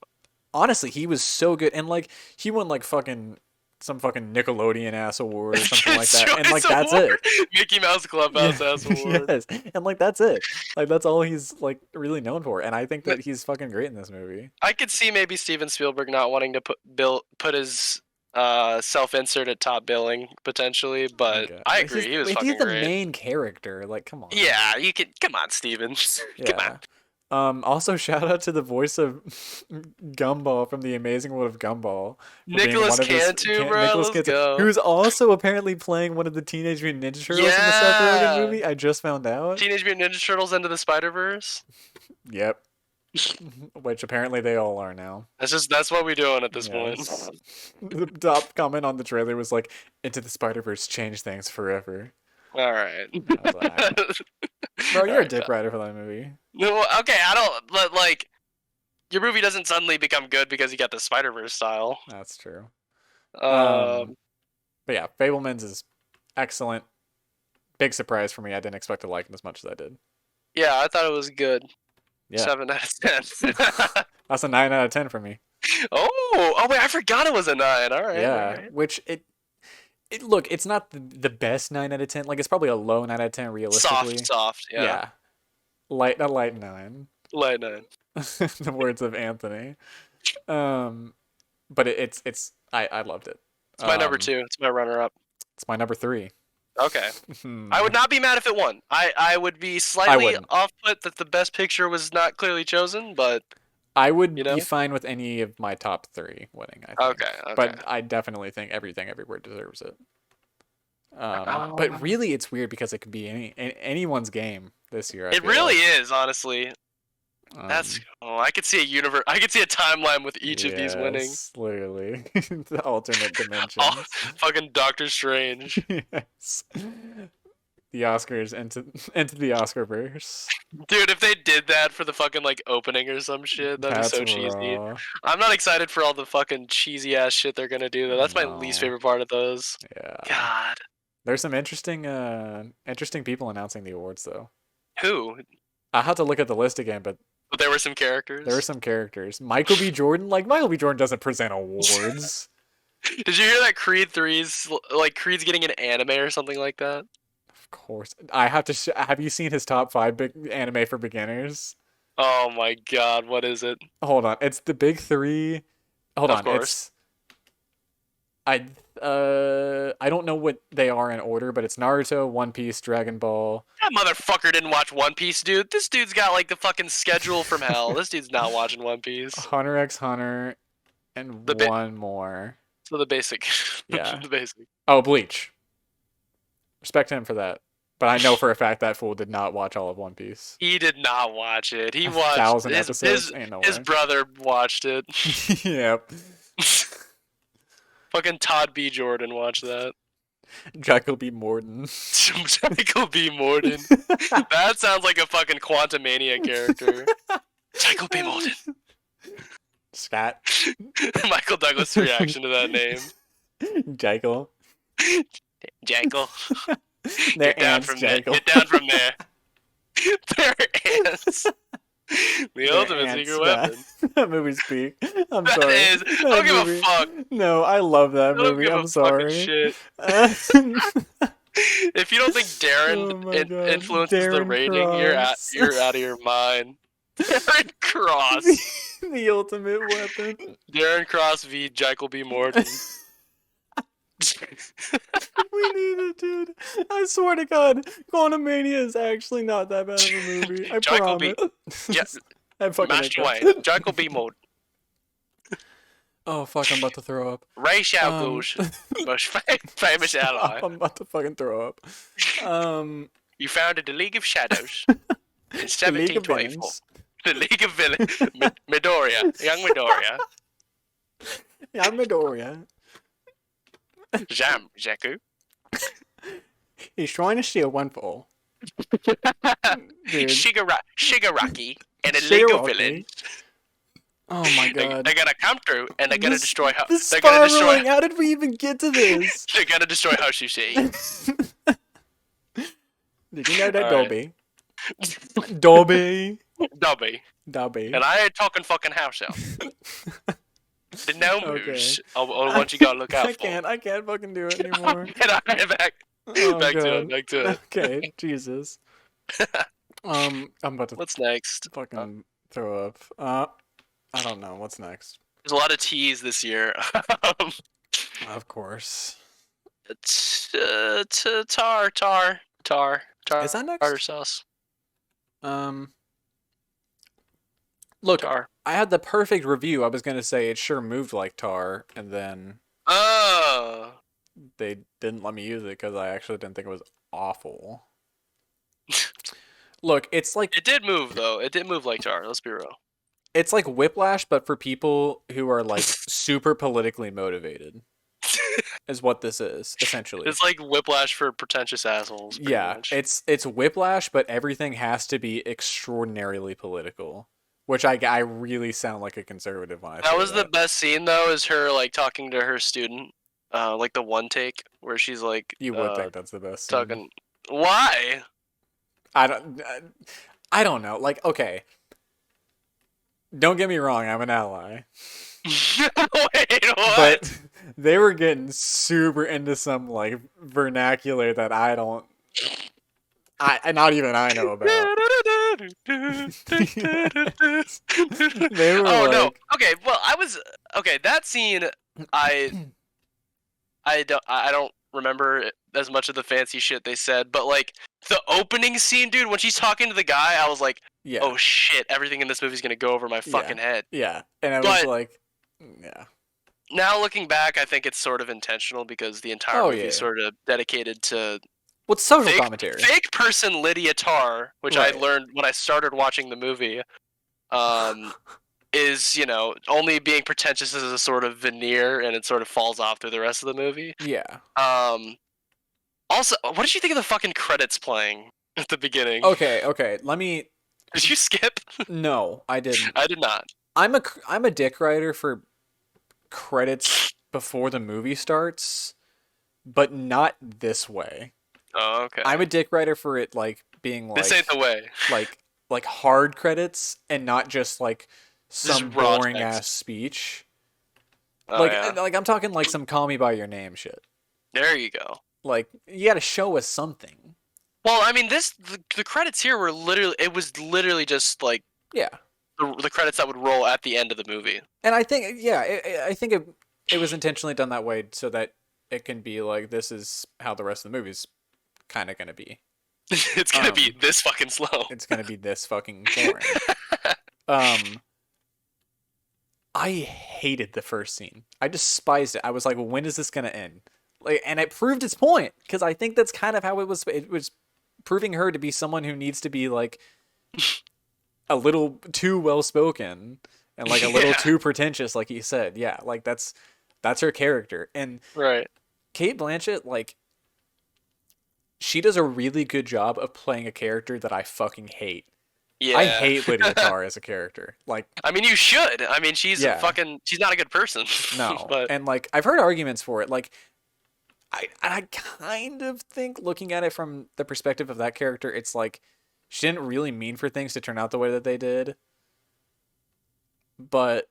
Honestly, he was so good, and like he won like some fucking Nickelodeon ass award or something like that, and like that's it. Mickey Mouse Clubhouse ass award. Yes, and like that's it. Like that's all he's like really known for, and I think that he's fucking great in this movie. I could see maybe Steven Spielberg not wanting to put his self-insert at top billing potentially, but I agree. He was fucking great. He's the great. main character. Like, come on. Yeah, you can. Come on, Steven. Come on. Also, shout out to the voice of Gumball from The Amazing World of Gumball. Nicholas Cantu, bro. Let's go. Who's also apparently playing one of the Teenage Mutant Ninja Turtles in the Seth Rogen movie. I just found out. Teenage Mutant Ninja Turtles Into the Spider-Verse. Yep. Which apparently they all are now. That's what we're doing at this point. The top comment on the trailer was like, "Into the Spider-Verse changed things forever." All right. Bro, you're a dick rider for that movie. No, okay, I don't like. Your movie doesn't suddenly become good because you got the Spider-Verse style. That's true. But yeah, Fabelmans is excellent. Big surprise for me. I didn't expect to like him as much as I did. Yeah, I thought it was good. Yeah. 7 out of 10. That's a 9 out of 10 for me. Oh wait, I forgot it was a 9. All right. Yeah, all right. Which look, it's not the best 9 out of 10. Like, it's probably a low 9 out of 10 realistically. Soft. Yeah. A light 9. Light 9. The words of Anthony. But I loved it. It's my number 2. It's my runner-up. It's my number 3. Okay. I would not be mad if it won. I would be slightly off-put that the best picture was not clearly chosen, but I would be fine with any of my top 3 winning, I think. Okay. But I definitely think Everything Everywhere deserves it. But really, it's weird because it could be anyone's game this year. It really is, honestly. I could see a universe. I could see a timeline with each of these winning. Literally, the alternate dimensions. Fucking Doctor Strange. Yes. The Oscars into the Oscarverse. Dude, if they did that for the fucking like opening or some shit, that'd be so cheesy. I'm not excited for all the fucking cheesy ass shit they're gonna do though. That's my least favorite part of those. Yeah. God. There's some interesting people announcing the awards though. Who? I have to look at the list again, but there were some characters. There were some characters. Michael B. Jordan. Like, Michael B. Jordan doesn't present awards. Did you hear that Creed's getting an anime or something like that? Of course. I have to. Have you seen his top 5 big anime for beginners? Oh my god, what is it? Hold on. It's the big 3. Hold on. Of course. I don't know what they are in order, but it's Naruto, One Piece, Dragon Ball. That motherfucker didn't watch One Piece, dude. This dude's got like the fucking schedule from hell. This dude's not watching One Piece. Hunter x Hunter, and one more. So the basic. Yeah. The basic. Oh, Bleach. Respect him for that. But I know for a fact that fool did not watch all of One Piece. He did not watch it. He watched 1,000 episodes. His brother watched it. Yep. Fucking Todd B. Jordan watched that. Jackal B. Morden. Jackal B. Morden. That sounds like a fucking Quantumania character. Jackal B. Morden. Scat. Michael Douglas' reaction to that name. Jackal. Jackal. They're ants, Jackal. Get down from there. They're ants. The ultimate secret weapon. That movie's peak. I'm that sorry. Is. I don't give a fuck. No, I love that movie. I'm sorry. Shit. If you don't think Darren influences the rating, you're out of your mind. Darren Cross. The ultimate weapon. Darren Cross v. Jekyll B. Morton. We need it, dude. I swear to God, Quantumania is actually not that bad of a movie. I promise. I fucking Master Wayne. Jekyll B. Morton. Oh fuck! I'm about to throw up. Ray Shao Goose, most famous ally. I'm about to fucking throw up. You founded the League of Shadows in 1724. The League of Villains. Midoriya, young Midoriya. Young Midoriya. Jam, Zeku. He's trying to steal one for. Shigaraki and a League of Villains. Oh my God! They're gonna come through and they're gonna destroy her. This spiraling. How did we even get to this? They're gonna destroy Hoshiji. Did you know that Dobby? Dobby. And I ain't talking fucking house elf. The gnomes are the ones you gotta look out for. I can't fucking do it anymore. Back to it. Okay, Jesus. I'm about to. What's next? Fucking throw up. I don't know. What's next? There's a lot of T's this year. Of course. It's tar. Is that next? Tartar sauce. Look, tar. I had the perfect review. I was gonna say it sure moved like tar, and then they didn't let me use it because I actually didn't think it was awful. Look, it's like it did move though. It did move like tar. Let's be real. It's like Whiplash, but for people who are like super politically motivated. Is what this is essentially. It's like Whiplash for pretentious assholes. Yeah, much. it's Whiplash, but everything has to be extraordinarily political. Which I really sound like a conservative when I say that. That was the best scene though, is her like talking to her student, like the one take where she's like. You would think that's the best. Talking. Why? I don't know. Like, okay. Don't get me wrong, I'm an ally. Wait, what? But they were getting super into some like vernacular that not even I know about. They were no. Okay, well that scene I don't remember as much of the fancy shit they said, but like the opening scene, dude, when she's talking to the guy, I was like, yeah. Oh shit, everything in this movie's gonna go over my fucking head. Yeah. And I was like, yeah. Now looking back, I think it's sort of intentional because the entire movie is sort of dedicated to what's social commentary. Fake person Lydia Tarr, which I learned when I started watching the movie, is, only being pretentious as a sort of veneer, and it sort of falls off through the rest of the movie. Yeah. Also, what did you think of the fucking credits playing at the beginning? Okay. Let me. Did you skip? No, I didn't. I did not. I'm a dick writer for credits before the movie starts, but not this way. Oh, okay. I'm a dick writer for it like being like this ain't the way. like hard credits and not just like some boring ass speech. Oh, like I'm talking like some Call Me by Your Name shit. There you go. Like you got to show us something. Well, I mean, the credits here were literally just like the credits that would roll at the end of the movie. And I think it was intentionally done that way so that it can be like this is how the rest of the movie's kind of gonna be. It's gonna be this fucking slow. It's gonna be this fucking boring. I hated the first scene. I despised it. I was like, well, when is this gonna end? Like, and it proved its point because I think that's kind of how it was. It was proving her to be someone who needs to be like a little too well spoken and like a little too pretentious, like you said. Yeah, like that's her character. And Cate Blanchett, like, she does a really good job of playing a character that I fucking hate. Yeah. I hate Lydia Tarr as a character. Like, I mean, you should. I mean, she's she's not a good person. No. But... And like, I've heard arguments for it. Like, I kind of think, looking at it from the perspective of that character, it's like she didn't really mean for things to turn out the way that they did. But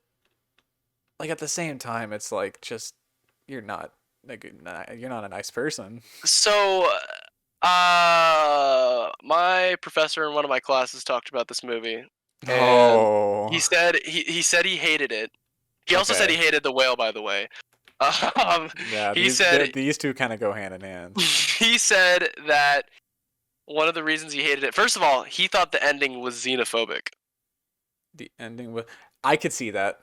like at the same time, it's like just you're not you're not a nice person. So, my professor in one of my classes talked about this movie, and he Oh, said he said he hated it. He also said he okay. hated the whale, by the way. Um, Yeah, he said these two kind of go hand in hand. he said that one of the reasons he hated it, first of all, he thought the ending was xenophobic. The ending was, I could see that.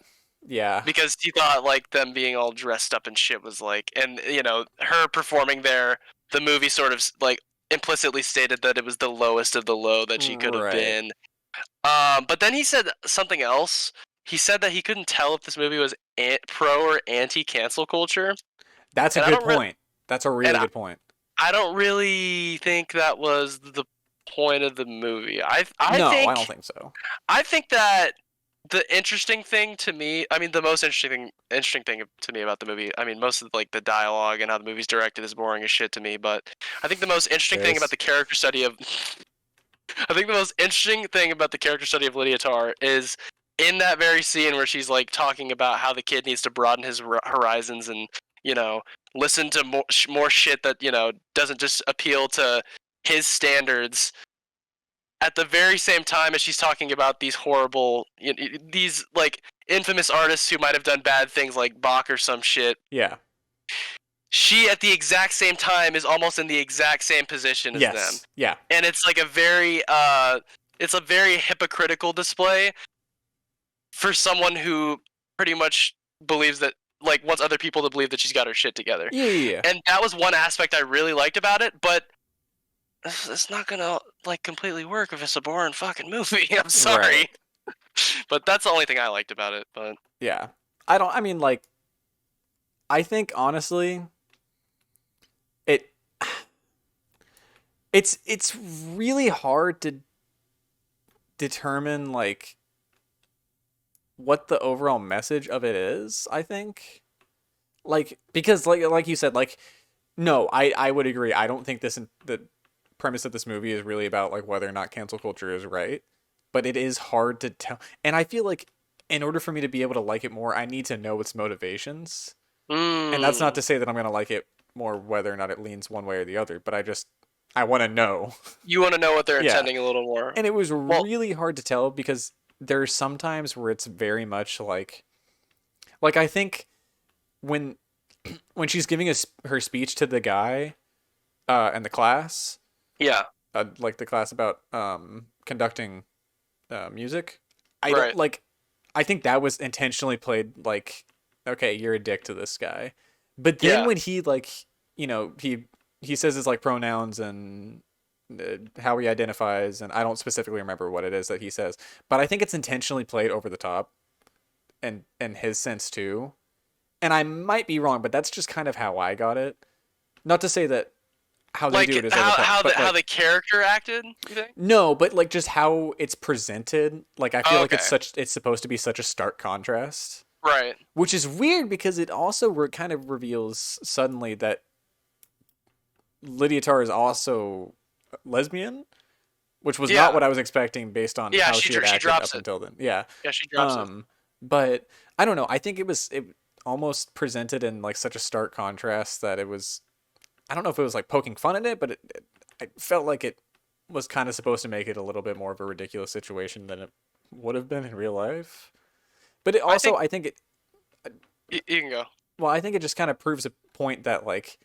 Yeah. Because he thought like them being all dressed up and shit was like, and her performing there, the movie sort of like implicitly stated that it was the lowest of the low that she could have Right. been. But then he said something else. He said that he couldn't tell if this movie was pro or anti cancel culture, That's a and I good don't really, point. That's a and really good point. I don't really think that was the point of the movie. No, I don't think so. I think that the interesting thing to me, I mean, the most interesting thing to me about the movie, I mean, most of like the dialogue and how the movie's directed is boring as shit to me, but I think the most interesting thing about Cheers. the character study of, I think the most interesting thing about the character study of Lydia Tarr is in that very scene where she's like talking about how the kid needs to broaden his horizons and listen to more shit that doesn't just appeal to his standards at the very same time as she's talking about these horrible, these like infamous artists who might have done bad things like Bach or some shit. Yeah. She at the exact same time is almost in the exact same position as them, Yes. Yeah. and it's like it's a very hypocritical display for someone who pretty much believes that like wants other people to believe that she's got her shit together. Yeah. And that was one aspect I really liked about it, but it's not gonna like completely work if it's a boring fucking movie. I'm sorry, Right. but that's the only thing I liked about it. But Yeah. I mean, like, I think honestly, it it's really hard to determine like what the overall message of it is, I think. Like, because like you said, like, no, I would agree. I don't think the premise of this movie is really about like whether or not cancel culture is right, but it is hard to tell. And I feel like in order for me to be able to like it more, I need to know its motivations. And that's not to say that I'm gonna like it more whether or not it leans one way or the other, but I want to know. you want to know what they're Yeah. intending a little more. And it was Well, really hard to tell because there's some times where it's very much like I think when she's giving her speech to the guy in the class, yeah, like the class about conducting music, I don't right. like. I think that was intentionally played like, okay, you're a dick to this guy, but then Yeah, when he like, he says his like pronouns and how he identifies, and I don't specifically remember what it is that he says, but I think it's intentionally played over the top, and his sense too. And I might be wrong, but that's just kind of how I got it. Not to say that how they like do it is over the top, but how like the character acted. You think? no, but like just how it's presented. Like I feel Oh, like okay, it's supposed to be such a stark contrast, right. which is weird because it also kind of reveals suddenly that Lydia Tarr is also lesbian, which was not Yeah, what I was expecting based on yeah. how she had She acted drops up it. until then. Yeah. Yeah, she drops it. But I don't know. I think it almost presented in like such a stark contrast that it was. I don't know if it was like poking fun at it, but I felt like it was kind of supposed to make it a little bit more of a ridiculous situation than it would have been in real life. But it I also, think I think it. you can go. Well, I think it just kind of proves a point that like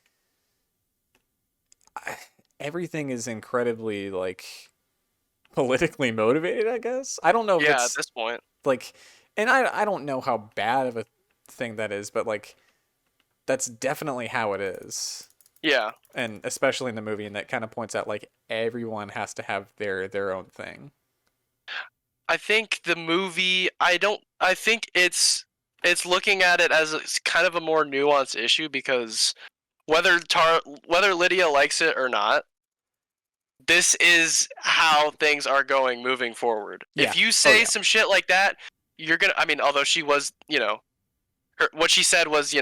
everything is incredibly like politically motivated. I guess I don't know if Yeah, at it's this point. like, and I don't know how bad of a thing that is, but like that's definitely how it is. Yeah, And especially in the movie, and that kind of points out like everyone has to have their own thing. I think the movie. I don't. I think it's looking at it as kind of a more nuanced issue because whether Lydia likes it or not, this is how things are going moving forward. Yeah. If you Oh say yeah. some shit like that, you're gonna. I mean, although she was, what she said was,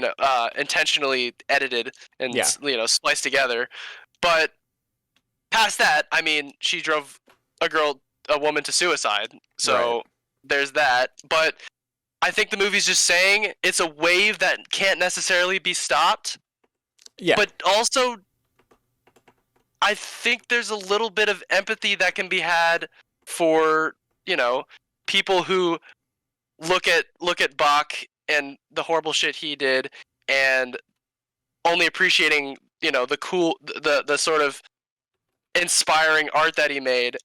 intentionally edited and Yeah. spliced together. But past that, I mean, she drove a woman to suicide. Right. So there's that. But I think the movie's just saying it's a wave that can't necessarily be stopped. Yeah. But also, I think there's a little bit of empathy that can be had for, people who look at Bach and the horrible shit he did, and only appreciating, the cool, the sort of inspiring art that he made,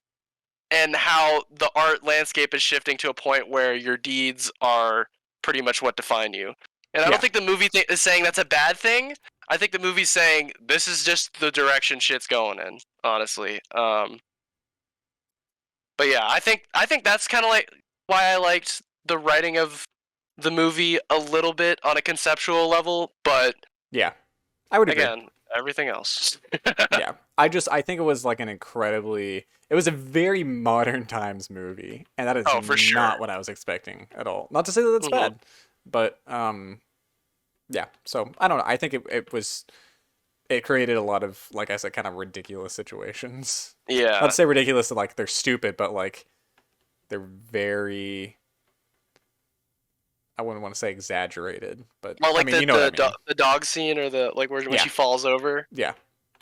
and how the art landscape is shifting to a point where your deeds are pretty much what define you. And I don't think the movie is saying that's a bad thing. I think the movie's saying this is just the direction shit's going in, honestly. But yeah, I think that's kind of like why I liked the writing of the movie a little bit on a conceptual level, but Yeah. I would agree. again, everything else. Yeah. I think it was like it was a very modern times movie, and that is Oh, for sure. not what I was expecting at all. Not to say that it's bad, but yeah. So I don't know. I think it created a lot of, like I said, kind of ridiculous situations. Yeah. Not to say ridiculous, like they're stupid, but like they're very. I wouldn't want to say exaggerated, but Well, like I mean, you know what I mean. the dog scene, or the like when she falls over. Yeah,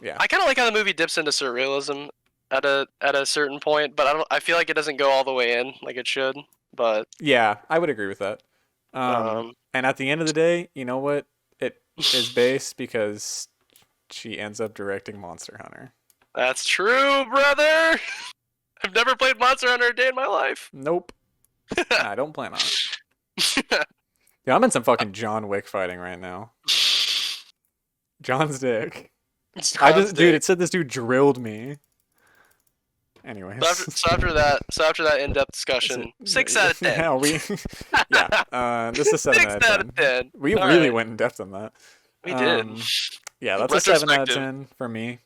yeah. I kind of like how the movie dips into surrealism at a certain point, but I feel like it doesn't go all the way in like it should. But Yeah, I would agree with that. And at the end of the day, you know what? It is based because she ends up directing Monster Hunter. That's true, brother. I've never played Monster Hunter a day in my life. Nope. I don't plan on it. Yeah, I'm in some fucking John Wick fighting right now. John's dick. Dude, it said this dude drilled me. Anyways. So after that in-depth discussion, 6 out of 10. This is 7 out of 10. We All really right. went in depth on that. We did. Yeah, that's a 7 out of 10 for me.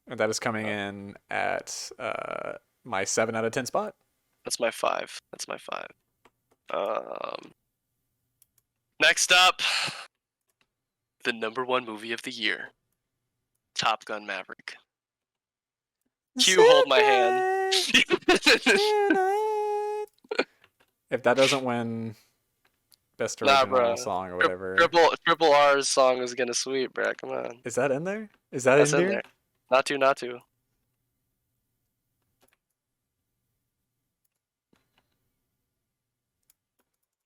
And that is coming in at my 7 out of 10 spot. That's my 5. Next up, the #1 movie of the year, Top Gun Maverick. Q, hold my hand. If that doesn't win best original song or whatever, Triple R's song is gonna sweep, bro. Come on. Is that in there? Is that in there? Not to.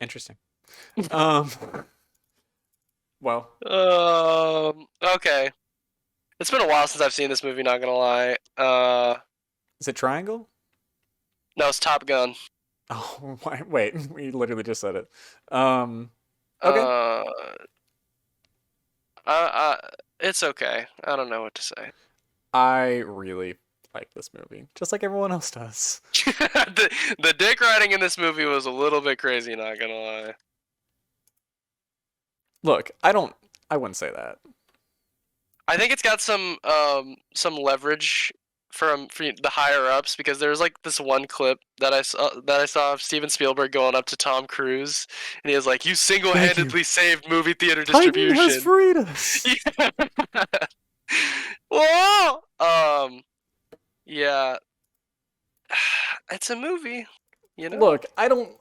Interesting. Well. Okay. It's been a while since I've seen this movie, not gonna lie. Is it Triangle? No, it's Top Gun. Oh, wait. We literally just said it. Okay. It's okay. I don't know what to say. I really like this movie, just like everyone else does. the dick riding in this movie was a little bit crazy, not gonna lie. Look, I wouldn't say that. I think it's got some leverage from the higher ups, because there's like this one clip that I saw of Steven Spielberg going up to Tom Cruise, and he was like, "You single-handedly saved movie theater distribution." Titan has freed us. Whoa! Yeah. It's a movie, you know. Look, I don't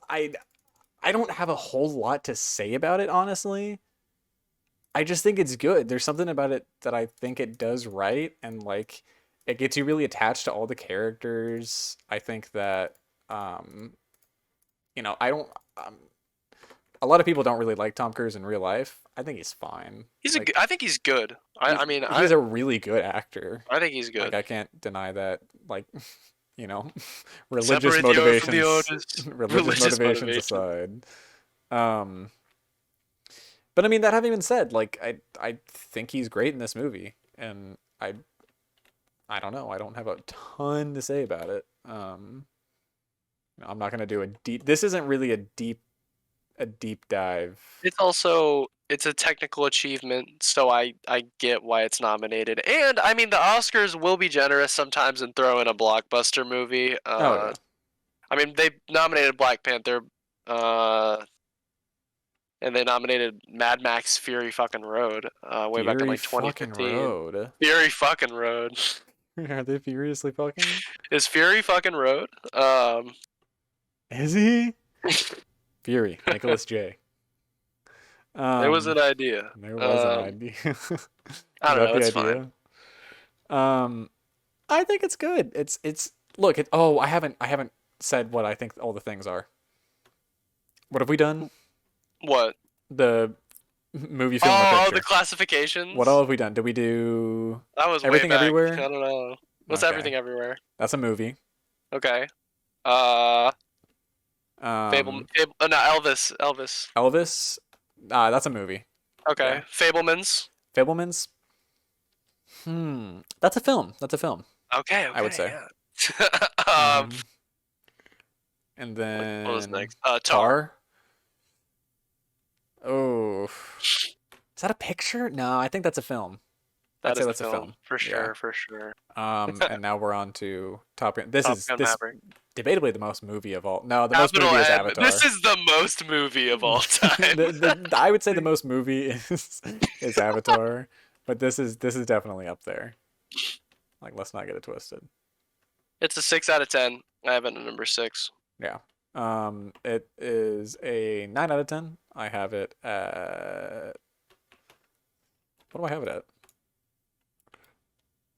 have a whole lot to say about it, honestly. I just think it's good. There's something about it that I think it does right, and like it gets you really attached to all the characters. I think that I don't a lot of people don't really like Tom Cruise in real life. I think he's fine. I think he's good. He's a really good actor. I think he's good. Like, I can't deny that. Like, religious motivations aside. But I mean, that having been said, like I think he's great in this movie, and I don't know. I don't have a ton to say about it. I'm not gonna do a deep. This isn't really a deep dive. It's a technical achievement, so I get why it's nominated. And I mean, the Oscars will be generous sometimes and throw in a blockbuster movie. Yeah. I mean, they nominated Black Panther, and they nominated Mad Max Fury fucking Road way back in like 2015. Fury fucking Road. Are they furiously fucking? Is Fury fucking Road? Is he? Fury, Nicholas J. There was an idea. There was an idea. I You don't got know. the It's fine. idea. Um, I think it's good. It's look. Oh, I haven't said what I think all the things are. What have we done? What? The movie, film, or Oh, the picture. What all classifications. have we done? Did we do That was way everything back. I everywhere? don't know. What's Okay, everything everywhere? that's a movie. Okay. Uh, Um, no, Elvis. Elvis. Elvis. That's a movie. Yeah. Okay. Fablemans. Fablemans. That's a film. That's a film. Okay. I would Okay. say. Yeah. Um, and What was then next? Tar. Tar. Oh, is that a picture? No, I think that's a film. I'd That say is the that's a film film. for Yeah. sure. For sure. And now we're on to Top Gun. This Top is Gun this Maverick. debatably the most movie of all. No, the most Capital movie is M. This Avatar. is the most movie of all time. I would say the most movie is Avatar, but this is definitely up there. Like, let's not get it twisted. It's a 6 out of 10. I have it at number 6. Yeah. It is a 9 out of 10. I have it at, what do I have it at?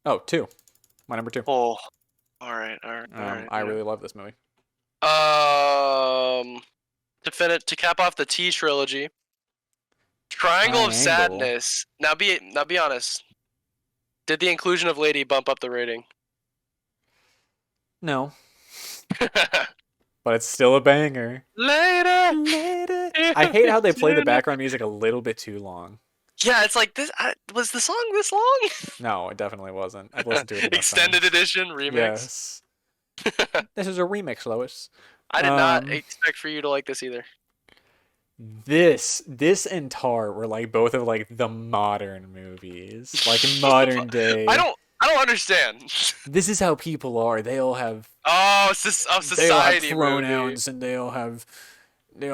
Oh, 2. My number 2. Oh, all right. I really love this movie. To cap off the T trilogy, Triangle of Sadness. Now be honest. Did the inclusion of Lady bump up the rating? No, but it's still a banger. Later. Later. I hate how they play the background music a little bit too long. Yeah, it's like this. Was the song this long? No, it definitely wasn't. I've listened to it enough Extended times. edition remix. Yes. This is a remix, Lois. I did not expect for you to like this either. This and Tar were like both of like the modern movies, like modern day. I don't understand. This is how people are. They all have Society. they all have pronouns, and they all have they're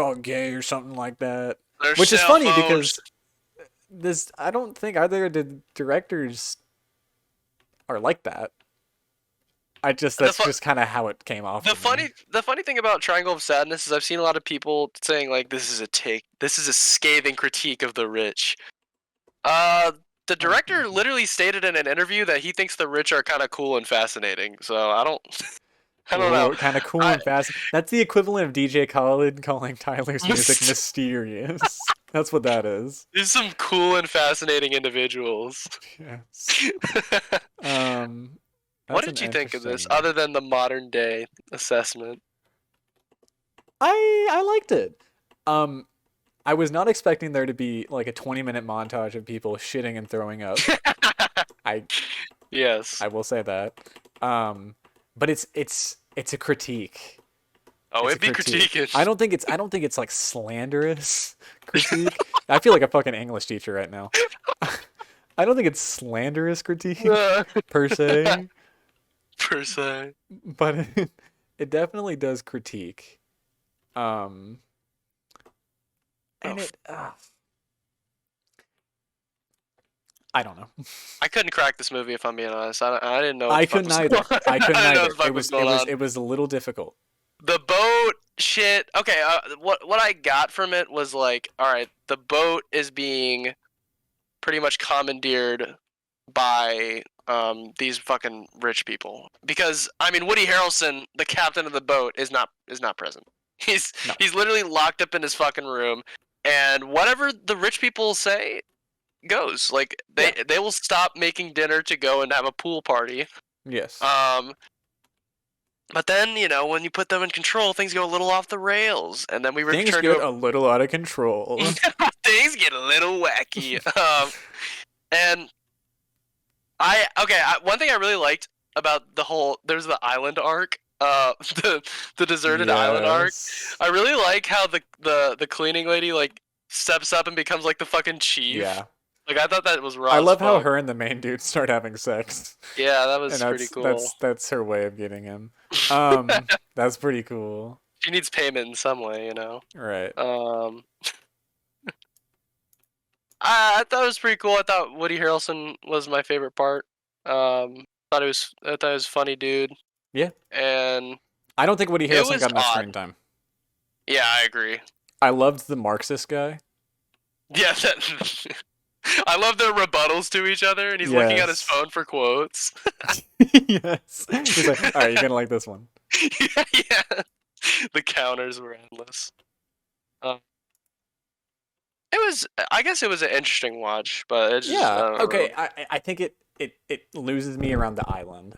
all gay or something like that. Their Which is cell funny phones. because I don't think either of the directors are like that. That's just kind of how it came off. The funny thing about Triangle of Sadness is I've seen a lot of people saying like this is a scathing critique of the rich. The director literally stated in an interview that he thinks the rich are kind of cool and fascinating. So I don't know. Kind of cool and fast. That's the equivalent of DJ Khaled calling Tyler's music mysterious. That's what that is. There's some cool and fascinating individuals. Yes. What did you think of this, other than the modern day assessment? I liked it. I was not expecting there to be like a 20-minute montage of people shitting and throwing up. Yes. I will say that. But it's a critique. Oh, it'd be critiquing. I don't think it's like slanderous critique. I feel like a fucking English teacher right now. I don't think it's slanderous critique per se. Per se. But it definitely does critique. And I don't know. I couldn't crack this movie if I'm being honest. I didn't know. I couldn't either. I couldn't either. It was a little difficult. The boat shit. Okay, what I got from it was like, all right, the boat is being pretty much commandeered by these fucking rich people. Because I mean, Woody Harrelson, the captain of the boat, is not present. He's literally locked up in his fucking room, and whatever the rich people say goes. Like they will stop making dinner to go and have a pool party. Yes. But then, when you put them in control, things go a little off the rails, and then we return things get a little out of control. Things get a little wacky. And one thing I really liked about there's the island arc, the deserted island arc. I really like how the cleaning lady like steps up and becomes like the fucking chief. Yeah. Like I thought that was raw. I love how her and the main dude start having sex. Yeah, that was pretty cool. That's her way of getting him. That's pretty cool. She needs payment in some way, Right. I thought it was pretty cool. I thought Woody Harrelson was my favorite part. I thought it was funny, dude. Yeah. And I don't think Woody Harrelson got enough screen time. Yeah, I agree. I loved the Marxist guy. Yeah, I love their rebuttals to each other, and he's looking at his Yes. phone for quotes. Yes. He's like, all right, you're gonna like this one. Yeah. The counters were endless. Um, I guess it was an interesting watch, but it just, I Yeah. don't know. Okay. I think it loses me around the island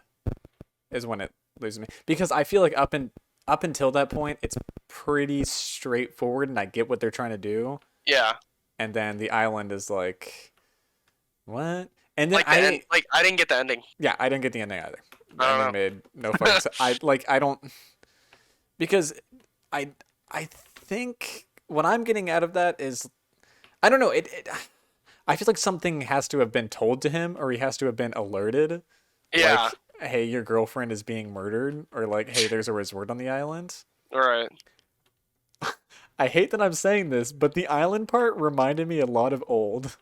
is when it loses me because I feel like up until that point it's pretty straightforward and I get what they're trying to do, Yeah. and then the island is like what? And then Like the end, like I didn't get the ending. yeah, I didn't get the ending either. The I ending don't made no fucking sense. I don't because I I think what I'm getting out of that is I don't know I feel like something has to have been told to him or he has to have been alerted. Yeah. Like, hey, your girlfriend is being murdered, or like, hey, there's a resort on the island. All right. I hate that I'm saying this, but the island part reminded me a lot of Old.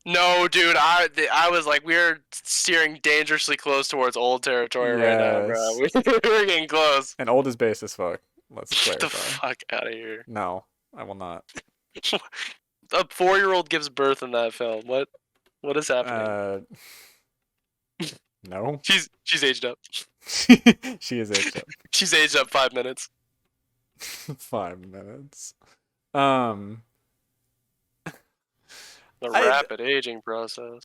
No, dude, I was like, we're steering dangerously close towards old territory right now, bro. Yes. We're getting close. And Old is base as fuck. Let's Get the clarify. fuck out of here. No, I will not. A 4-year-old gives birth in that film. What is happening? No. She's aged up. She is aged up. She's aged up 5 minutes. 5 minutes. The rapid aging process.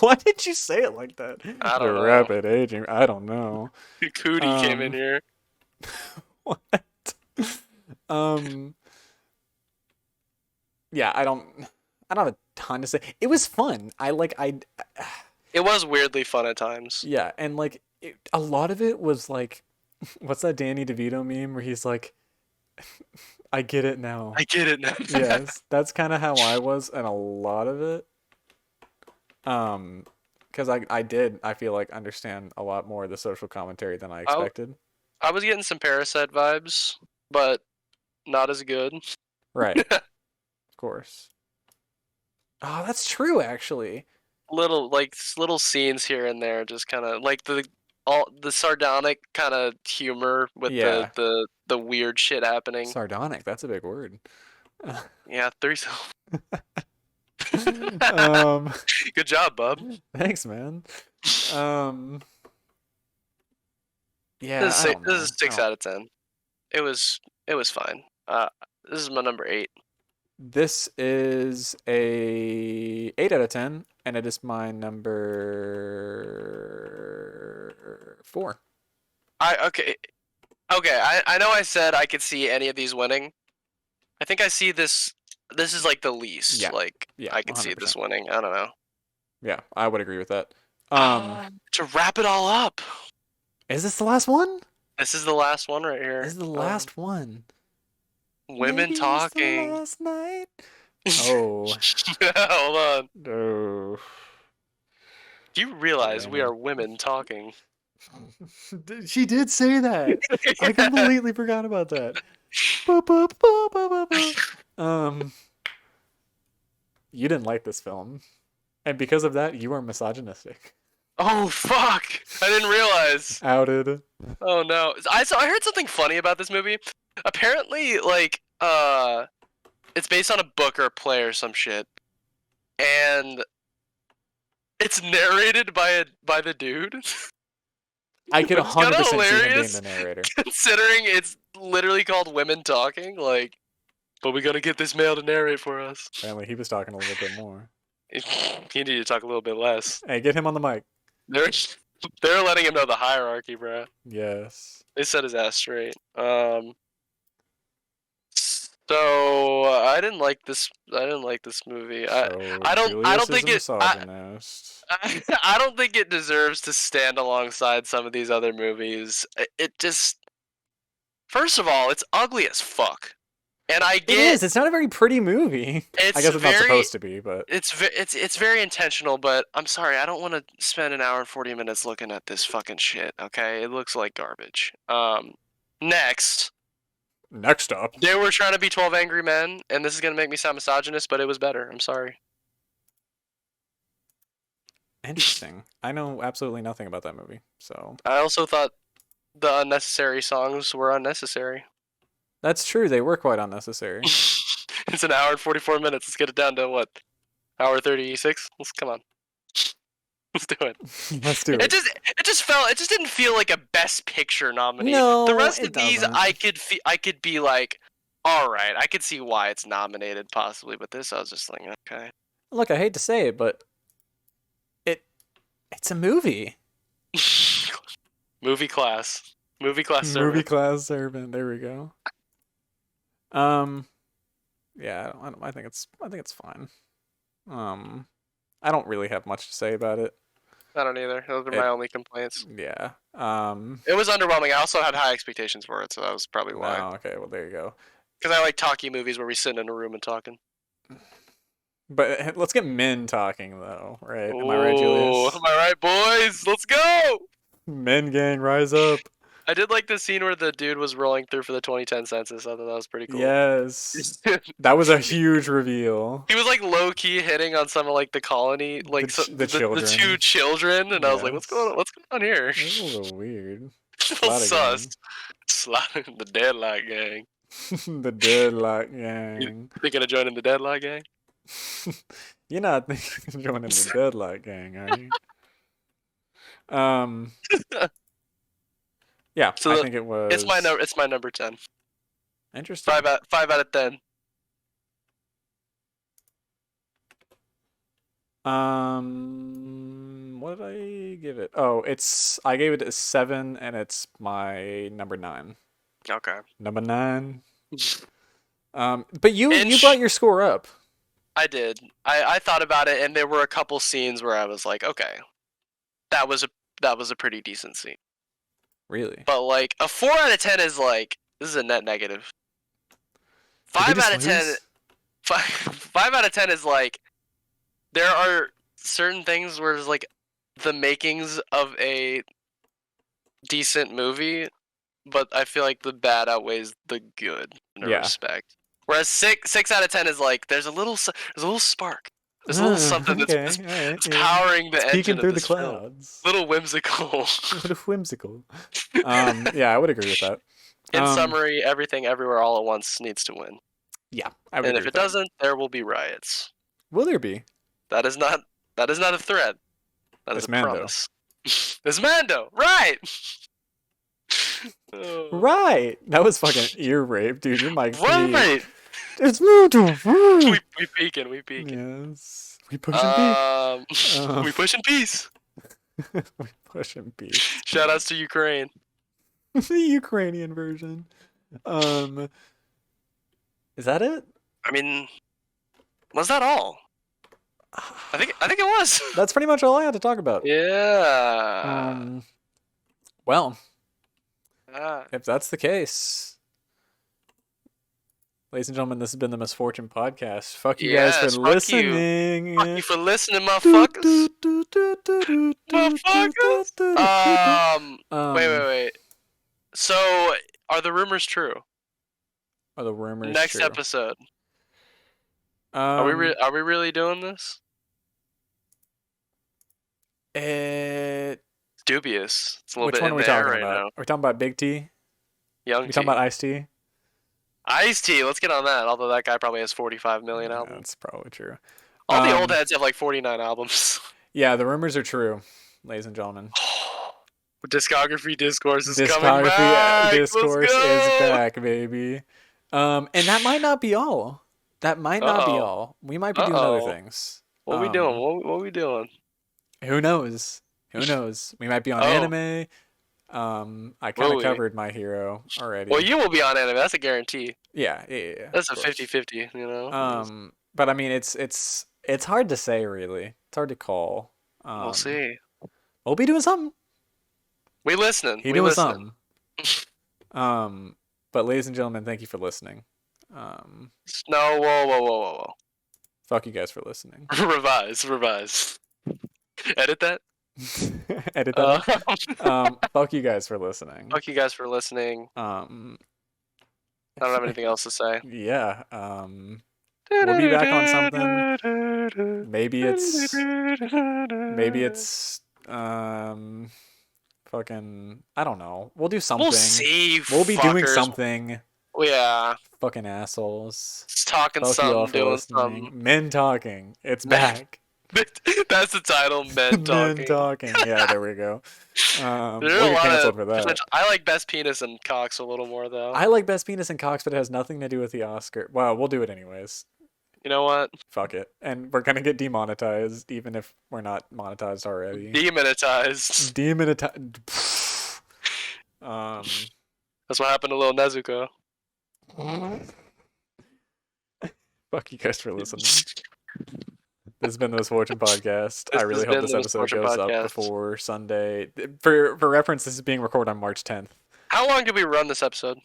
Why did you say it like that? I don't know. Rapid aging. I don't know. Cootie came in here. What? Yeah, I don't have a ton to say. It was fun. It was weirdly fun at times. Yeah, and like a lot of it was like what's that Danny DeVito meme where he's like I get it now. I get it now. Yes, that's kind of how I was and a lot of it. Because I feel like understand a lot more of the social commentary than I expected. I was getting some Parasite vibes, but not as good. Right. Of course. Oh, that's true actually. Little scenes here and there, just kind of like the sardonic kind of humor with Yeah. the weird shit happening. Sardonic, that's a big word. Yeah, threesome. Good job, bub. Thanks, man. Yeah, This I don't know. is a 6 out of 10. It was fine. This is my number 8. This is a 8 out of 10, and it is my number 4. Okay. I know I said I could see any of these winning. I think I see this. This is like the least. Yeah. Like Yeah, I could see this winning. I don't know. Yeah, I would agree with that. To wrap it all up. Is this the last one? This is the last one right here. This is the last one. Women Maybe talking. It's the last night. Oh. Hold on. No. Do you realize we are women talking? She did say that. I completely forgot about that. You didn't like this film, and because of that, you are misogynistic. Oh fuck! I didn't realize. Outed. Oh no! I heard something funny about this movie. Apparently, like, it's based on a book or a play or some shit, and it's narrated by the dude. I could 100% see him being the narrator. Considering it's literally called Women Talking, like, but we gotta get this male to narrate for us. Apparently, he was talking a little bit more. He needed to talk a little bit less. Hey, get him on the mic. They're letting him know the hierarchy, bro. Yes. They set his ass straight. So I didn't like this movie. I don't think it. I don't think it deserves to stand alongside some of these other movies. It just. First of all, it's ugly as fuck. And I get it is. It's not a very pretty movie. I guess it's not supposed to be, but it's very intentional. But I'm sorry, I don't want to spend an hour and 40 minutes looking at this fucking shit. Okay, it looks like garbage. Next up, they were trying to be 12 Angry Men, and this is gonna make me sound misogynist, but it was better. I'm sorry. Interesting. I know absolutely nothing about that movie, so I also thought the unnecessary songs were unnecessary. That's true. They were quite unnecessary. It's an hour and 44 minutes. Let's get it down to what? Hour 36? Let's come on. Let's do it. Let's do it. It just didn't feel like a Best Picture nominee. No, the rest it of these, doesn't. I could be like, all right, I could see why it's nominated possibly, but this I was just like, okay. Look, I hate to say it, but it's a movie. Movie class servant. Movie class servant. There we go. Yeah, I think it's fine. I don't really have much to say about it. I don't either. Those are my only complaints. Yeah. It was underwhelming. I also had high expectations for it, so that was probably why. Oh, okay. Well, there you go. Because I like talkie movies where we sit in a room and talking. But let's get men talking though, right? Am I right, Julius? Am I right, boys? Let's go! Men gang, rise up! I did like the scene where the dude was rolling through for the 2010 census. I thought that was pretty cool. Yes, that was a huge reveal. He was like low key hitting on some of like the colony, like the children. The two children, and I was like, "What's going on? What's going on here?" It was a little weird. A little sus. Sliding the Deadlock gang. The Deadlock gang. You thinking of joining the Deadlock gang? You're not thinking of joining the Deadlock gang, are you? Yeah, so I think it was. It's my number 10. Interesting. 5 out of 10. What did I give it? Oh, I gave it a 7, and it's my number 9. Okay. Number 9. But you brought your score up. I did. I thought about it, and there were a couple scenes where I was like, okay, that was a pretty decent scene. Really? But like a 4 out of 10 is like, this is a net negative. 5 out of 10. 5 out of 10 is like, there are certain things where it's like the makings of a decent movie, but I feel like the bad outweighs the good in a respect. Whereas 6 out of 10 is like, there's a little spark. There's a little something that's powering the engine peeking through of the this clouds. Film. Little whimsical. Little whimsical. Yeah, I would agree with that. In summary, Everything Everywhere All at Once needs to win. Yeah, I would agree. And if it doesn't, there will be riots. Will there be? That is not a threat. That is a promise. It's Mando, right? Right. That was fucking ear rape, dude. Your mic's right. It's Mando. We peeking. Yes. We pushing peace. We pushing peace. We pushing peace. Shout outs to Ukraine. The Ukrainian version. Is that it? I mean, was that all? I think it was. That's pretty much all I had to talk about. Yeah. Well, if that's the case, ladies and gentlemen, this has been the Misfortune Podcast. Fuck you guys for listening. Fuck you for listening, motherfuckers. Wait. So, are the rumors true? Are the rumors next true? Episode? Are we really doing this? It's dubious. It's a little Which bit one in are we the air talking right about? now. Are we talking about Big T? Young T. Are we talking about Ice-T? Ice-T, let's get on that. Although that guy probably has 45 million albums. That's probably true. All the old heads have like 49 albums. Yeah, the rumors are true, ladies and gentlemen. Discography Discourse is coming back. Discourse is back, baby. And that might not be all. That might not be all. We might be doing other things. What are we doing? What are we doing? Who knows? Who knows? We might be on anime. I kind of covered My Hero already. Well, you will be on anime. That's a guarantee. Yeah. That's a 50-50, you know? But I mean, it's hard to say, really. It's hard to call. We'll see. We'll be doing something. We listening. He doing something. But ladies and gentlemen, thank you for listening. No, whoa. Fuck you guys for listening. Revise. Edit that. Edit that. Fuck you guys for listening. Fuck you guys for listening. I don't have anything else to say. Yeah. We'll be back on something. Maybe it's fucking, I don't know. We'll do something. We'll see. We'll be doing something. Yeah. Fucking assholes. It's talking Fuck you all something, for doing listening. something. Men talking. It's back. That's the title, Men Talking. Men talking. Yeah, there we go. There are We'll a get lot canceled of for that. potential. I like Best Penis and Cox a little more, though. I like Best Penis and Cox, but it has nothing to do with the Oscar. Well, we'll do it anyways. You know what? Fuck it. And we're gonna get demonetized, even if we're not monetized already. Demonetized. Demonetized. That's what happened to Lil Nezuko. Fuck you guys for listening. This has been the Misfortune Podcast. I really hope this episode goes up before Sunday. For reference, this is being recorded on March 10th. How long did we run this episode?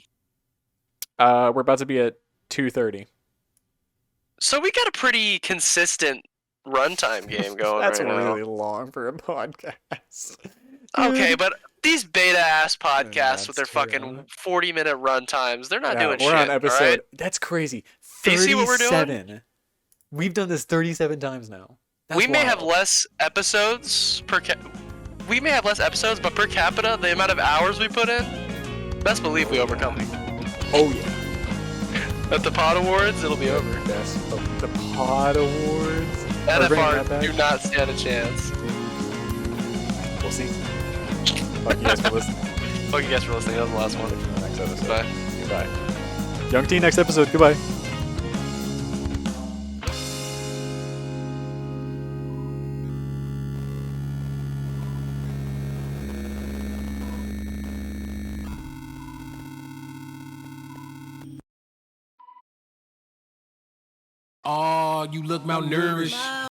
We're about to be at 2:30. So we got a pretty consistent runtime game going That's right now. really long for a podcast. Okay, but these beta ass podcasts That's with their true. fucking 40-minute run times, they're not doing we're shit. on episode. Right? That's crazy. 37. Do you see what we're doing? We've done this 37 times now. That's we may wild. have less episodes we may have less episodes, but per capita, the amount of hours we put in, best believe we overcome. Oh yeah. At the Pod Awards, it'll be over. Yes, the Pod Awards. NFR do not stand a chance. We'll see. Fuck you guys for listening. Fuck you guys for listening. That was the last one. Next episode. Bye. Goodbye. Young T, next episode. Goodbye. Oh, you look malnourished.